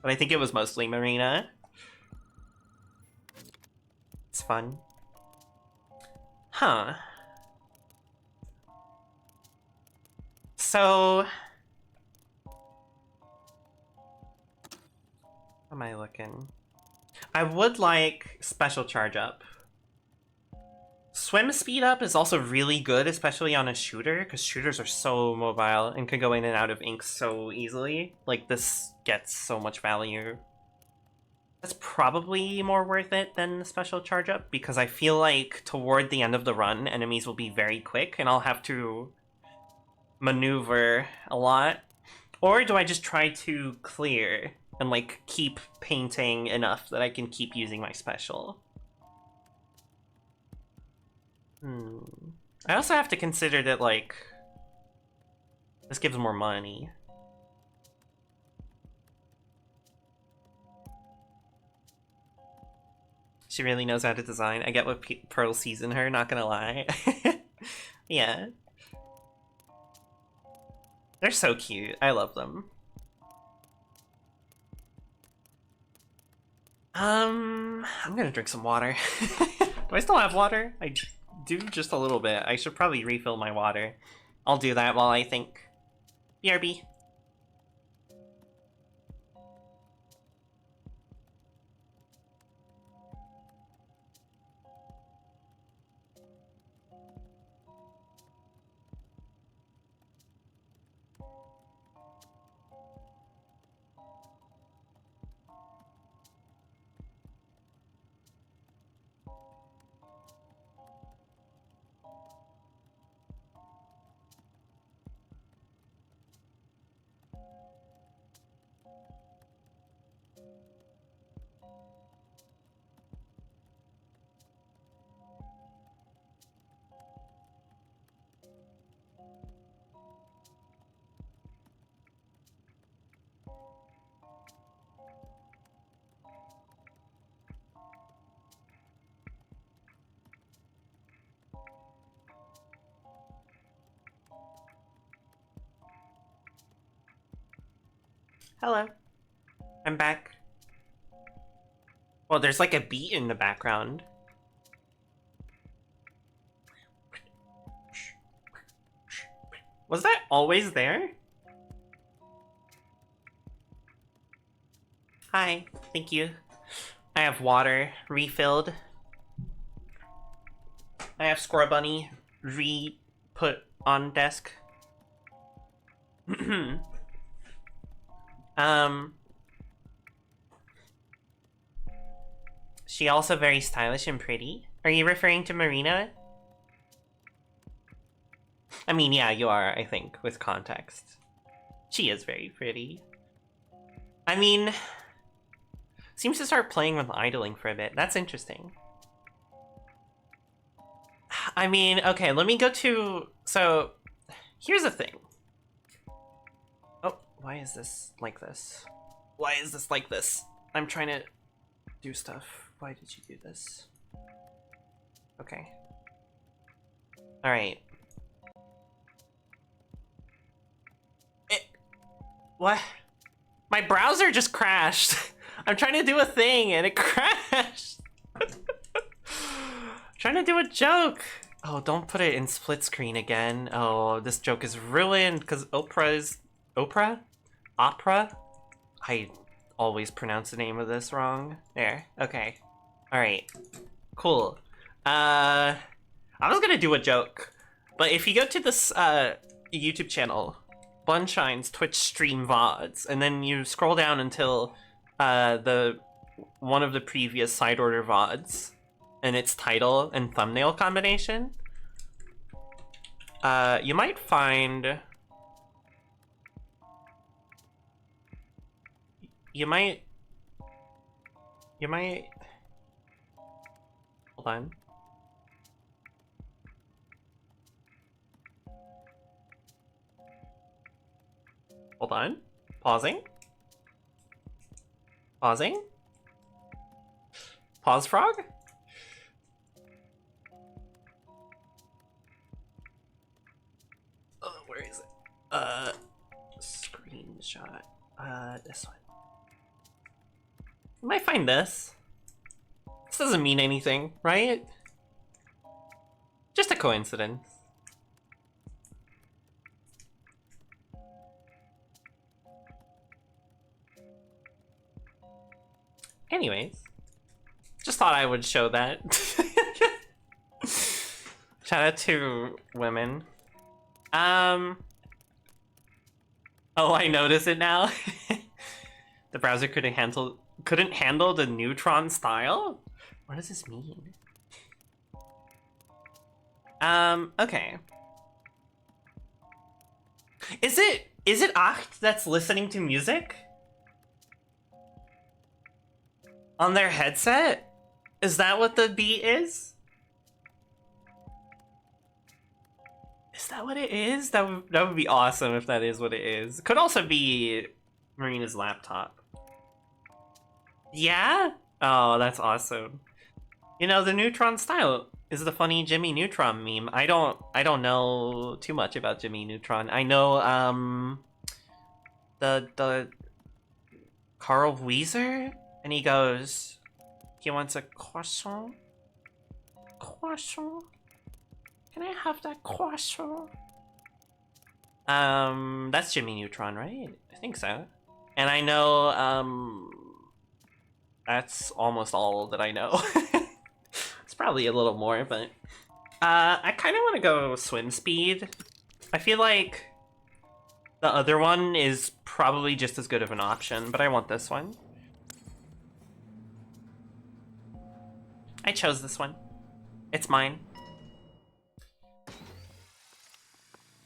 But I think it was mostly Marina. It's fun. Huh. So... how am I looking? I would like special charge up. Swim speed up is also really good, especially on a shooter, because shooters are so mobile and can go in and out of ink so easily. Like, this gets so much value. That's probably more worth it than the special charge up, because I feel like toward the end of the run, enemies will be very quick, and I'll have to maneuver a lot. Or do I just try to clear and like keep painting enough that I can keep using my special. I also have to consider that like this gives more money. She really knows how to design. I get what Pearl sees in her, not gonna lie. Yeah. They're so cute. I love them. I'm gonna drink some water. Do I still have water? I do just a little bit. I should probably refill my water. I'll do that while I think. BRB. Hello. I'm back. Well, there's like a beat in the background. Was that always there? Hi, thank you. I have water refilled. I have Score Bunny re-put on desk. She also very stylish and pretty. Are you referring to Marina? I mean, yeah, you are, I think, with context. She is very pretty. I mean, seems to start playing with idling for a bit. That's interesting. I mean, okay, let me go to... So, here's the thing. Oh, why is this like this? Why is this like this? I'm trying to do stuff. Why did you do this? Okay. Alright. What? My browser just crashed. I'm trying to do a thing and it crashed. Trying to do a joke. Oh, don't put it in split screen again. Oh, this joke is ruined because Opera? I always pronounce the name of this wrong. There. Okay. Alright. Cool. I was gonna do a joke, but if you go to this YouTube channel, Bunshine's Twitch stream VODs, and then you scroll down until one of the previous side order VODs and its title and thumbnail combination, you might find you might hold on. Hold on. Pausing. Pausing. Pause frog. Where is it? Screenshot. This one. You might find this. This doesn't mean anything, right? Just a coincidence. Anyways, just thought I would show that. Shout out to women. Oh, I notice it now. The browser couldn't handle the neutron style? What does this mean? Okay. Is it Acht that's listening to music? On their headset? Is that what the beat is? Is that what it is? That would be awesome if that is what it is. Could also be Marina's laptop. Yeah? Oh, that's awesome. You know, the Neutron style is the funny Jimmy Neutron meme. I don't know too much about Jimmy Neutron. I know the Carl Weezer, and he goes, he wants a croissant. Croissant. Can I have that croissant? That's Jimmy Neutron, right? I think so. And I know, that's almost all that I know. It's probably a little more, but I kind of want to go swim speed. I feel like the other one is probably just as good of an option, but I want this one. I chose this one. It's mine.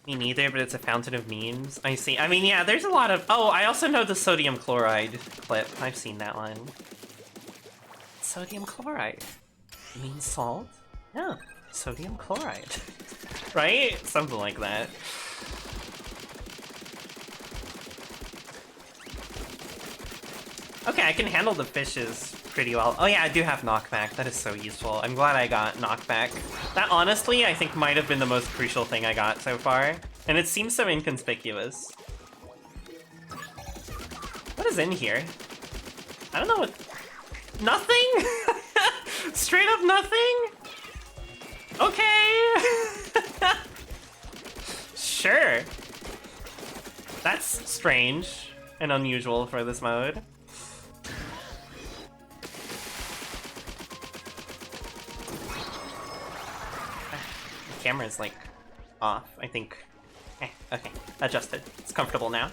Me neither, but it's a fountain of memes. I see. I mean, yeah, there's a lot of... Oh, I also know the sodium chloride clip. I've seen that one. Sodium chloride. You mean salt? No, sodium chloride. Right? Something like that. Okay, I can handle the fishes pretty well. Oh yeah, I do have knockback. That is so useful. I'm glad I got knockback. That honestly, I think might have been the most crucial thing I got so far. And it seems so inconspicuous. What is in here? I don't know what... Nothing? Straight up nothing? Okay. Sure. That's strange and unusual for this mode. The camera's like off, I think. Okay, adjusted. It's comfortable now.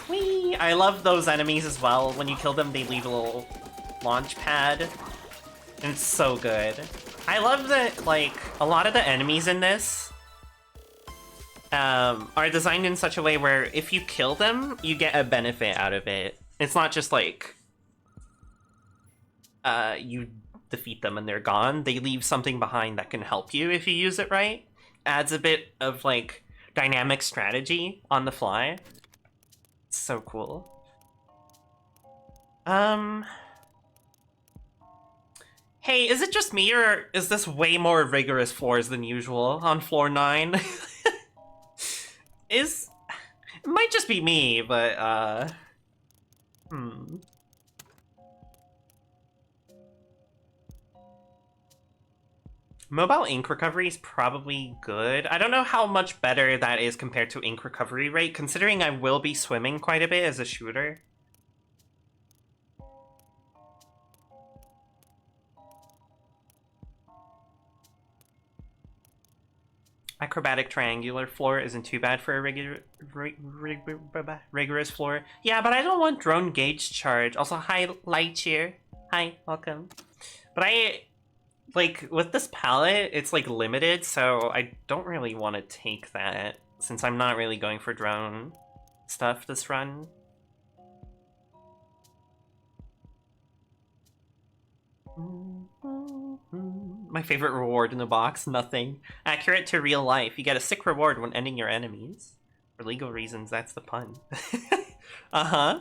Whee! I love those enemies as well. When you kill them, they leave a little launch pad. And it's so good. I love that, like, a lot of the enemies in this are designed in such a way where if you kill them, you get a benefit out of it. It's not just like, you defeat them and they're gone. They leave something behind that can help you if you use it right. Adds a bit of, like, dynamic strategy on the fly. It's so cool. Hey, is it just me, or is this way more rigorous floors than usual on floor 9? It might just be me, but, Mobile ink recovery is probably good. I don't know how much better that is compared to ink recovery rate, considering I will be swimming quite a bit as a shooter. Acrobatic triangular floor isn't too bad for a rigorous floor. Yeah, but I don't want drone gauge charge. Also, hi, Lightyear. Hi, welcome. But like, with this palette, it's, like, limited, so I don't really want to take that, since I'm not really going for drone stuff this run. My favorite reward in the box, nothing. Accurate to real life. You get a sick reward when ending your enemies. For legal reasons, that's the pun. Uh-huh.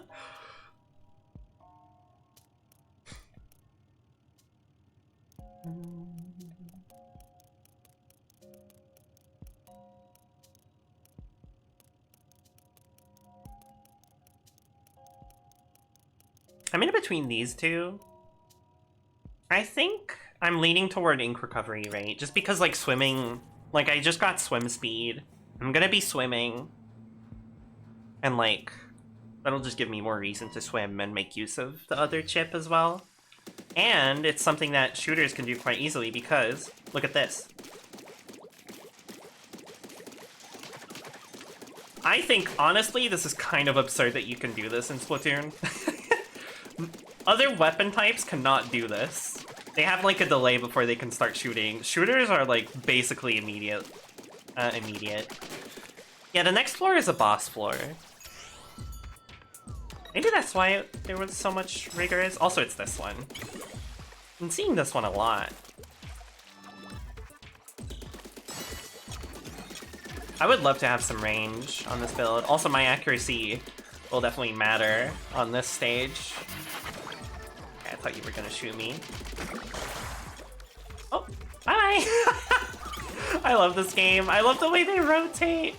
I'm in between these two. I think I'm leaning toward ink recovery rate, just because, like, swimming... Like, I just got swim speed. I'm gonna be swimming. And, like, that'll just give me more reason to swim and make use of the other chip as well. And it's something that shooters can do quite easily because, look at this. I think, honestly, this is kind of absurd that you can do this in Splatoon. Other weapon types cannot do this. They have, like, a delay before they can start shooting. Shooters are, like, basically immediate. Yeah, the next floor is a boss floor. Maybe that's why there was so much rigorous. Also, it's this one. I'm seeing this one a lot. I would love to have some range on this build. Also, my accuracy will definitely matter on this stage. Okay, I thought you were gonna shoot me. Oh, bye! I love this game. I love the way they rotate.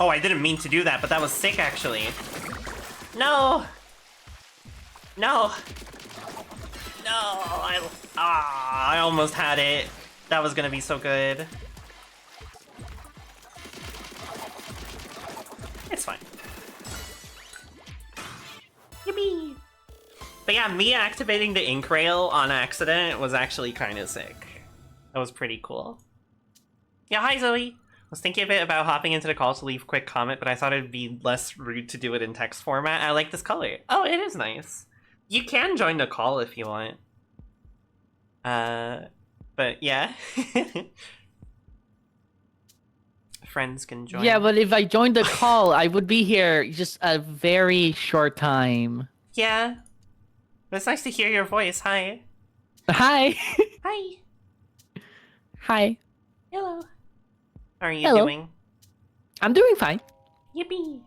Oh, I didn't mean to do that, but that was sick, actually. No! No! No! I almost had it. That was gonna be so good. It's fine. Yippee! But yeah, me activating the ink rail on accident was actually kind of sick. That was pretty cool. Yeah, hi Zoe! I was thinking a bit about hopping into the call to leave a quick comment, but I thought it'd be less rude to do it in text format. I like this color. Oh, it is nice. You can join the call if you want. But yeah. Friends can join. Yeah, but if I joined the call, I would be here just a very short time. Yeah. But it's nice to hear your voice. Hi. Hi. Hi. Hi. Hello. How are you Hello. doing? I'm doing fine. Yippee.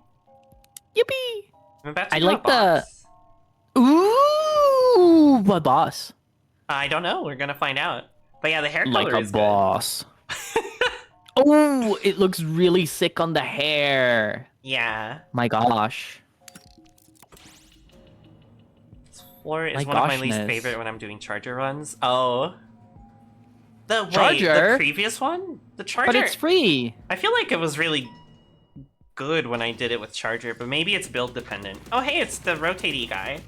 Yippee. I'm about to I do a like the- boss. Ooh, what boss? I don't know. We're gonna find out. But yeah, the hair Like color a is boss. Oh, it looks really sick on the hair. good. Yeah. My gosh. This floor is My one of my least goshness. favorite when I'm doing charger runs. Oh. The Charger? the previous one? The charger. But it's free. I feel like it was really good when I did it with charger, but maybe it's build dependent. Oh hey, it's the rotatey guy.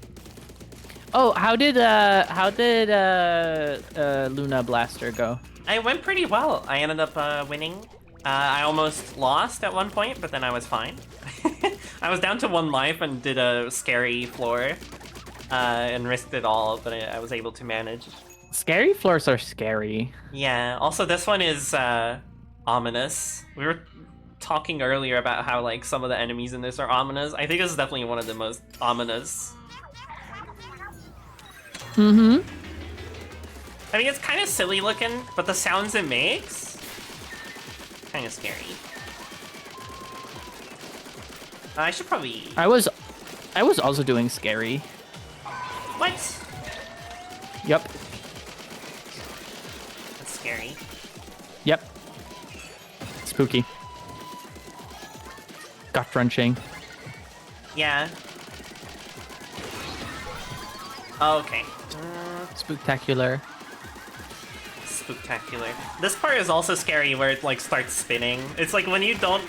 Oh, how did Luna Blaster go? It went pretty well. I ended up winning. I almost lost at one point, but then I was fine. I was down to 1 life and did a scary floor and risked it all, but I was able to manage. Scary floors are scary. Yeah, also this one is ominous. We were talking earlier about how like some of the enemies in this are ominous. I think this is definitely one of the most ominous. Mm-hmm. I mean, it's kind of silly looking, but the sounds it makes, kind of scary. I should probably... I was also doing scary. What? Yep. That's scary. Yep. Spooky. Gut-wrenching. Yeah. Okay. Spooktacular. Spooktacular. This part is also scary where it like starts spinning. It's like when you don't,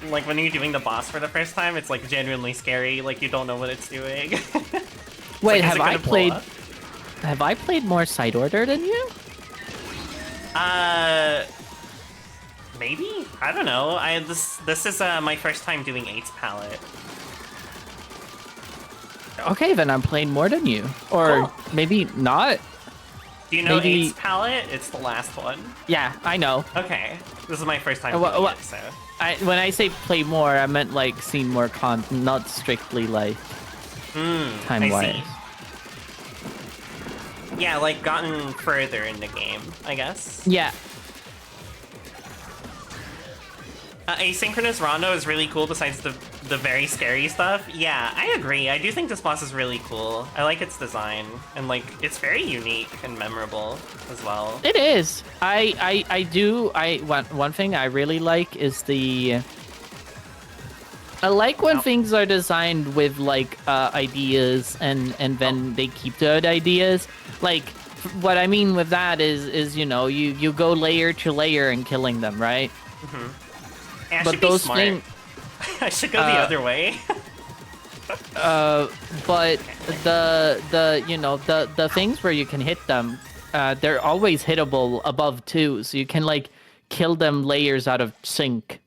like when you're doing the boss for the first time, it's like genuinely scary, like you don't know what it's doing. It's Wait, like, is have it I gonna blow played... up? Have I played more side order than you? Maybe? I don't know. This is my first time doing 8's palette. Okay, then I'm playing more than you. Or Cool. maybe not. Do you know Maybe- 8's palette? It's the last one. Yeah, I know. Okay. This is my first time Wha- doing wha- it, so... When I say play more, I meant like seen more content, not strictly like I time-wise. see. Yeah, like gotten further in the game, I guess. Yeah. Asynchronous Rondo is really cool besides the very scary stuff. Yeah, I agree. I do think this boss is really cool. I like its design, and like it's very unique and memorable as well. It is. One thing I really like is I like when things are designed with like ideas and then they keep the ideas. Like what I mean with that is you know you go layer to layer and killing them, right? Mm-hmm. Hey, I But should be those smart. I should go the other way. But the you know the things where you can hit them they're always hittable above 2, so you can like kill them layers out of sync.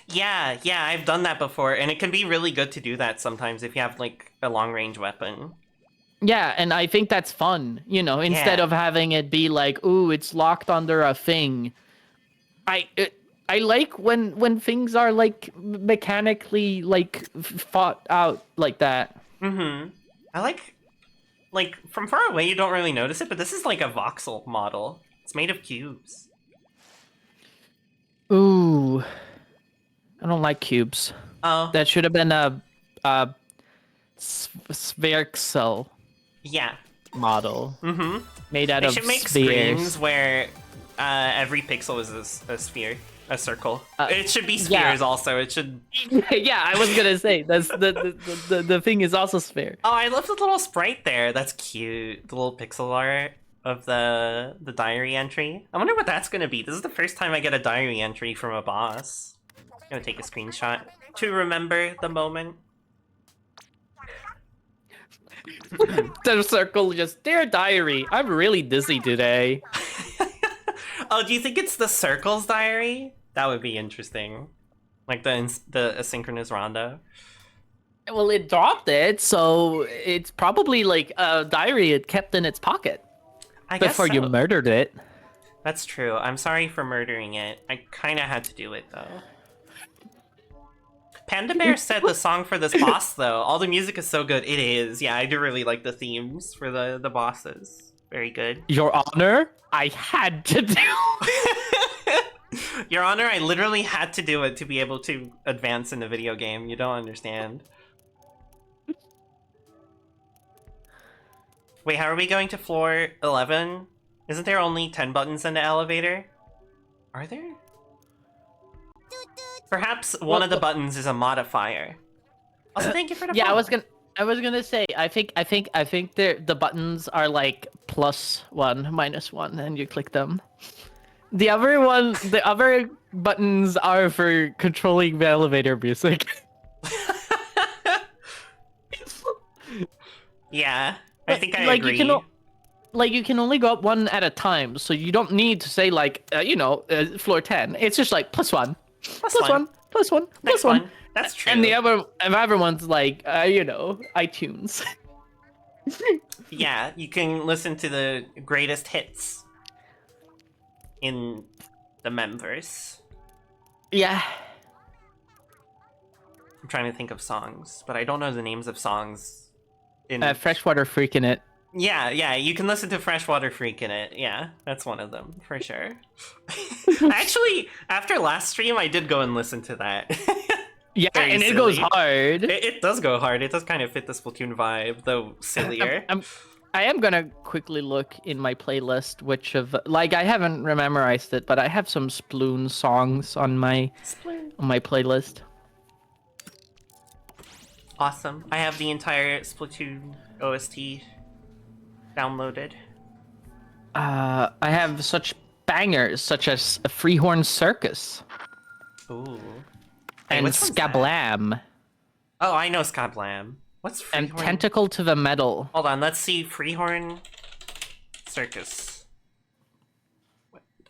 Yeah, I've done that before, and it can be really good to do that sometimes if you have like a long range weapon. Yeah, and I think that's fun, you know, instead of having it be like, ooh, it's locked under a thing. I like when things are like mechanically like fought out like that. Mm-hmm. I like from far away you don't really notice it, but this is like a voxel model. It's made of cubes. Ooh, I don't like cubes. Oh, That should have been a Sphyrexel yeah. model. Mm-hmm. Made out They of should make spheres. screens where every pixel is a sphere, a circle. It should be spheres also. It should. Yeah, I was gonna say that's the thing is also sphere. Oh, I love the little sprite there. That's cute. The little pixel art of the diary entry. I wonder what that's gonna be. This is the first time I get a diary entry from a boss. I'm gonna take a screenshot to remember the moment. The circle just, dear diary, I'm really dizzy today. Oh, do you think it's the circle's diary? That would be interesting. Like the asynchronous rondo. Well, it dropped it, so it's probably like a diary it kept in its pocket I guess before you so. murdered it. That's true. I'm sorry for murdering it. I kind of had to do it, though. Panda Bear said the song for this boss, though. All the music is so good. It is. Yeah, I do really like the themes for the bosses. Very good. Your Honor, I had to do. Your Honor, I literally had to do it to be able to advance in the video game. You don't understand. Wait, how are we going to floor 11? Isn't there only 10 buttons in the elevator? Are there? Perhaps one of the buttons is a modifier. Also, thank you for the Yeah, follow. I was gonna say, I think the buttons are like +1, -1, and you click them. The other buttons are for controlling the elevator music. Yeah, I think I like agree. you can only go up one at a time, so you don't need to say like floor 10. It's just like +1, +1, +1, Next +1. one. That's true. And the other one's like iTunes. Yeah, you can listen to the greatest hits in the memverse. Yeah. I'm trying to think of songs, but I don't know the names of songs. In Freshwater Freak in it. yeah, you can listen to Freshwater Freak in it. Yeah, that's one of them for sure. Actually, after last stream, I did go and listen to that. Yeah, Very and it silly. goes hard. It does go hard. It does kind of fit the Splatoon vibe, though sillier. I am gonna quickly look in my playlist, which of like I haven't memorized it, but I have some Sploon songs on my playlist. Awesome. I have the entire Splatoon OST downloaded. I have such bangers such as a Freehorn Circus Ooh. and which one's that? Skablam Oh, I know Skablam. What's Freehorn? and Tentacle to the Metal. Hold on, let's see. Freehorn Circus.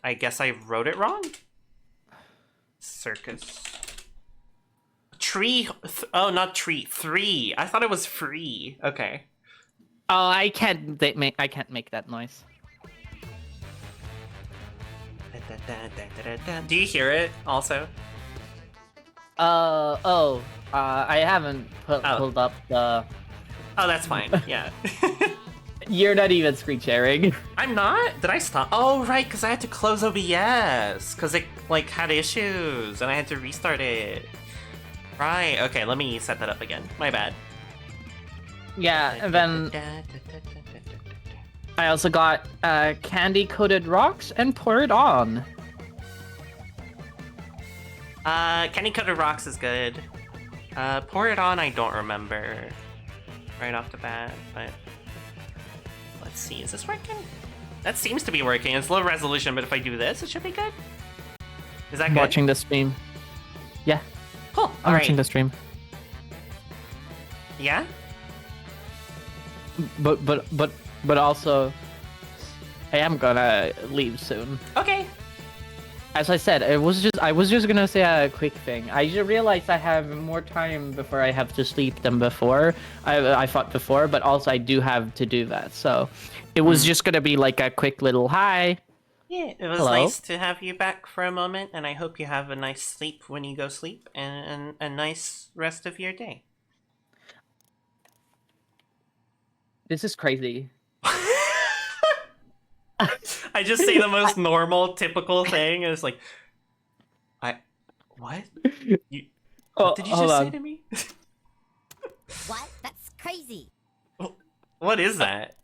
I guess I wrote it wrong? Circus. Tree. Oh, not tree. 3. I thought it was free. Okay. Oh, I can't make that noise. Do you hear it also? I haven't pulled up the. Oh, that's fine. Yeah. You're not even screen sharing. I'm not? Did I stop? Oh, right, because I had to close OBS. Because it, like, had issues, and I had to restart it. Right, okay, let me set that up again. My bad. Yeah, and then I also got Candy-Coated Rocks and Pour It On. Candy Coated Rocks is good. Pour It On, I don't remember right off the bat, but let's see, is this working? That seems to be working. It's low resolution, but if I do this, it should be good. Is that I'm good? watching the stream. Yeah, Cool. I'm watching the stream. Yeah? But but also I am gonna leave soon. Okay. As I said, I was just gonna say a quick thing. I just realized I have more time before I have to sleep than before. I thought before, but also I do have to do that. So it was just gonna be like a quick little hi. Yeah, it was Hello? nice to have you back for a moment, and I hope you have a nice sleep when you go sleep, and a nice rest of your day. This is crazy. I just say the most normal, typical thing, and it's like, what? What did you just say to me? What? That's crazy. What is that?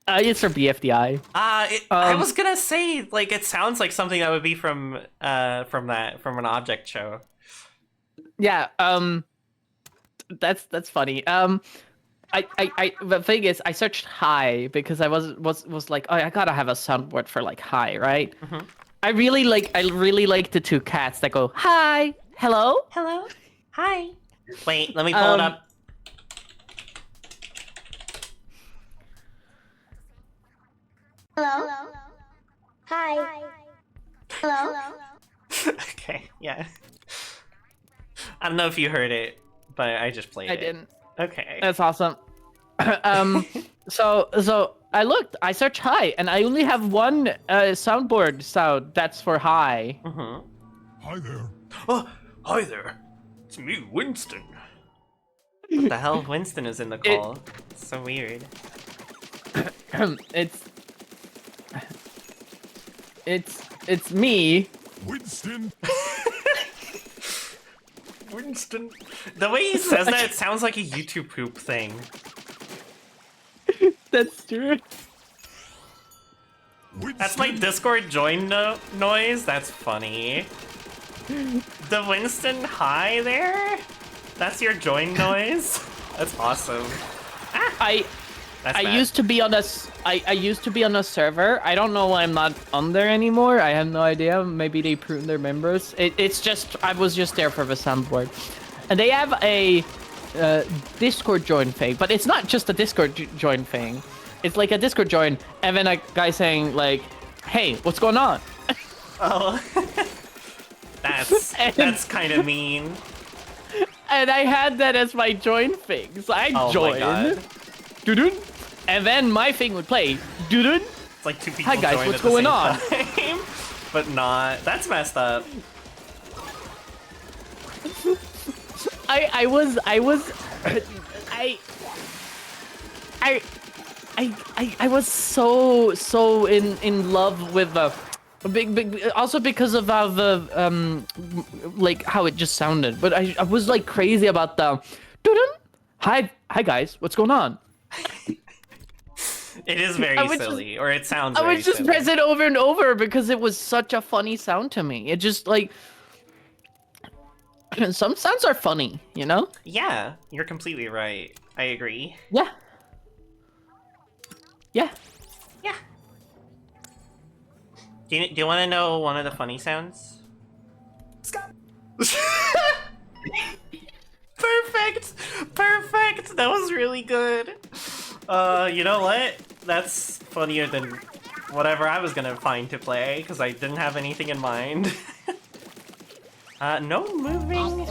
It's from BFDI. I was gonna say, like, it sounds like something that would be from an object show. Yeah. That's funny. The thing is, I searched hi because I was like, oh, I gotta have a soundboard for like hi, right? Mm-hmm. I really like the two cats that go hi, hello. Hello? Hi. Wait, let me pull it up. Hello? Hi. Hello? Okay, yeah. I don't know if you heard it, but I just played it. I didn't. Okay. That's awesome. So I searched hi, and I only have one soundboard sound that's for hi. Mm-hmm. Hi there. Oh, hi there. It's me, Winston. What the hell? Winston is in the call. It's so weird. It's me. Winston. Winston. The way he says that, it sounds like a YouTube poop thing. That's true. Winston. That's my Discord join noise? That's funny. The Winston hi there? That's your join noise? That's awesome. I used to be on I used to be on a server. I don't know why I'm not on there anymore. I have no idea. Maybe they pruned their members. It's just I was just there for the soundboard, and they have a Discord join thing, but it's not just a Discord join thing. It's like a Discord join, and then a guy saying like, "Hey, what's going on?" Oh, that's kind of mean. And I had that as my join thing, so I joined. Doo-doo. And then my thing would play. Doo-doo. It's like two people. Hi guys, joined what's at the going same on? time, but not. That's messed up. I was so in love with the big also because of how the like how it just sounded, but I was like crazy about the doo-doo. Hi guys, what's going on? It is very silly, or it sounds. I would just press it over and over because it was such a funny sound to me. It just like some sounds are funny, you know? Yeah, you're completely right. I agree. Yeah. Yeah. Yeah. Do you want to know one of the funny sounds? Perfect! Perfect! That was really good. You know what? That's funnier than whatever I was gonna find to play, because I didn't have anything in mind. No moving.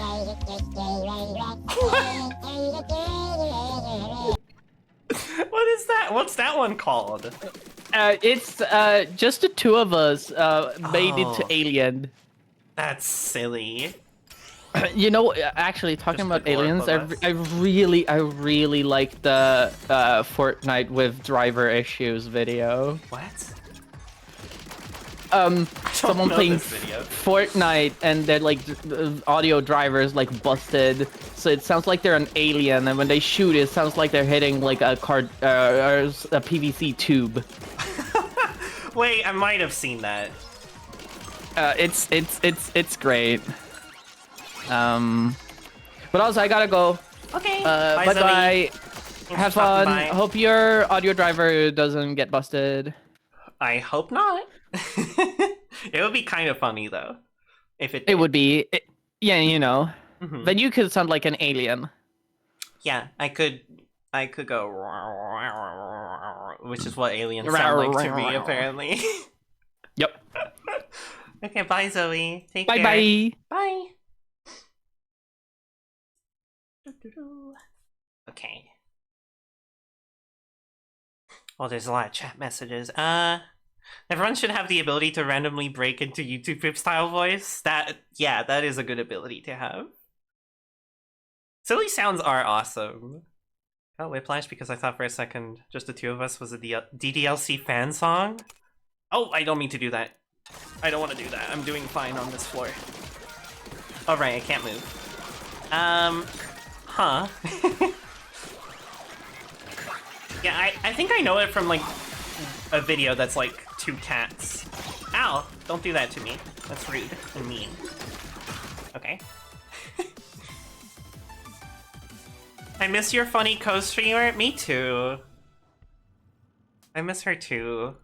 What is that? What's that one called? It's just the two of us made it to Alien. That's silly. You know, actually, talking Just about the gore aliens, of us. I really like the Fortnite with driver issues video. What? Someone know playing this video. Fortnite and their like audio drivers like busted, so it sounds like they're an alien, and when they shoot, it sounds like they're hitting like a PVC tube. Wait, I might have seen that. It's great. But also I gotta go. Okay. Bye Zoe. bye. Thanks Have for stopping fun. by. Hope your audio driver doesn't get busted. I hope not. It would be kind of funny though, if it. It would be. Yeah, you know. Mhm. Then you could sound like an alien. Yeah, I could I could go, which is what aliens sound like to me, apparently. Yep. Okay, bye, Zoe. Take Bye care. bye. Bye. Okay. Oh, there's a lot of chat messages. Everyone should have the ability to randomly break into YouTube Pip style voice. Yeah, that is a good ability to have. Silly sounds are awesome. Oh, Whiplash, because I thought for a second just the two of us was a DDLC fan song. Oh, I don't mean to do that. I don't want to do that. I'm doing fine on this floor. Oh, right, I can't move. Huh. Yeah, I think I know it from, like, a video that's, like, 2 cats. Ow! Don't do that to me. That's rude and mean. Okay. I miss your funny co-streamer. Me too. I miss her too.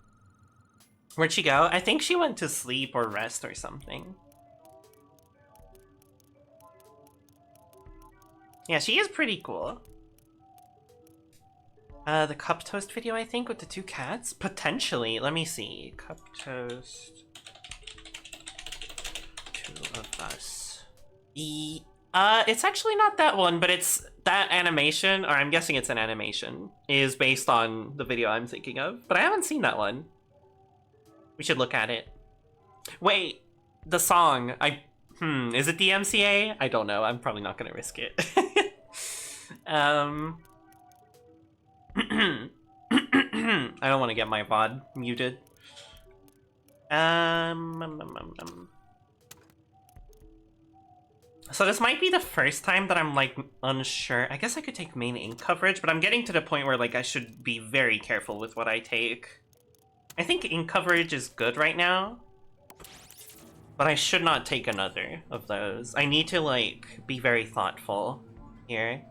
Where'd she go? I think she went to sleep or rest or something. Yeah, she is pretty cool. The cup toast video, I think, with the 2 cats? Potentially. Let me see. Cup toast. 2 of us. It's actually not that one, but it's that animation, or I'm guessing it's an animation, is based on the video I'm thinking of. But I haven't seen that one. We should look at it. Wait, the song. Is it the MCA? I don't know. I'm probably not gonna risk it. I don't want to get my VOD muted. So this might be the first time that I'm, like, unsure. I guess I could take main ink coverage, but I'm getting to the point where, like, I should be very careful with what I take. I think ink coverage is good right now, but I should not take another of those. I need to, like, be very thoughtful here.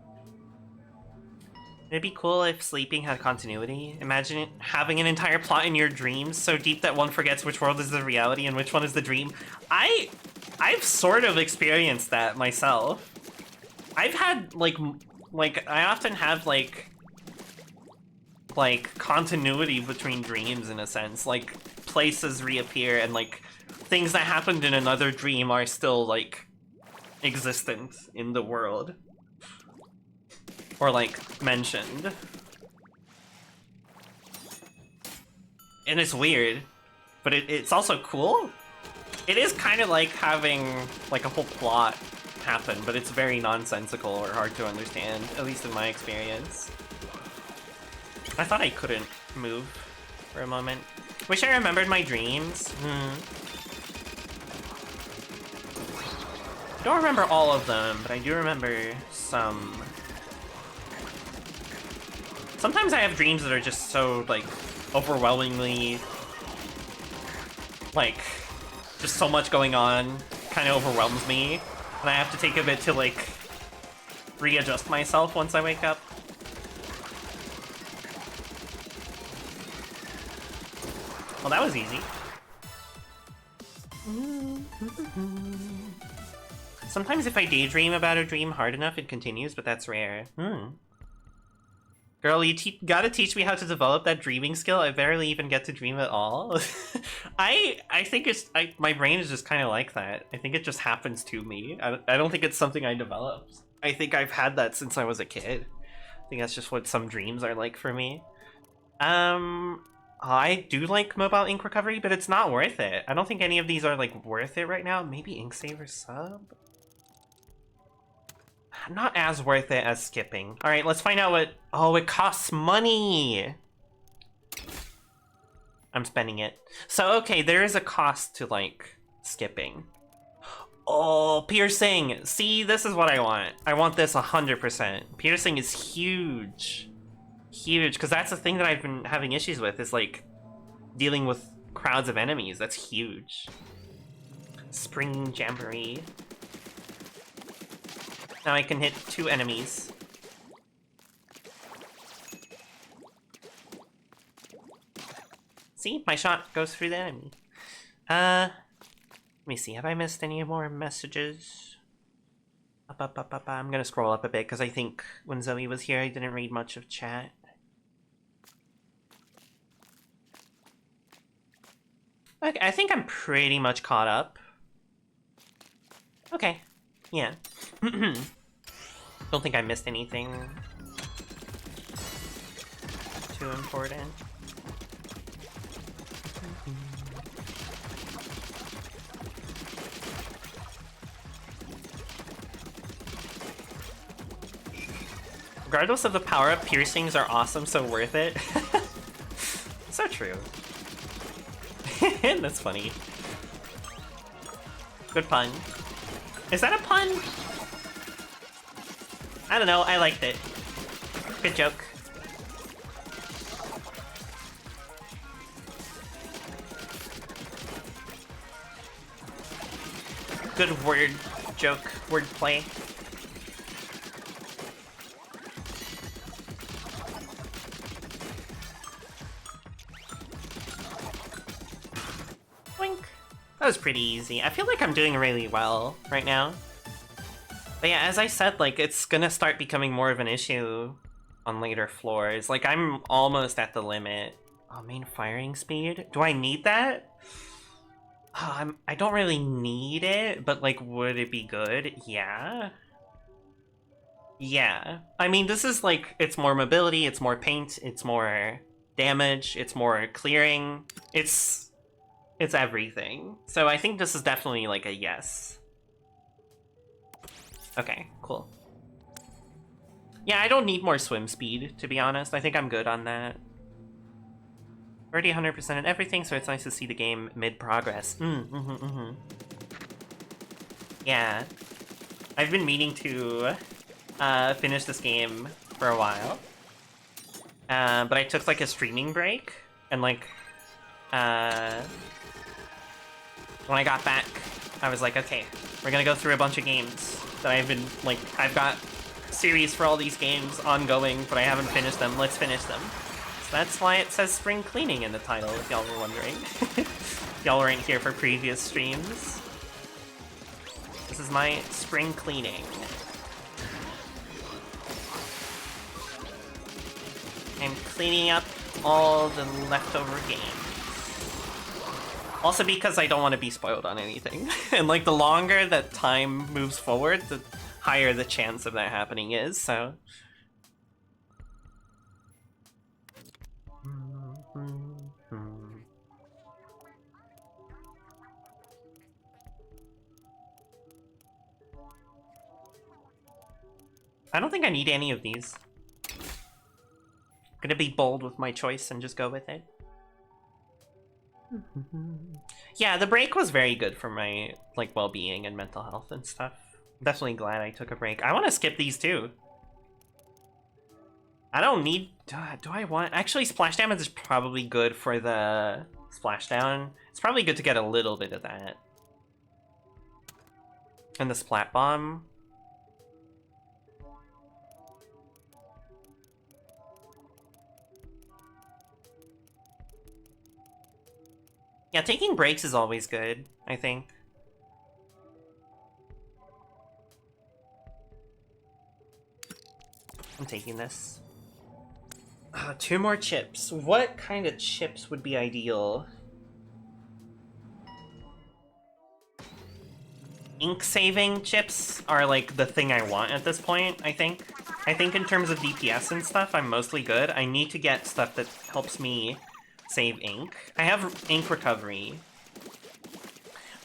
It'd be cool if sleeping had continuity. Imagine having an entire plot in your dreams so deep that one forgets which world is the reality and which one is the dream. I've sort of experienced that myself. I've had, like, I often have, like, continuity between dreams in a sense. Like, places reappear and, like, things that happened in another dream are still, like, existent in the world. Or, like, mentioned. And it's weird, but it's also cool. It is kind of like having, like, a whole plot happen, but it's very nonsensical or hard to understand, at least in my experience. I thought I couldn't move for a moment. Wish I remembered my dreams. I don't remember all of them, but I do remember some. Sometimes I have dreams that are just so, like, overwhelmingly, like, just so much going on, kind of overwhelms me, and I have to take a bit to, like, readjust myself once I wake up. Well, that was easy. Sometimes if I daydream about a dream hard enough, it continues, but that's rare. Girl, you gotta teach me how to develop that dreaming skill. I barely even get to dream at all. I think it's... my brain is just kind of like that. I think it just happens to me. I don't think it's something I developed. I think I've had that since I was a kid. I think that's just what some dreams are like for me. I do like mobile ink recovery, but it's not worth it. I don't think any of these are, like, worth it right now. Maybe Inksaver sub? Not as worth it as skipping. Alright, let's find out what... Oh, it costs money! I'm spending it. So, okay, there is a cost to, like, skipping. Oh, piercing! See, this is what I want. I want this 100%. Piercing is huge. Huge, because that's the thing that I've been having issues with, is, like, dealing with crowds of enemies. That's huge. Spring Jamboree. Now I can hit 2 enemies. See? My shot goes through the enemy. Let me see. Have I missed any more messages? Up. I'm gonna scroll up a bit because I think when Zoe was here, I didn't read much of chat. Okay, I think I'm pretty much caught up. Okay, yeah. Don't think I missed anything too important. Regardless of the power-up, piercings are awesome, so worth it. So true. That's funny. Good pun. Is that a pun? I don't know, I liked it. Good joke. Good word joke, wordplay. Wink. That was pretty easy. I feel like I'm doing really well right now. But yeah, as I said, like, it's gonna start becoming more of an issue on later floors. Like, I'm almost at the limit. Oh, main firing speed? Do I need that? I don't really need it, but, like, would it be good? Yeah. Yeah. I mean, this is, like, it's more mobility, it's more paint, it's more damage, it's more clearing. It's everything. So I think this is definitely, like, a yes. Okay, cool. Yeah, I don't need more swim speed, to be honest. I think I'm good on that. Already 100% in everything, so it's nice to see the game mid-progress. Yeah. I've been meaning to finish this game for a while. But I took, like, a streaming break, and, like, when I got back, I was like, okay, we're gonna go through a bunch of games that I've been, like, I've got series for all these games ongoing, but I haven't finished them. Let's finish them. So that's why it says spring cleaning in the title, if y'all were wondering. If y'all weren't here for previous streams. This is my spring cleaning. I'm cleaning up all the leftover games. Also because I don't want to be spoiled on anything. And like the longer that time moves forward, the higher the chance of that happening is, so... I don't think I need any of these. I'm gonna be bold with my choice and just go with it. Yeah, the break was very good for my, like, well-being and mental health and stuff. I'm definitely glad I took a break. I want to skip these too. I don't need... Do I want... Actually, splash damage is probably good for the splashdown. It's probably good to get a little bit of that. And the splat bomb. Yeah, taking breaks is always good, I think. I'm taking this. 2 more chips. What kind of chips would be ideal? Ink-saving chips are, like, the thing I want at this point, I think. I think in terms of DPS and stuff, I'm mostly good. I need to get stuff that helps me save ink. I have ink recovery.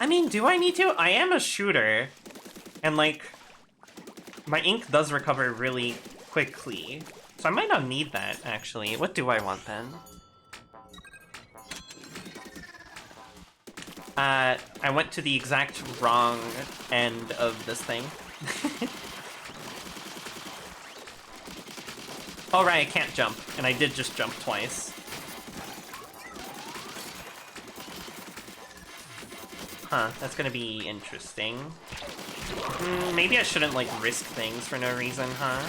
I mean, do I need to? I am a shooter. And, like, my ink does recover really quickly. So I might not need that, actually. What do I want, then? I went to the exact wrong end of this thing. Oh, right, I can't jump. And I did just jump twice. Huh, that's gonna be interesting. Maybe I shouldn't, like, risk things for no reason, huh?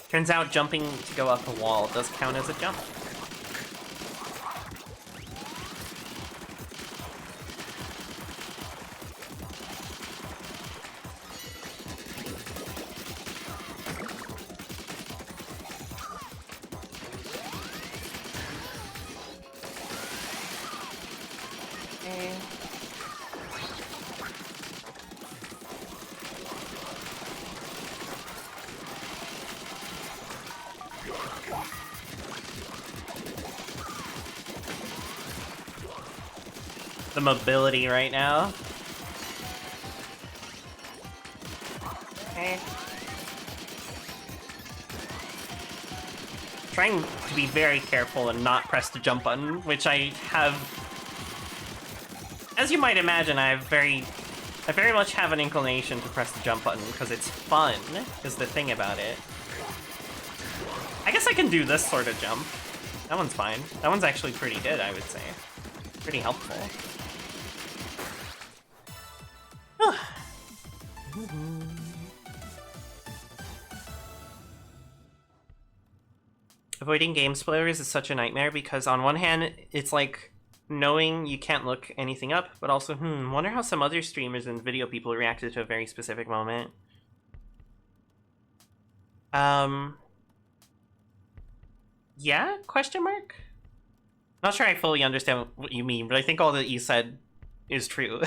Turns out jumping to go up a wall does count as a jump. the mobility right now. Okay. Trying to be very careful and not press the jump button, which I have... As you might imagine, I very much have an inclination to press the jump button, because it's fun, is the thing about it. I guess I can do this sort of jump. That one's fine. That one's actually pretty good, I would say. Pretty helpful. Avoiding game spoilers is such a nightmare because on one hand, it's like knowing you can't look anything up, but also, wonder how some other streamers and video people reacted to a very specific moment. Yeah? Question mark? Not sure I fully understand what you mean, but I think all that you said is true.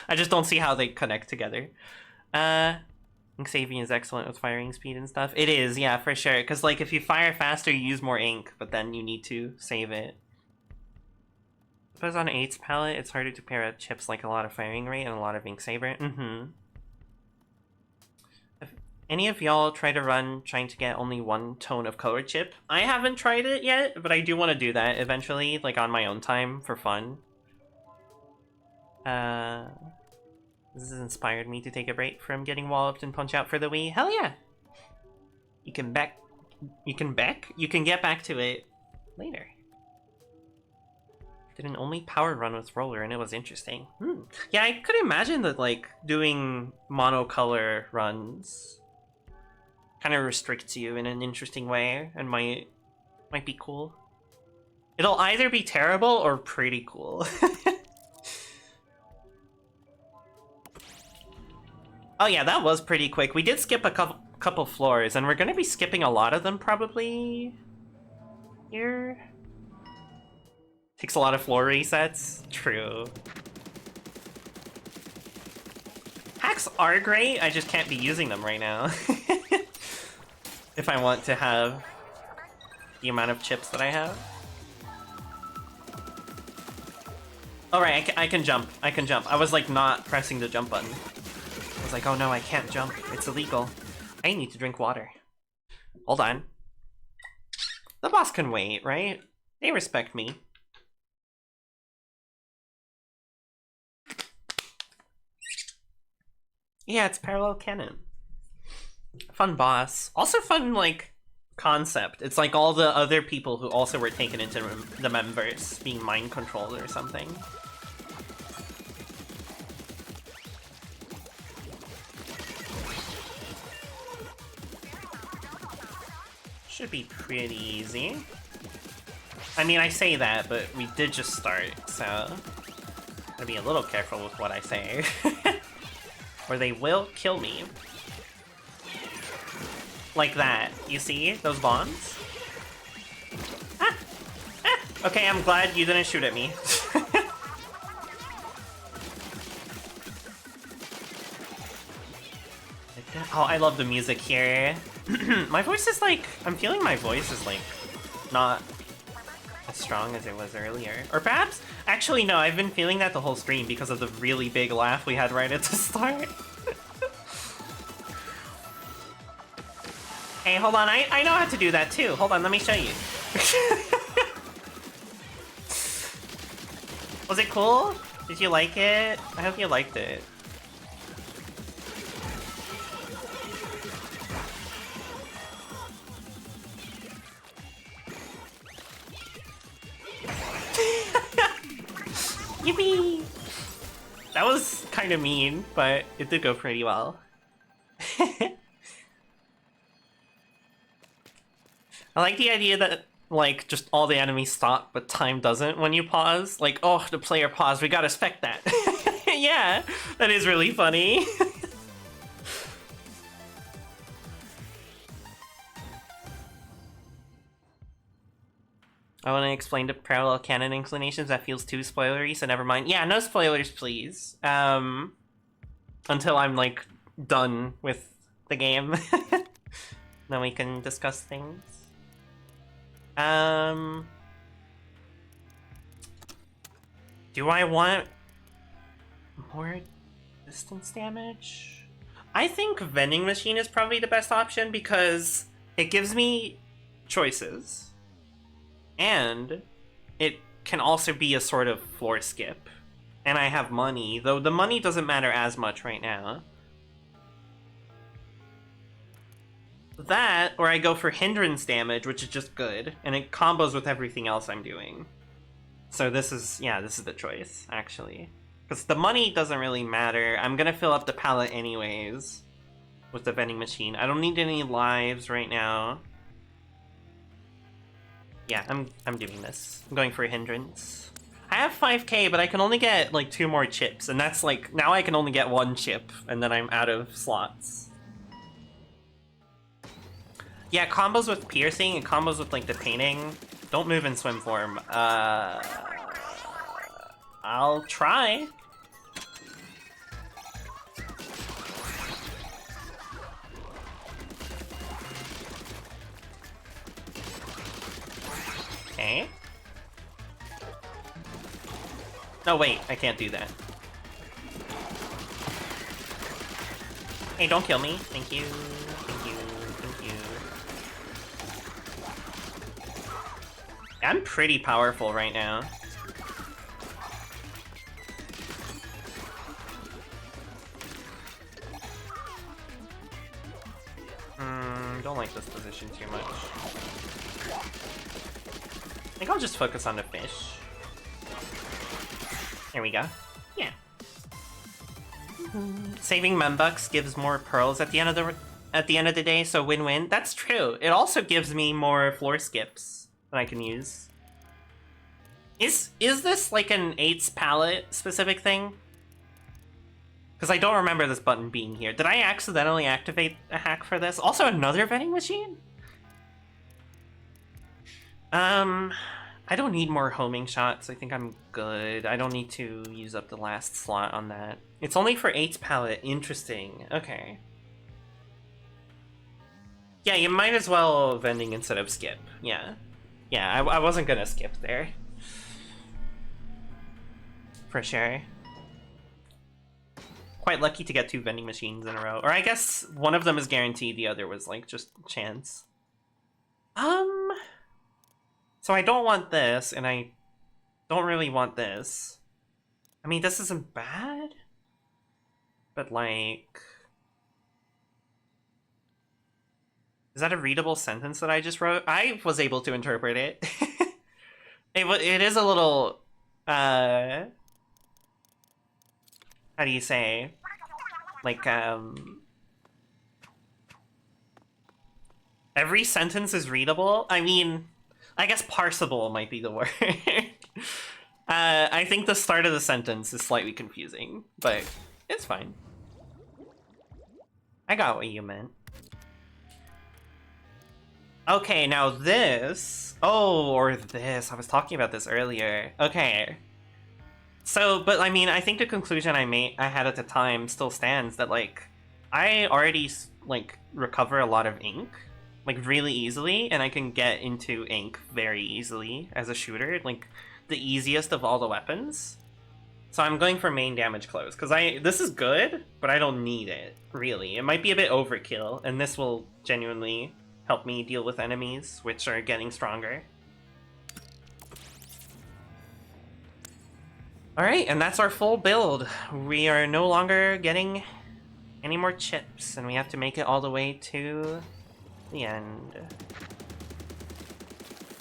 I just don't see how they connect together. Ink saving is excellent with firing speed and stuff. It is, yeah, for sure. Because, like, if you fire faster, you use more ink, but then you need to save it. I suppose on 8's palette, it's harder to pair up chips like a lot of firing rate and a lot of ink saver. If any of y'all try to run trying to get only one tone of color chip? I haven't tried it yet, but I do want to do that eventually, like on my own time, for fun. This has inspired me to take a break from getting walloped and punch out for the Wii. Hell yeah! You can get back to it later. Did an only power run with roller and it was interesting. Yeah, I could imagine that like doing monocolor runs kind of restricts you in an interesting way and might be cool. It'll either be terrible or pretty cool. Oh yeah, that was pretty quick. We did skip a couple floors, and we're gonna be skipping a lot of them probably here. Takes a lot of floor resets. True. Hacks are great, I just can't be using them right now. If I want to have the amount of chips that I have. Alright, I can jump. I can jump. I was like not pressing the jump button. I was like, oh no, I can't jump. It's illegal. I need to drink water. Hold on. The boss can wait, right? They respect me. Yeah, it's parallel canon. Fun boss. Also fun, like, concept. It's like all the other people who also were taken into the members being mind controlled or something. Should be pretty easy. I mean, I say that, but we did just start, so gotta be a little careful with what I say. Or they will kill me. Like that. You see? Those bombs? Ah! Ah! Okay, I'm glad you didn't shoot at me. Oh, I love the music here. My voice is like... I'm feeling my voice is like... not as strong as it was earlier. Or perhaps... Actually, no, I've been feeling that the whole stream because of the really big laugh we had right at the start. Hey, hold on, I know how to do that too. Hold on, let me show you. Was it cool? Did you like it? I hope you liked it. Yippee! That was kind of mean, but it did go pretty well. I like the idea that, like, just all the enemies stop, but time doesn't when you pause. Like, oh, the player paused, we gotta spec that. Yeah, that is really funny. I want to explain the parallel canon inclinations. That feels too spoilery, so never mind. Yeah, no spoilers, please. Until I'm, like, done with the game. Then we can discuss things. Do I want More distance damage? I think vending machine is probably the best option because it gives me choices. And it can also be a sort of floor skip. And I have money, though the money doesn't matter as much right now. That, or I go for hindrance damage, which is just good, and it combos with everything else I'm doing. So this is, yeah, this is the choice, actually. Because the money doesn't really matter. I'm gonna fill up the pallet anyways with the vending machine. I don't need any lives right now. Yeah, I'm doing this. I'm going for a hindrance. I have 5k, but I can only get like 2 more chips, and that's like, now I can only get 1 chip, and then I'm out of slots. Yeah, combos with piercing and combos with like the painting. Don't move in swim form. I'll try. Okay. No, wait, I can't do that. Hey, don't kill me. Thank you. Thank you. Thank you. I'm pretty powerful right now. Don't like this position too much. I think I'll just focus on the fish. There we go. Yeah. Saving membucks gives more pearls at the end of the day, so win-win. That's true. It also gives me more floor skips that I can use. Is this like an 8's palette specific thing? Because I don't remember this button being here. Did I accidentally activate a hack for this? Also another vending machine? I don't need more homing shots. I think I'm good. I don't need to use up the last slot on that. It's only for 8's palette. Interesting. Okay. Yeah, you might as well vending instead of skip. Yeah. Yeah, I wasn't gonna skip there. For sure. Quite lucky to get 2 vending machines in a row. Or I guess one of them is guaranteed, the other was like just chance. So I don't want this, and I don't really want this. I mean, this isn't bad, but like... Is that a readable sentence that I just wrote? I was able to interpret it. It is a little, how do you say? Like, every sentence is readable? I mean... I guess parsable might be the word. I think the start of the sentence is slightly confusing, but it's fine. I got what you meant. Okay, now this... Oh, or this. I was talking about this earlier. Okay. So, but I mean, I think the conclusion I had at the time still stands that, like, I already, like, recover a lot of ink. Like, really easily, and I can get into ink very easily as a shooter, like, the easiest of all the weapons. So I'm going for main damage close, because this is good, but I don't need it, really. It might be a bit overkill, and this will genuinely help me deal with enemies, which are getting stronger. Alright, and that's our full build. We are no longer getting any more chips, and we have to make it all the way to... the end.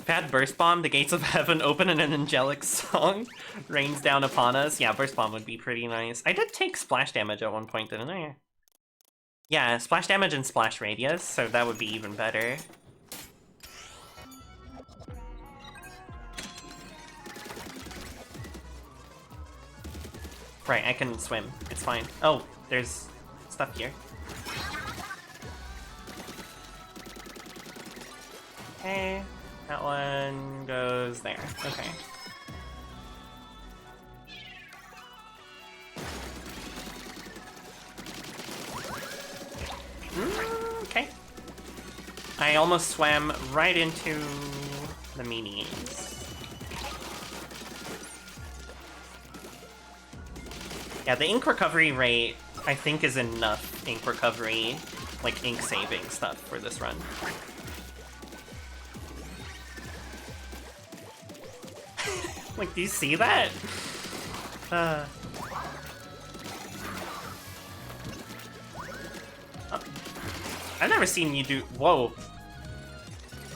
If I had Burst Bomb, the gates of heaven open and an angelic song rains down upon us. Yeah, Burst Bomb would be pretty nice. I did take splash damage at one point, didn't I? Yeah, splash damage and splash radius, so that would be even better. Right, I can swim. It's fine. Oh, there's stuff here. Okay, that one goes there. Okay. Okay. I almost swam right into the meanies. Yeah, the ink recovery rate, I think, is enough ink recovery, like ink saving stuff for this run. Like, do you see that? I've never seen you do. Whoa.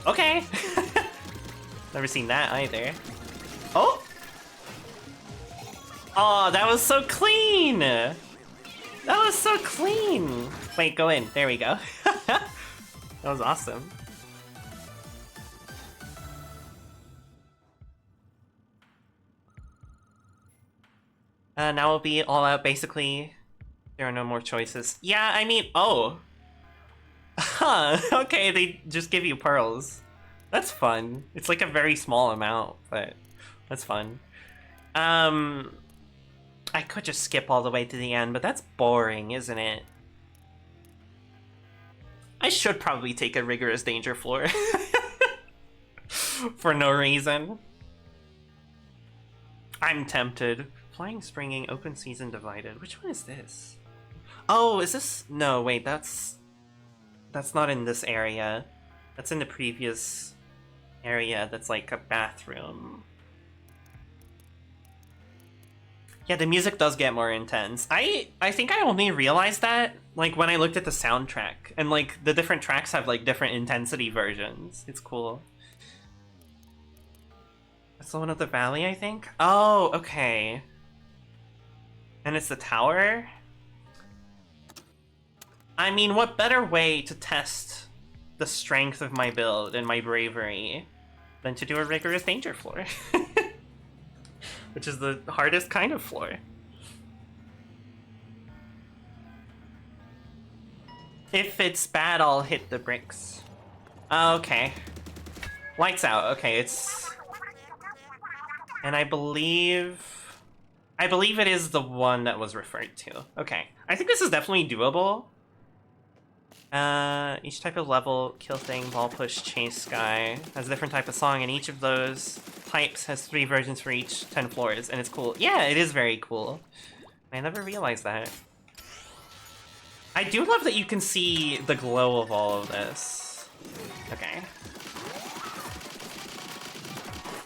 Okay. Never seen that either. Oh! Oh, that was so clean! That was so clean! Wait, go in. There we go. That was awesome. Now we'll be all out, basically. There are no more choices. Yeah, I mean, oh. Huh, okay, they just give you pearls. That's fun. It's like a very small amount, but that's fun. I could just skip all the way to the end, but that's boring, isn't it? I should probably take a rigorous danger floor. For no reason. I'm tempted. Flying, springing, open season, divided. Which one is this? Oh, is this? No, wait, that's not in this area. That's in the previous area that's like a bathroom. Yeah, the music does get more intense. I think I only realized that like when I looked at the soundtrack, and like the different tracks have like different intensity versions. It's cool. That's the one of the valley, I think? Oh, okay. And it's the tower? I mean, what better way to test the strength of my build and my bravery than to do a rigorous danger floor? Which is the hardest kind of floor. If it's bad, I'll hit the bricks. Okay. Lights out. Okay, it's... And I believe it is the one that was referred to. Okay. I think this is definitely doable. Each type of level, kill thing, ball push, chase sky, has a different type of song, and each of those types has 3 versions for each 10 floors, and it's cool. Yeah, it is very cool. I never realized that. I do love that you can see the glow of all of this. Okay.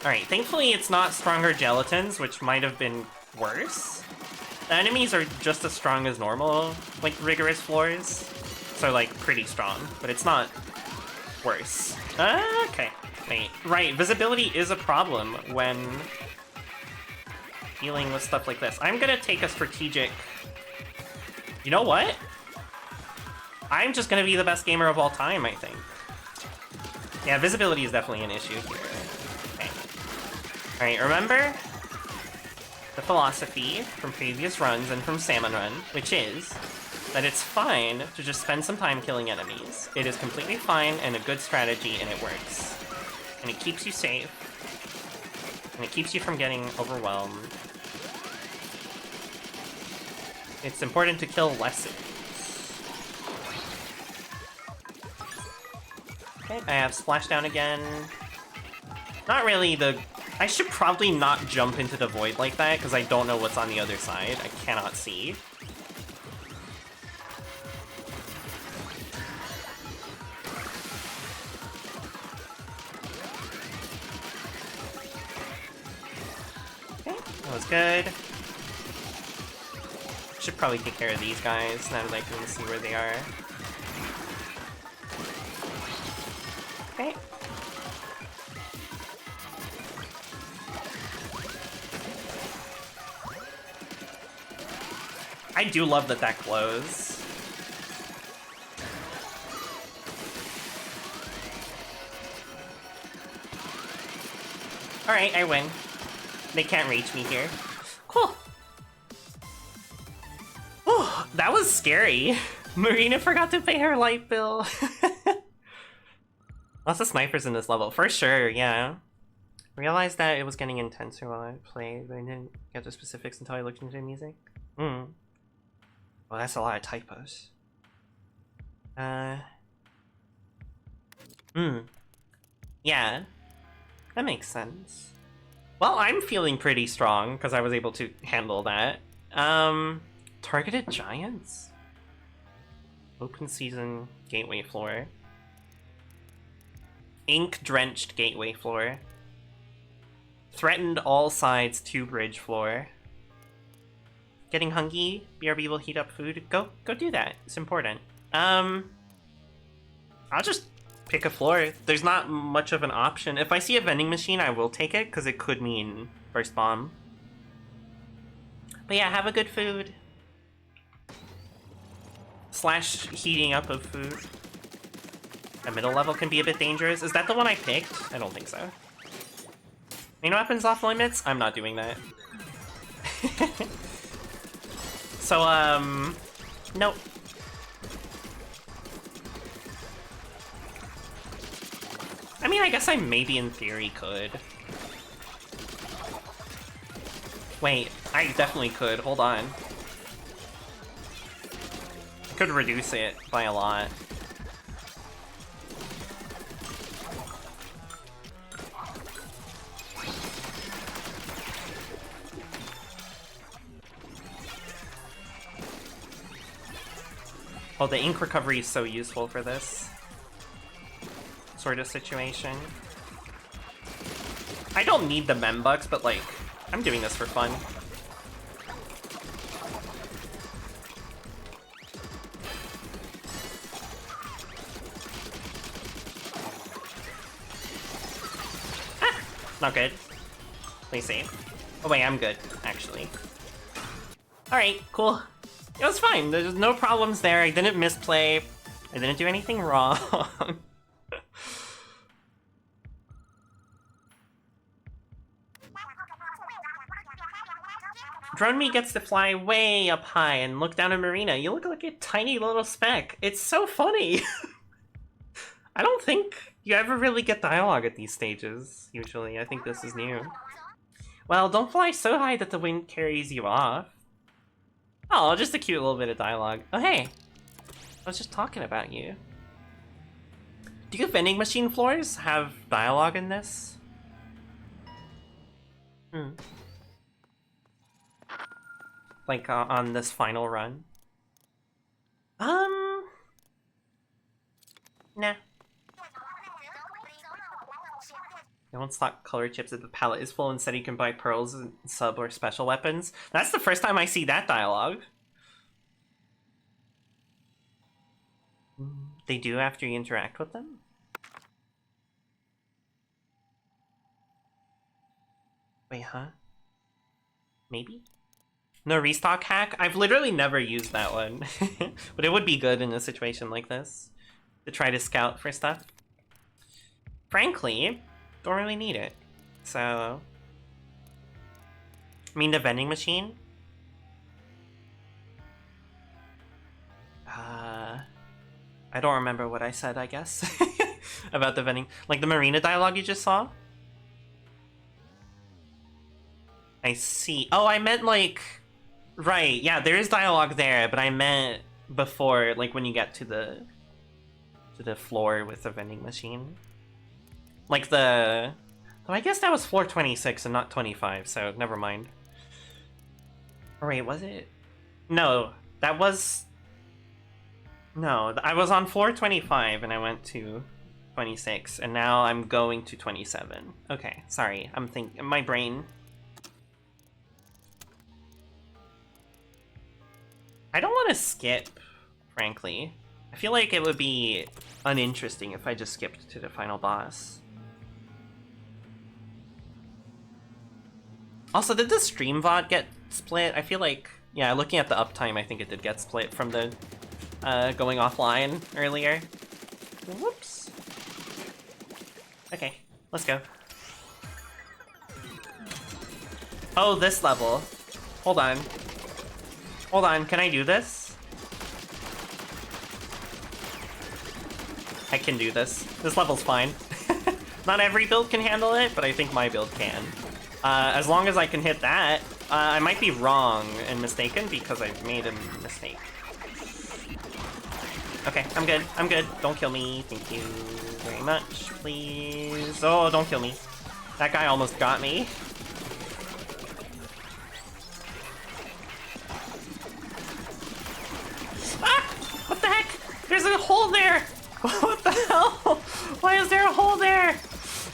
Alright, thankfully it's not stronger gelatins, which might have been worse. The enemies are just as strong as normal, like, rigorous floors. So, like, pretty strong, but it's not worse. Okay. Wait. Right, visibility is a problem when dealing with stuff like this. I'm gonna take a strategic... You know what? I'm just gonna be the best gamer of all time, I think. Yeah, visibility is definitely an issue here. Okay. Alright, remember the philosophy from previous runs and from Salmon Run, which is that it's fine to just spend some time killing enemies. It is completely fine and a good strategy, and it works. And it keeps you safe. And it keeps you from getting overwhelmed. It's important to kill less enemies. Okay, I have Splashdown again. Not really the... I should probably not jump into the void like that, because I don't know what's on the other side. I cannot see. That was good. Should probably take care of these guys now that I can see where they are. Okay. I do love that that glows. Alright, I win. They can't reach me here. Cool. Oh, that was scary. Marina forgot to pay her light bill. Lots of snipers in this level, for sure, yeah. Realized that it was getting intenser while I played, but I didn't get the specifics until I looked into the music. Well, that's a lot of typos. Yeah. That makes sense. Well, I'm feeling pretty strong, because I was able to handle that. Targeted giants? Open season gateway floor. Ink-drenched gateway floor. Threatened all sides 2 bridge floor. Getting hungry? BRB will heat up food. Go do that. It's important. I'll just pick a floor. There's not much of an option. If I see a vending machine, I will take it, because it could mean first bomb. But yeah, have a good food. Slash heating up of food. A middle level can be a bit dangerous. Is that the one I picked? I don't think so. Main weapons off limits? I'm not doing that. So, nope. I mean, I guess I maybe in theory could. Wait, I definitely could. Hold on. I could reduce it by a lot. Oh, the ink recovery is so useful for this sort of situation. I don't need the membucks, but like, I'm doing this for fun. Ah, not good. Play safe. Oh wait, I'm good, actually. Alright, cool. It was fine. There's no problems there. I didn't misplay. I didn't do anything wrong. Drone Me gets to fly way up high and look down at Marina. You look like a tiny little speck. It's so funny. I don't think you ever really get dialogue at these stages, usually. I think this is new. Well, don't fly so high that the wind carries you off. Oh, just a cute little bit of dialogue. Oh, hey. I was just talking about you. Do you vending machine floors have dialogue in this? Like, on this final run? Nah. You won't stock color chips if the palette is full. Instead, you can buy pearls and sub or special weapons. That's the first time I see that dialogue. They do after you interact with them? Wait, huh? Maybe? No restock hack? I've literally never used that one. But it would be good in a situation like this. To try to scout for stuff. Frankly, don't really need it. So... I mean, the vending machine? I don't remember what I said, I guess. About the vending... Like the Marina dialogue you just saw? I see. Oh, I meant like... Right, yeah, there is dialogue there, but I meant before, like when you get to the floor with the vending machine. Like the... Oh, I guess that was floor 26 and not 25, so never mind. Or wait, was it? No, that was... No, I was on floor 25 and I went to 26, and now I'm going to 27. Okay, sorry, I'm thinking... My brain... I don't want to skip, frankly. I feel like it would be uninteresting if I just skipped to the final boss. Also, did the stream VOD get split? I feel like, yeah, looking at the uptime, I think it did get split from the going offline earlier. Whoops. Okay, let's go. Oh, this level. Hold on. Hold on, can I do this? I can do this. This level's fine. Not every build can handle it, but I think my build can. As long as I can hit that, I might be wrong and mistaken because I've made a mistake. Okay, I'm good. I'm good. Don't kill me. Thank you very much, please. Oh, don't kill me. That guy almost got me.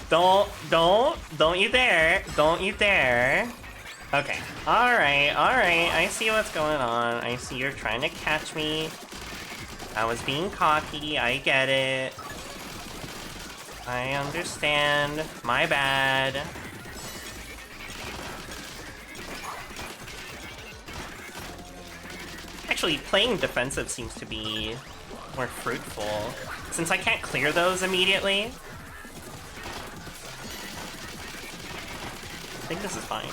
Don't you dare. Don't you dare. Okay. Alright. I see what's going on. I see you're trying to catch me. I was being cocky. I get it. I understand. My bad. Actually, playing defensive seems to be more fruitful, since I can't clear those immediately. I think this is fine.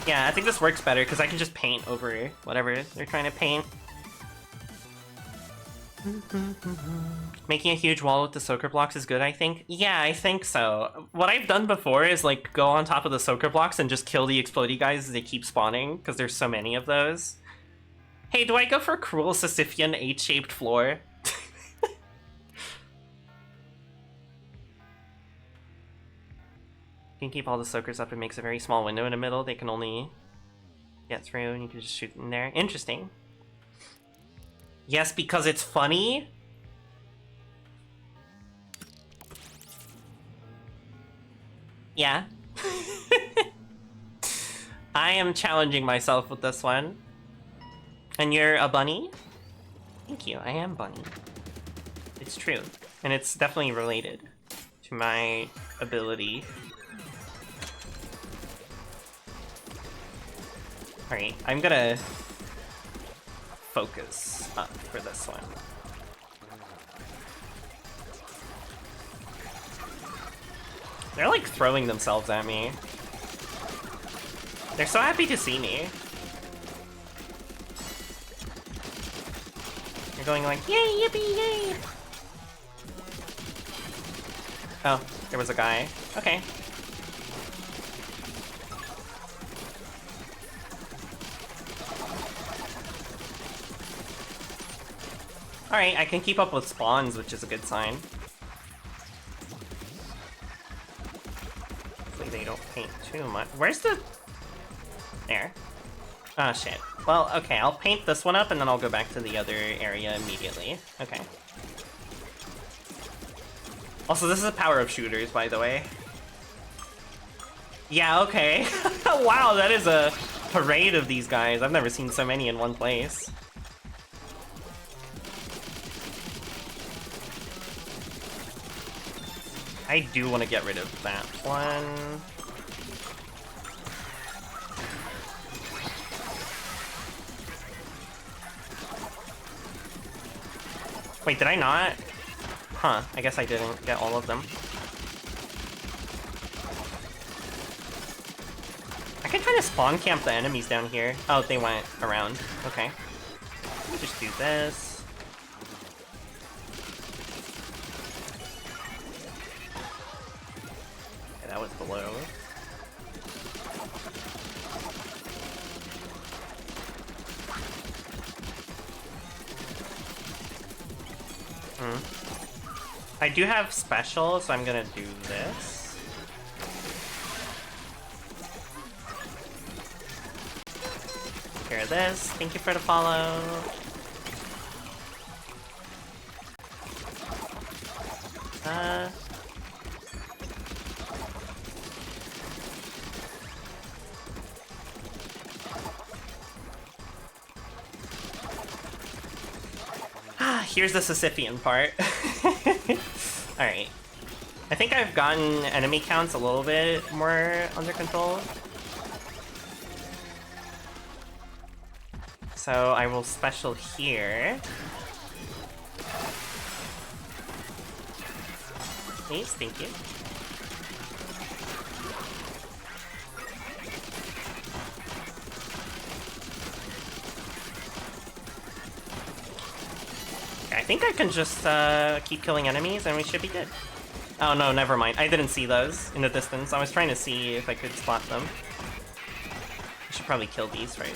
Yeah, I think this works better, because I can just paint over whatever they're trying to paint. Making a huge wall with the soaker blocks is good, I think. Yeah, I think so. What I've done before is like go on top of the soaker blocks and just kill the explodey guys as they keep spawning, because there's so many of those. Hey, do I go for Cruel Sisyphean 8-shaped floor? You can keep all the soakers up. It makes a very small window in the middle. They can only get through, and you can just shoot them there. Interesting. Yes, because it's funny? Yeah. I am challenging myself with this one. And you're a bunny? Thank you, I am bunny. It's true. And it's definitely related to my ability. Alright, I'm gonna focus up for this one. They're like throwing themselves at me. They're so happy to see me. They're going like, yay, yippee, yay! Oh, there was a guy. Okay. Alright, I can keep up with spawns, which is a good sign. Hopefully they don't paint too much. Where's the... There. Oh shit. Well, okay, I'll paint this one up and then I'll go back to the other area immediately. Okay. Also, this is the power of shooters, by the way. Yeah, okay. Wow, that is a parade of these guys. I've never seen so many in one place. I do want to get rid of that one. Wait, did I not? Huh, I guess I didn't get all of them. I can try to spawn camp the enemies down here. Oh, they went around. Okay. Let me just do this. That was below. I do have special, so I'm gonna do this. Hear this. Thank you for the follow. Here's the Sisyphean part. Alright. I think I've gotten enemy counts a little bit more under control. So I will special here. Please, thank you. I think I can just keep killing enemies and we should be good. Oh no, never mind. I didn't see those in the distance. I was trying to see if I could spot them. I should probably kill these first.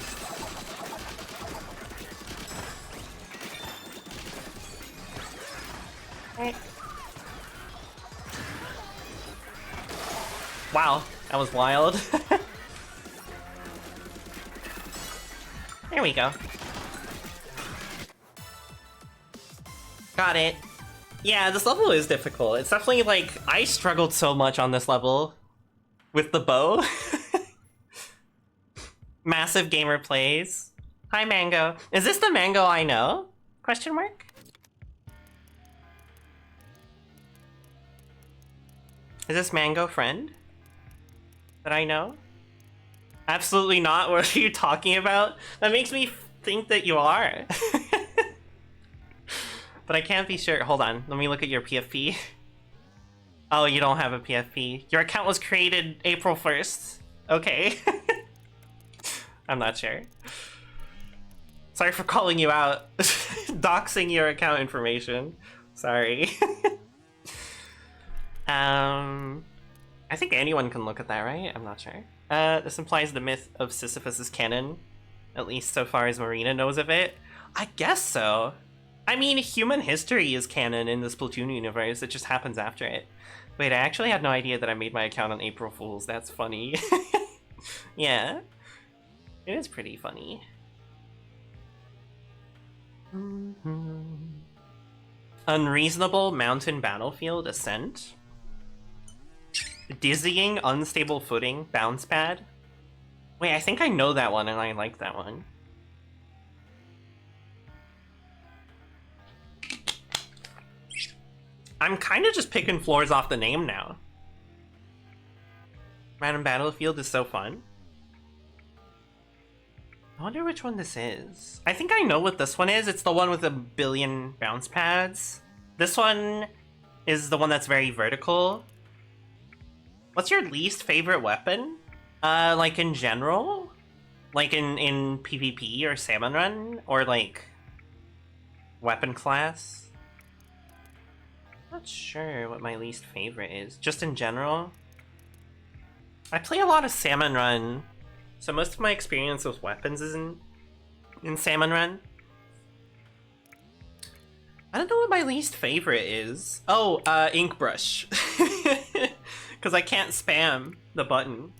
Right. Wow, that was wild. There we go. Got it. Yeah, this level is difficult. It's definitely like, I struggled so much on this level with the bow. Massive gamer plays. Hi, Mango. Is this the Mango I know? Question mark? Is this Mango friend that I know? Absolutely not. What are you talking about? That makes me think that you are. But I can't be sure. Hold on. Let me look at your PFP. Oh, you don't have a PFP. Your account was created April 1st. Okay. I'm not sure. Sorry for calling you out. Doxing your account information. Sorry. I think anyone can look at that, right? I'm not sure. This implies the myth of Sisyphus is canon. At least so far as Marina knows of it. I guess so. I mean, human history is canon in the Splatoon universe. It just happens after it. Wait, I actually had no idea that I made my account on April Fool's. That's funny. Yeah. It is pretty funny. Unreasonable mountain battlefield ascent. Dizzying unstable footing bounce pad. Wait, I think I know that one and I like that one. I'm kind of just picking floors off the name now. Random battlefield is so fun. I wonder which one this is. I think I know what this one is. It's the one with a billion bounce pads. This one is the one that's very vertical. What's your least favorite weapon? Like in general? Like in PvP or Salmon Run? Or like weapon class? Not sure what my least favorite is. Just in general? I play a lot of Salmon Run, so most of my experience with weapons is in Salmon Run. I don't know what my least favorite is. Oh, ink brush. Because I can't spam the button.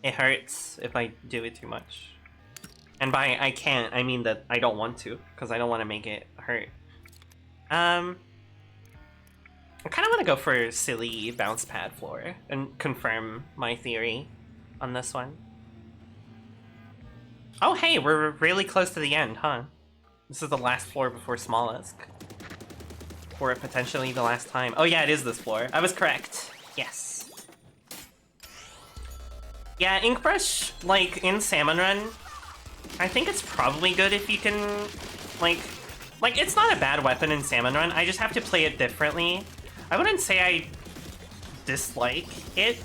It hurts if I do it too much. And by I can't, I mean that I don't want to, because I don't want to make it hurt. I kind of want to go for silly bounce pad floor and confirm my theory on this one. Oh hey, we're really close to the end, huh? This is the last floor before Smollusk. Or potentially the last time. Oh yeah, it is this floor. I was correct. Yes. Yeah, ink brush, like in Salmon Run, I think it's probably good if you can, like it's not a bad weapon in Salmon Run. I just have to play it differently. I wouldn't say I dislike it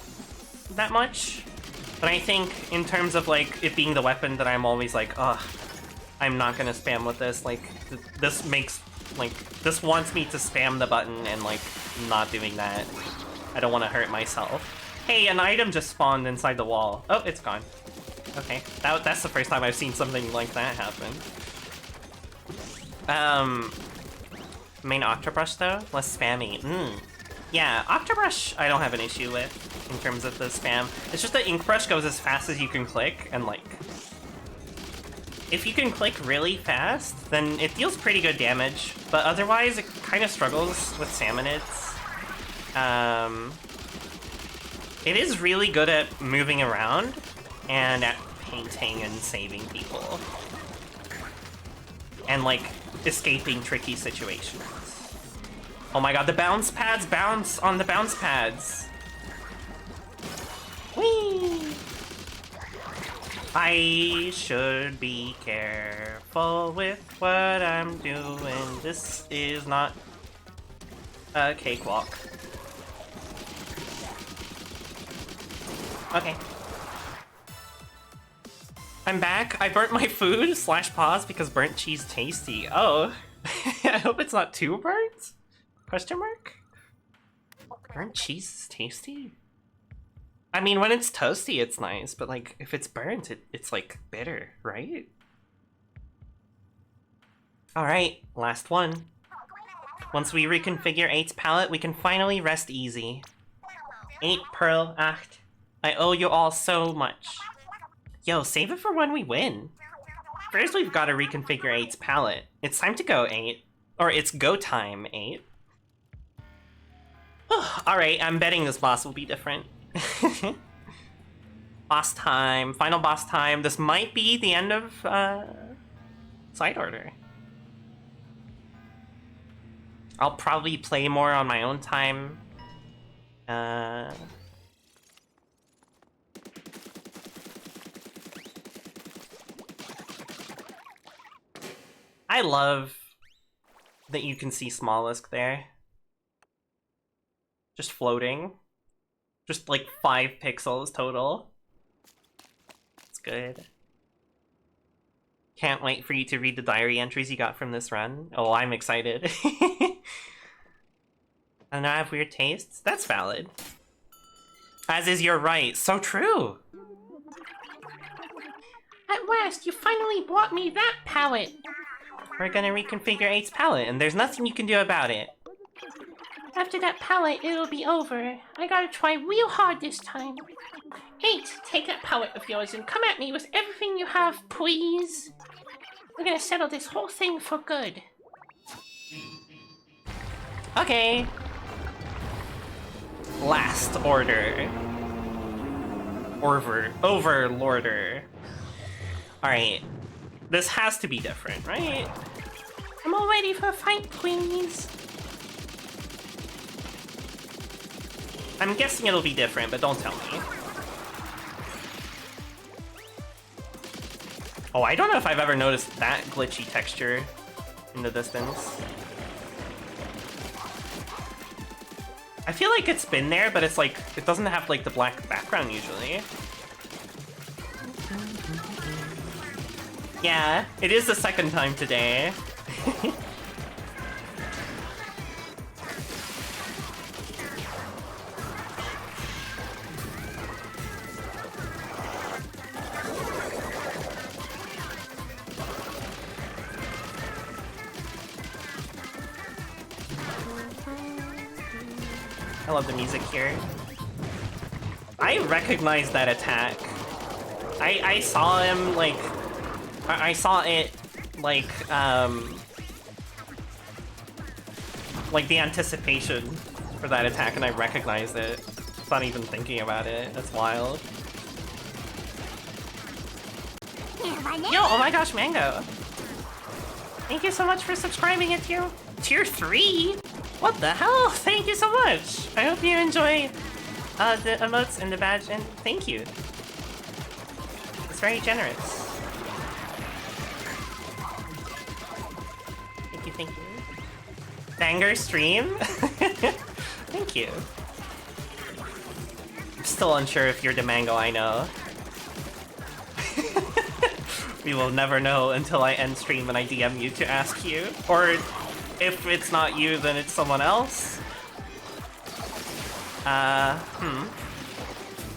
that much, but I think in terms of like it being the weapon that I'm always like, ugh, I'm not gonna spam with this. Like this makes this wants me to spam the button and like not doing that. I don't want to hurt myself. Hey, an item just spawned inside the wall. Oh, it's gone. Okay, that's the first time I've seen something like that happen. Main Octobrush though? Less spammy. Yeah, Octobrush I don't have an issue with in terms of the spam. It's just that Ink Brush goes as fast as you can click, and like, if you can click really fast, then it deals pretty good damage, but otherwise it kind of struggles with Salmonids. It is really good at moving around, and at painting and saving people. And like, escaping tricky situations. Oh my god, the bounce pads bounce on the bounce pads. Whee! I should be careful with what I'm doing. This is not a cakewalk. Okay. I'm back. I burnt my food / pause because burnt cheese tasty. Oh. I hope it's not too burnt? Question mark? Burnt cheese is tasty? I mean, when it's toasty, it's nice, but like, if it's burnt, it's like bitter, right? Alright, last one. Once we reconfigure 8's palette, we can finally rest easy. 8 Pearl, 8. I owe you all so much. Yo, save it for when we win. First, we've got to reconfigure 8's palette. It's time to go, 8. Or it's go time, 8. Alright, I'm betting this boss will be different. Boss time, final boss time. This might be the end of side order. I'll probably play more on my own time. I love that you can see Smollusk there. Just floating. Just like 5 pixels total. It's good. Can't wait for you to read the diary entries you got from this run. Oh, I'm excited. And I have weird tastes? That's valid. As is your right. So true! At last, you finally brought me that palette! We're gonna reconfigure 8's palette, and there's nothing you can do about it. After that palette, it'll be over. I gotta try real hard this time. 8, take that palette of yours and come at me with everything you have, please. We're gonna settle this whole thing for good. Okay. Last order. Overlorder. Alright. This has to be different, right? I'm all ready for a fight, please. I'm guessing it'll be different, but don't tell me. Oh, I don't know if I've ever noticed that glitchy texture in the distance. I feel like it's been there, but it's like, it doesn't have like the black background usually. Yeah, it is the second time today. I love the music here. I recognize that attack. I saw him, like... I saw it, like the anticipation for that attack, and I recognized it. It's not even thinking about it. That's wild. Yo, oh my gosh, Mango! Thank you so much for subscribing at tier 3! What the hell? Thank you so much! I hope you enjoy the emotes and the badge, and thank you. It's very generous. Thank you. Banger stream? Thank you. I'm still unsure if you're the Mango I know. We will never know until I end stream and I DM you to ask you. Or if it's not you, then it's someone else.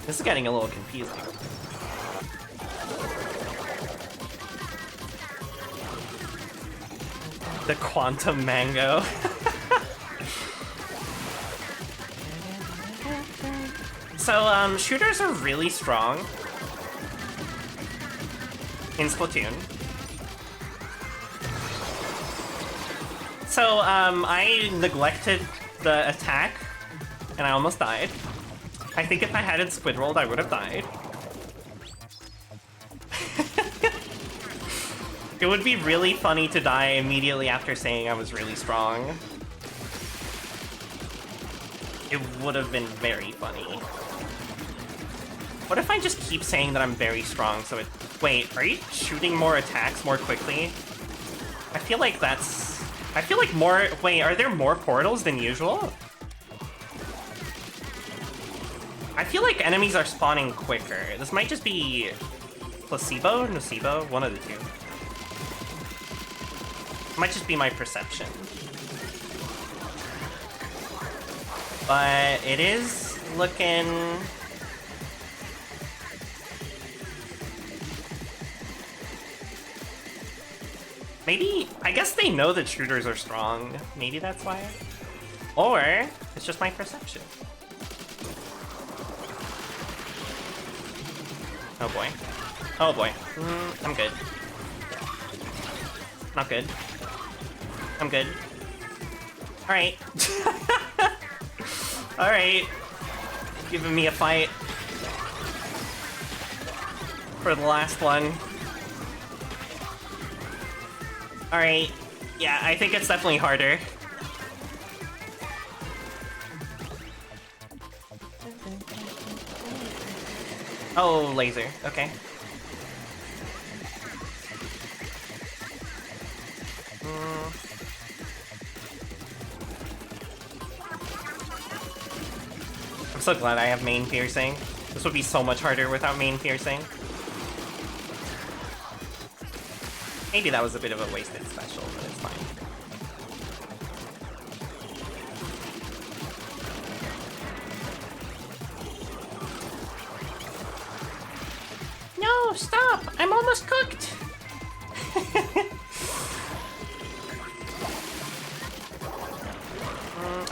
This is getting a little confusing. The Quantum Mango. So, shooters are really strong in Splatoon. So, I neglected the attack, and I almost died. I think if I hadn't squid rolled, I would have died. It would be really funny to die immediately after saying I was really strong. It would have been very funny. What if I just keep saying that I'm very strong so it... Wait, are you shooting more attacks more quickly? I feel like that's... I feel like more... Wait, are there more portals than usual? I feel like enemies are spawning quicker. This might just be... placebo? Nocebo? One of the two. Might just be my perception. But it is looking... Maybe... I guess they know that shooters are strong. Maybe that's why. Or it's just my perception. Oh boy. Oh boy. I'm good. Not good. I'm good. Alright. Alright. Giving me a fight. For the last one. Alright. Yeah, I think it's definitely harder. Oh, laser. Okay. I'm so glad I have main piercing. This would be so much harder without main piercing. Maybe that was a bit of a wasted special, but it's fine. No, stop! I'm almost cooked!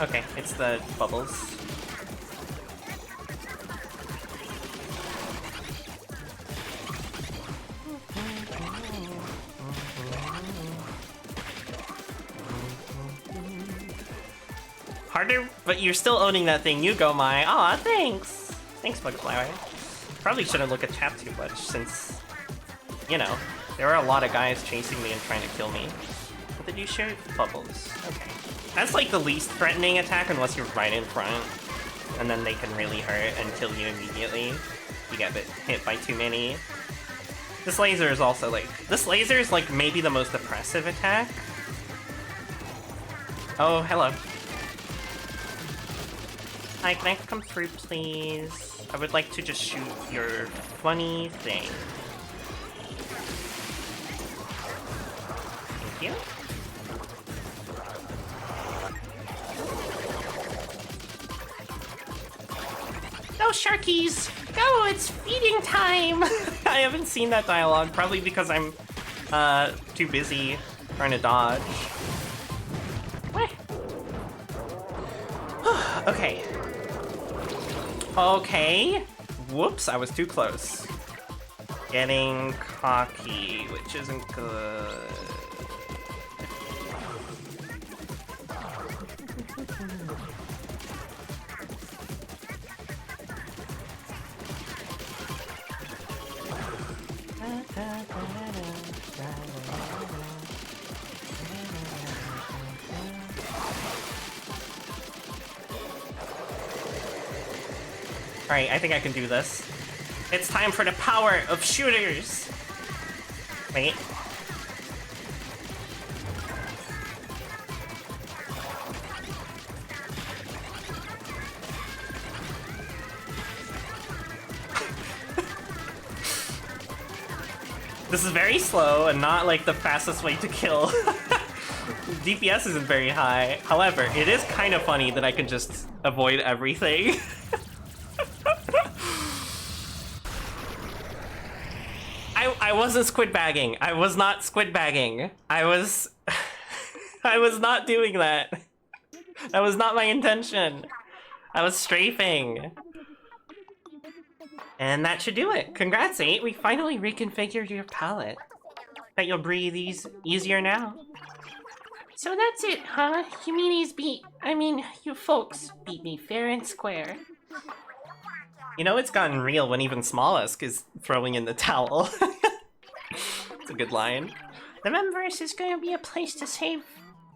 Okay, it's the bubbles. Harder, but you're still owning that thing. You go, my. Aw, thanks. Thanks, Bugflower. Probably shouldn't look at chat too much since, you know, there are a lot of guys chasing me and trying to kill me. What did you share? Bubbles. Okay. That's like the least threatening attack unless you're right in front. And then they can really hurt and kill you immediately. You get hit by too many. This laser is also like... This laser is like maybe the most oppressive attack. Oh, hello. Hi, can I come through, please? I would like to just shoot your funny thing. Thank you. Go, Sharkies! Go, it's feeding time! I haven't seen that dialogue, probably because I'm too busy trying to dodge. What? Okay. Okay. Whoops, I was too close. Getting cocky, which isn't good. Alright, I think I can do this. It's time for the power of shooters! Wait. This is very slow and not like the fastest way to kill. DPS isn't very high. However, it is kind of funny that I can just avoid everything. I wasn't squid bagging. I was not squid bagging. I was not doing that. That was not my intention. I was strafing. And that should do it. Congrats, 8. We finally reconfigured your palette. Bet you'll breathe easier now. So that's it, huh? You mean you folks beat me fair and square. You know it's gotten real when even Smollusk is throwing in the towel. It's a good line. The Memverse is going to be a place to save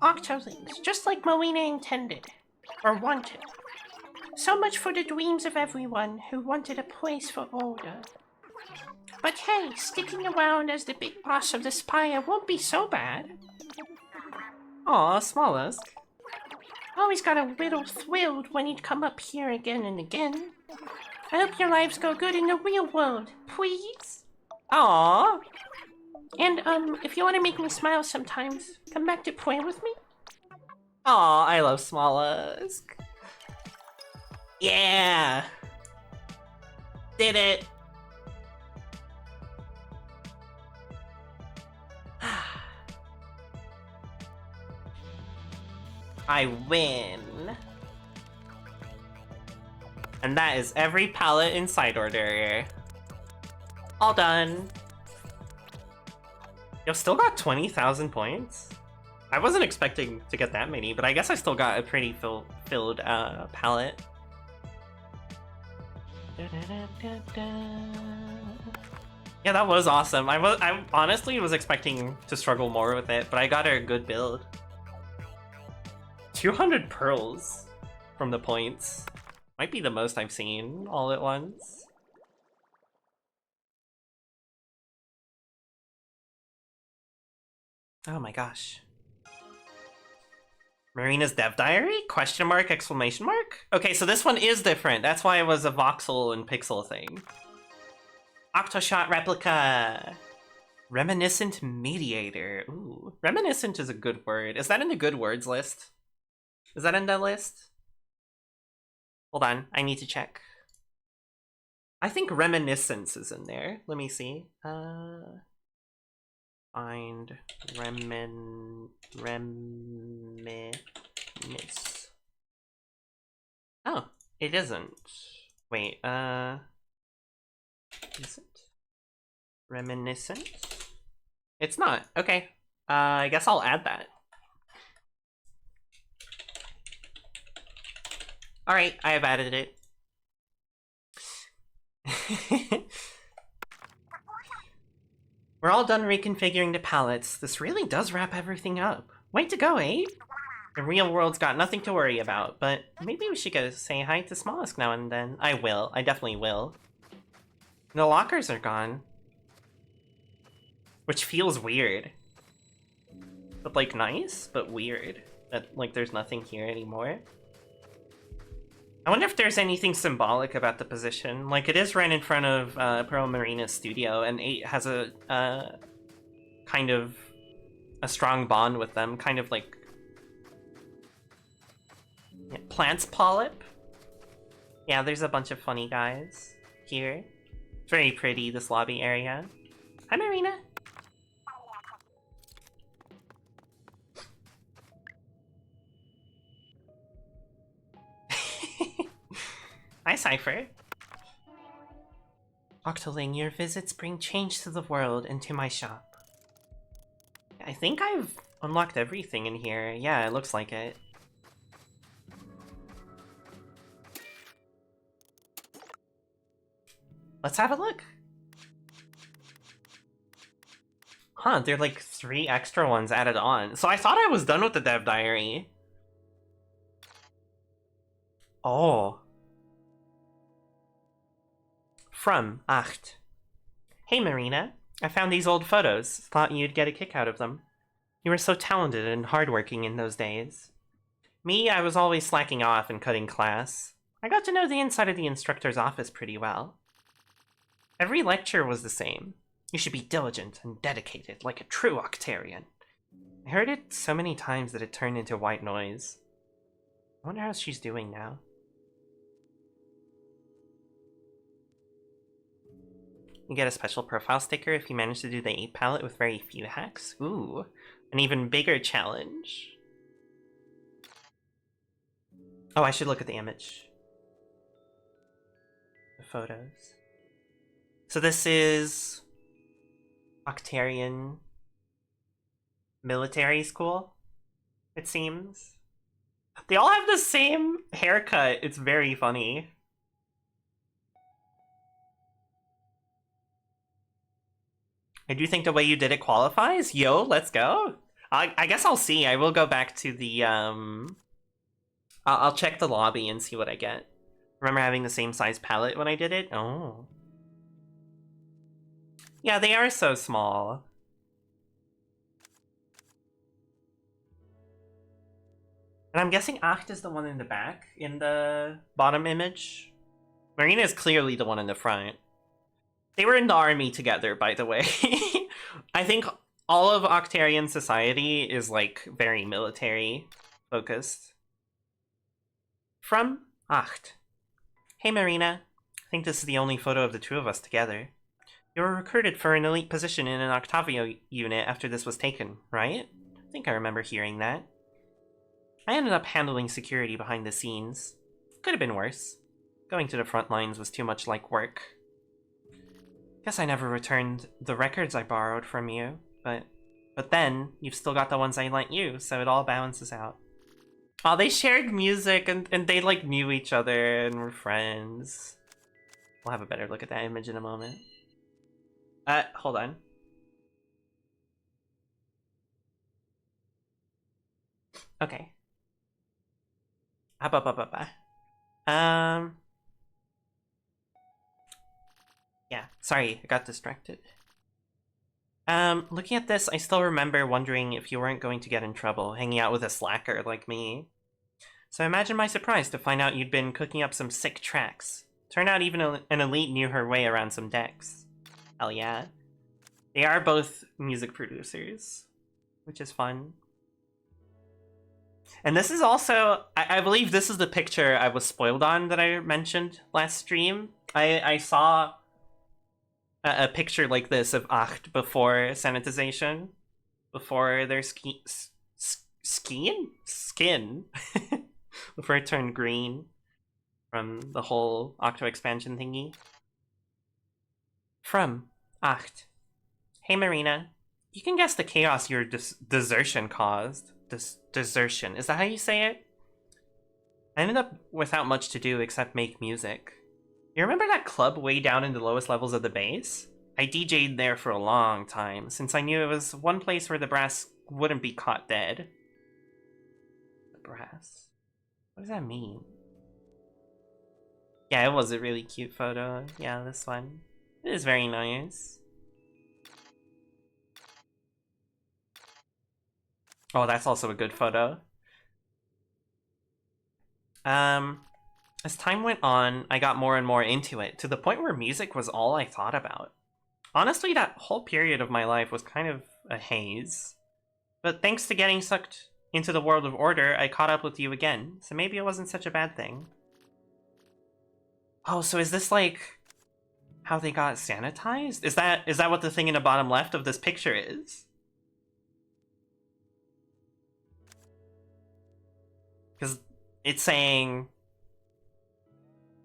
Octolings, just like Moena intended. Or wanted. So much for the dreams of everyone who wanted a place for order. But hey, sticking around as the big boss of the Spire won't be so bad. Aw, Smollusk. Always got a little thrilled when you'd come up here again and again. I hope your lives go good in the real world, please. Aw. And, if you want to make me smile sometimes, come back to play with me. Aw, I love Smollusk. Yeah! Did it! I win. And that is every palette in side order. All done. You've still got 20,000 points? I wasn't expecting to get that many, but I guess I still got a pretty filled palette. Yeah, that was awesome. I honestly was expecting to struggle more with it, but I got a good build. 200 pearls from the points. Might be the most I've seen all at once. Oh my gosh. Marina's dev diary? Question mark, exclamation mark? Okay, so this one is different. That's why it was a voxel and pixel thing. Octoshot replica. Reminiscent mediator. Ooh, reminiscent is a good word. Is that in the good words list? Is that in the list? Hold on, I need to check. I think reminiscence is in there. Let me see. Find reminisce. Oh, it isn't. Wait, isn't reminiscent? It's not. Okay. I guess I'll add that. Alright, I have added it. We're all done reconfiguring the palettes. This really does wrap everything up. Way to go, eh? The real world's got nothing to worry about, but maybe we should go say hi to Smollusk now and then. I will. I definitely will. The lockers are gone. Which feels weird. But, like, nice, but weird. That, like, there's nothing here anymore. I wonder if there's anything symbolic about the position. Like, it is right in front of Pearl Marina's studio, and 8 has a kind of a strong bond with them. Kind of like... Yeah, Plants Polyp? Yeah, there's a bunch of funny guys here. It's very pretty, this lobby area. Hi, Marina! Hi, Cypher. Octoling, your visits bring change to the world and to my shop. I think I've unlocked everything in here. Yeah, it looks like it. Let's have a look. Huh, there are like 3 extra ones added on. So I thought I was done with the dev diary. Oh. From √. Hey Marina, I found these old photos. Thought you'd get a kick out of them. You were so talented and hardworking in those days. Me, I was always slacking off and cutting class. I got to know the inside of the instructor's office pretty well. Every lecture was the same. You should be diligent and dedicated, like a true Octarian. I heard it so many times that it turned into white noise. I wonder how she's doing now. You get a special profile sticker if you manage to do the 8 palette with very few hacks. Ooh, an even bigger challenge. Oh, I should look at the image. The photos. So this is Octarian military school, it seems. They all have the same haircut. It's very funny. I do think the way you did it qualifies. Yo, let's go. I guess I'll see. I will go back to the, I'll check the lobby and see what I get. Remember having the same size palette when I did it? Oh. Yeah, they are so small. And I'm guessing √. Is the one in the back in the bottom image. Marina is clearly the one in the front. They were in the army together, by the way. I think all of Octarian society is, like, very military focused. From √. Hey Marina, I think this is the only photo of the 2 of us together. You were recruited for an elite position in an Octavio unit after this was taken, right? I think I remember hearing that. I ended up handling security behind the scenes. Could have been worse. Going to the front lines was too much like work. Guess I never returned the records I borrowed from you, but But then, you've still got the ones I let you, so it all balances out. Oh, they shared music and they like knew each other and were friends. We'll have a better look at that image in a moment. Hold on. Okay. Yeah, sorry, I got distracted. Looking at this, I still remember wondering if you weren't going to get in trouble hanging out with a slacker like me. So imagine my surprise to find out you'd been cooking up some sick tracks. Turned out even an elite knew her way around some decks. Hell yeah. They are both music producers, which is fun. And this is also, I believe this is the picture I was spoiled on that I mentioned last stream. I saw a picture like this of *̲ before sanitization, before their skin before it turned green from the whole Octo expansion thingy. From *̲. Hey Marina, you can guess the chaos your desertion caused. Desertion, is that how you say it? I ended up without much to do except make music. You remember that club way down in the lowest levels of the base? I DJ'd there for a long time, since I knew it was one place where the brass wouldn't be caught dead. The brass? What does that mean? Yeah, it was a really cute photo. Yeah, this one. It is very nice. Oh, that's also a good photo. As time went on, I got more and more into it, to the point where music was all I thought about. Honestly, that whole period of my life was kind of a haze. But thanks to getting sucked into the world of Order, I caught up with you again, so maybe it wasn't such a bad thing. Oh, so is this like how they got sanitized? Is that what the thing in the bottom left of this picture is? Because it's saying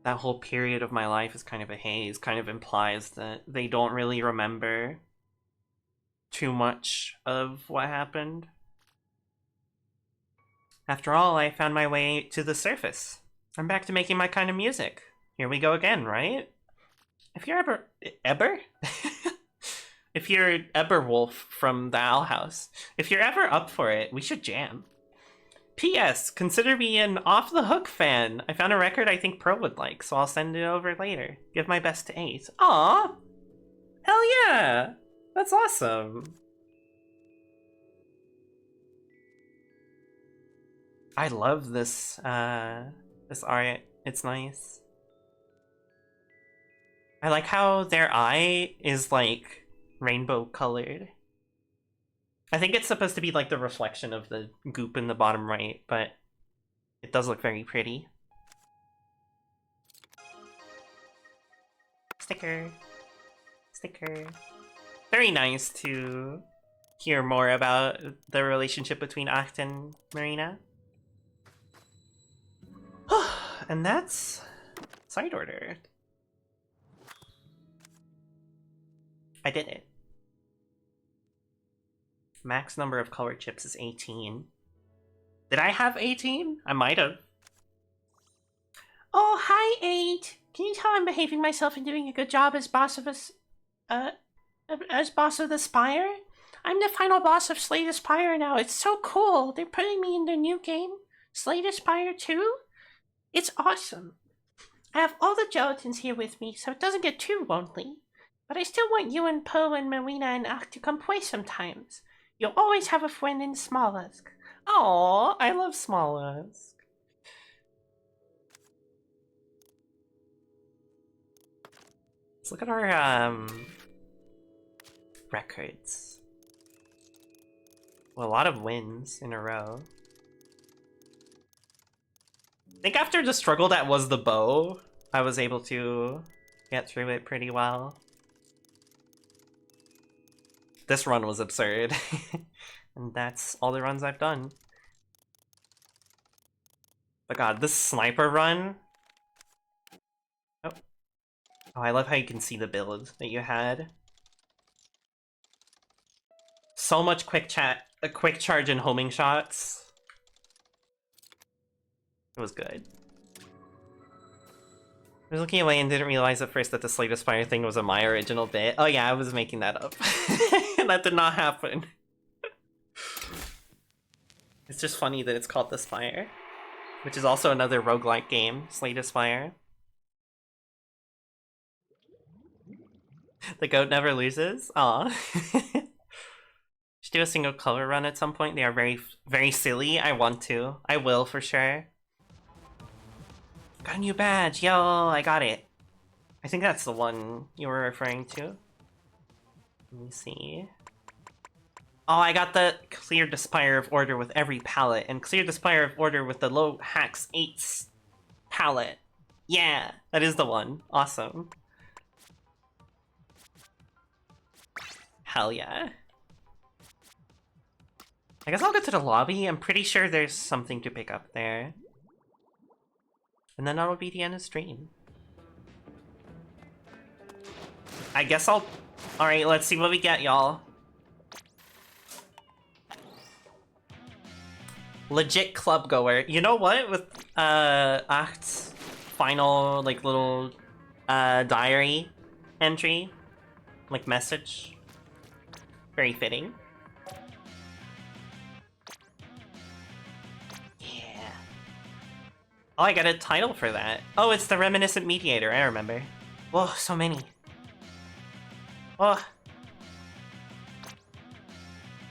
that whole period of my life is kind of a haze, kind of implies that they don't really remember too much of what happened. After all, I found my way to the surface. I'm back to making my kind of music. Here we go again, right? If you're ever? If you're Eberwolf from the Owl House, if you're ever up for it, we should jam. P.S. Consider me an Off the Hook fan. I found a record I think Pro would like, so I'll send it over later. Give my best to 8. Aw! Hell yeah! That's awesome. I love this, this art. It's nice. I like how their eye is, like, rainbow colored. I think it's supposed to be like the reflection of the goop in the bottom right, but it does look very pretty. Sticker. Sticker. Very nice to hear more about the relationship between *̲ and Marina. And that's Side Order. I did it. Max number of color chips is 18. Did I have 18? I might have. Oh, hi, 8. Can you tell I'm behaving myself and doing a good job as boss of as boss of the Spire? I'm the final boss of Slay the Spire now. It's so cool. They're putting me in their new game, Slay the Spire 2. It's awesome. I have all the gelatins here with me, so it doesn't get too lonely. But I still want you and *̲ and Marina and *̲ to come play sometimes. You'll always have a friend in Smolensk. Aww, I love Smolensk. Let's look at our records. Well, a lot of wins in a row. I think after the struggle that was the bow, I was able to get through it pretty well. This run was absurd. And that's all the runs I've done. But god, this sniper run... Oh, I love how you can see the build that you had. So much quick charge and homing shots. It was good. I was looking away and didn't realize at first that the Slate Aspire thing was my original bit. Oh yeah, I was making that up. That did not happen. It's just funny that it's called The Spire, which is also another roguelike game, Slate Aspire. The goat never loses? Aw. Should do a single color run at some point. They are very, very silly. I want to. I will for sure. Got a new badge. Yo, I got it. I think that's the one you were referring to. Let me see. Oh, I got the Clear the Spire of Order with every palette, and Clear the Spire of Order with the low hacks 8s palette. Yeah, that is the one. Awesome. Hell yeah. I guess I'll go to the lobby. I'm pretty sure there's something to pick up there. And then that'll be the end of stream. I guess I'll... Alright, let's see what we get, y'all. Legit club goer. You know what? With Acht's final, like, little diary entry, like, message. Very fitting. Oh, I got a title for that. Oh, it's the Reminiscent Mediator, I remember. Whoa, so many. Oh.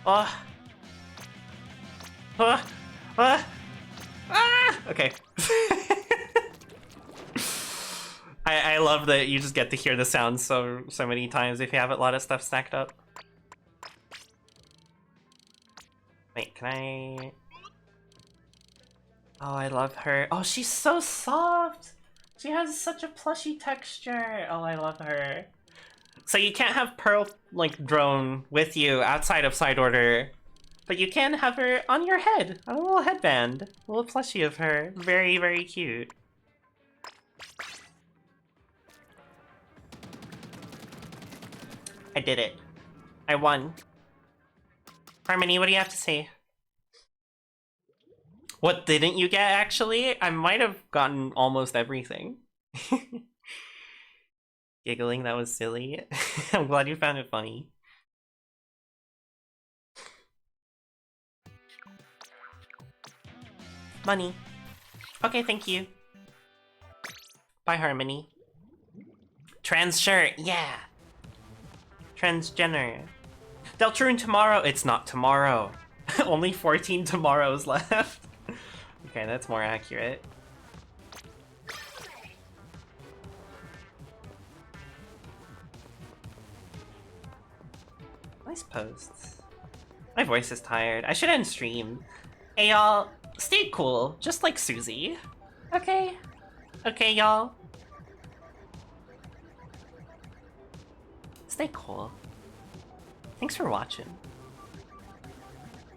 Oh. Oh. Oh. Ah! Okay. I love that you just get to hear the sound so many times if you have a lot of stuff stacked up. Wait, can I... Oh, I love her. Oh, she's so soft! She has such a plushy texture. Oh, I love her. So you can't have Pearl, like, drone with you outside of side order, but you can have her on your head, on a little headband. A little plushie of her. Very, very cute. I did it. I won. Harmony, what do you have to say? What didn't you get, actually? I might have gotten almost everything. Giggling, that was silly. I'm glad you found it funny. Money. Okay, thank you. Bye, Harmony. Trans shirt, yeah! Transgender. Deltarune tomorrow? It's not tomorrow. Only 14 tomorrows left. Okay, that's more accurate. Nice posts. My voice is tired. I should end stream. Hey y'all, stay cool, just like Susie. Okay? Okay, y'all. Stay cool. Thanks for watching.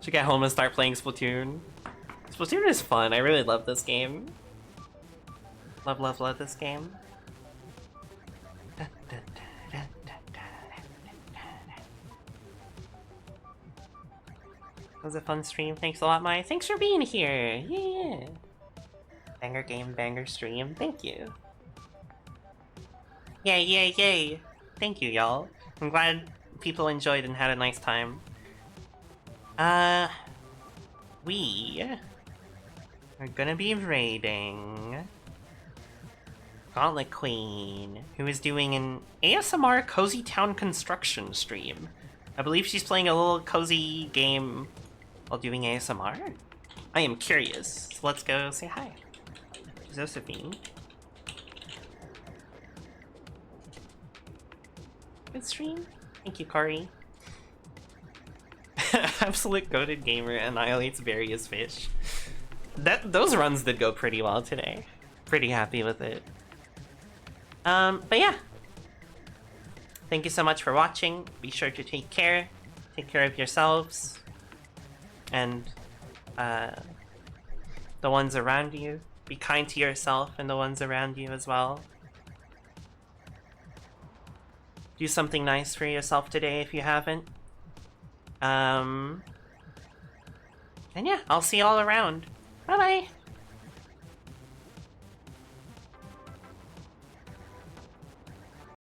Should get home and start playing Splatoon. Splatoon is fun. I really love this game. Love, love, love this game. It was a fun stream. Thanks a lot, Mai. Thanks for being here. Yeah. Banger game, banger stream. Thank you. Yay, yay, yay. Thank you, y'all. I'm glad people enjoyed and had a nice time. We are gonna be raiding Gauntlet Queen, who is doing an ASMR Cozy Town construction stream. I believe she's playing a little cozy game while doing ASMR. I am curious, so let's go say hi. Josephine. Good stream. Thank you, Kari. Absolute goated gamer annihilates various fish. Those runs did go pretty well today. Pretty happy with it. But yeah. Thank you so much for watching. Be sure to take care of yourselves, and the ones around you. Be kind to yourself and the ones around you as well. Do something nice for yourself today if you haven't. And yeah, I'll see you all around. Bye bye.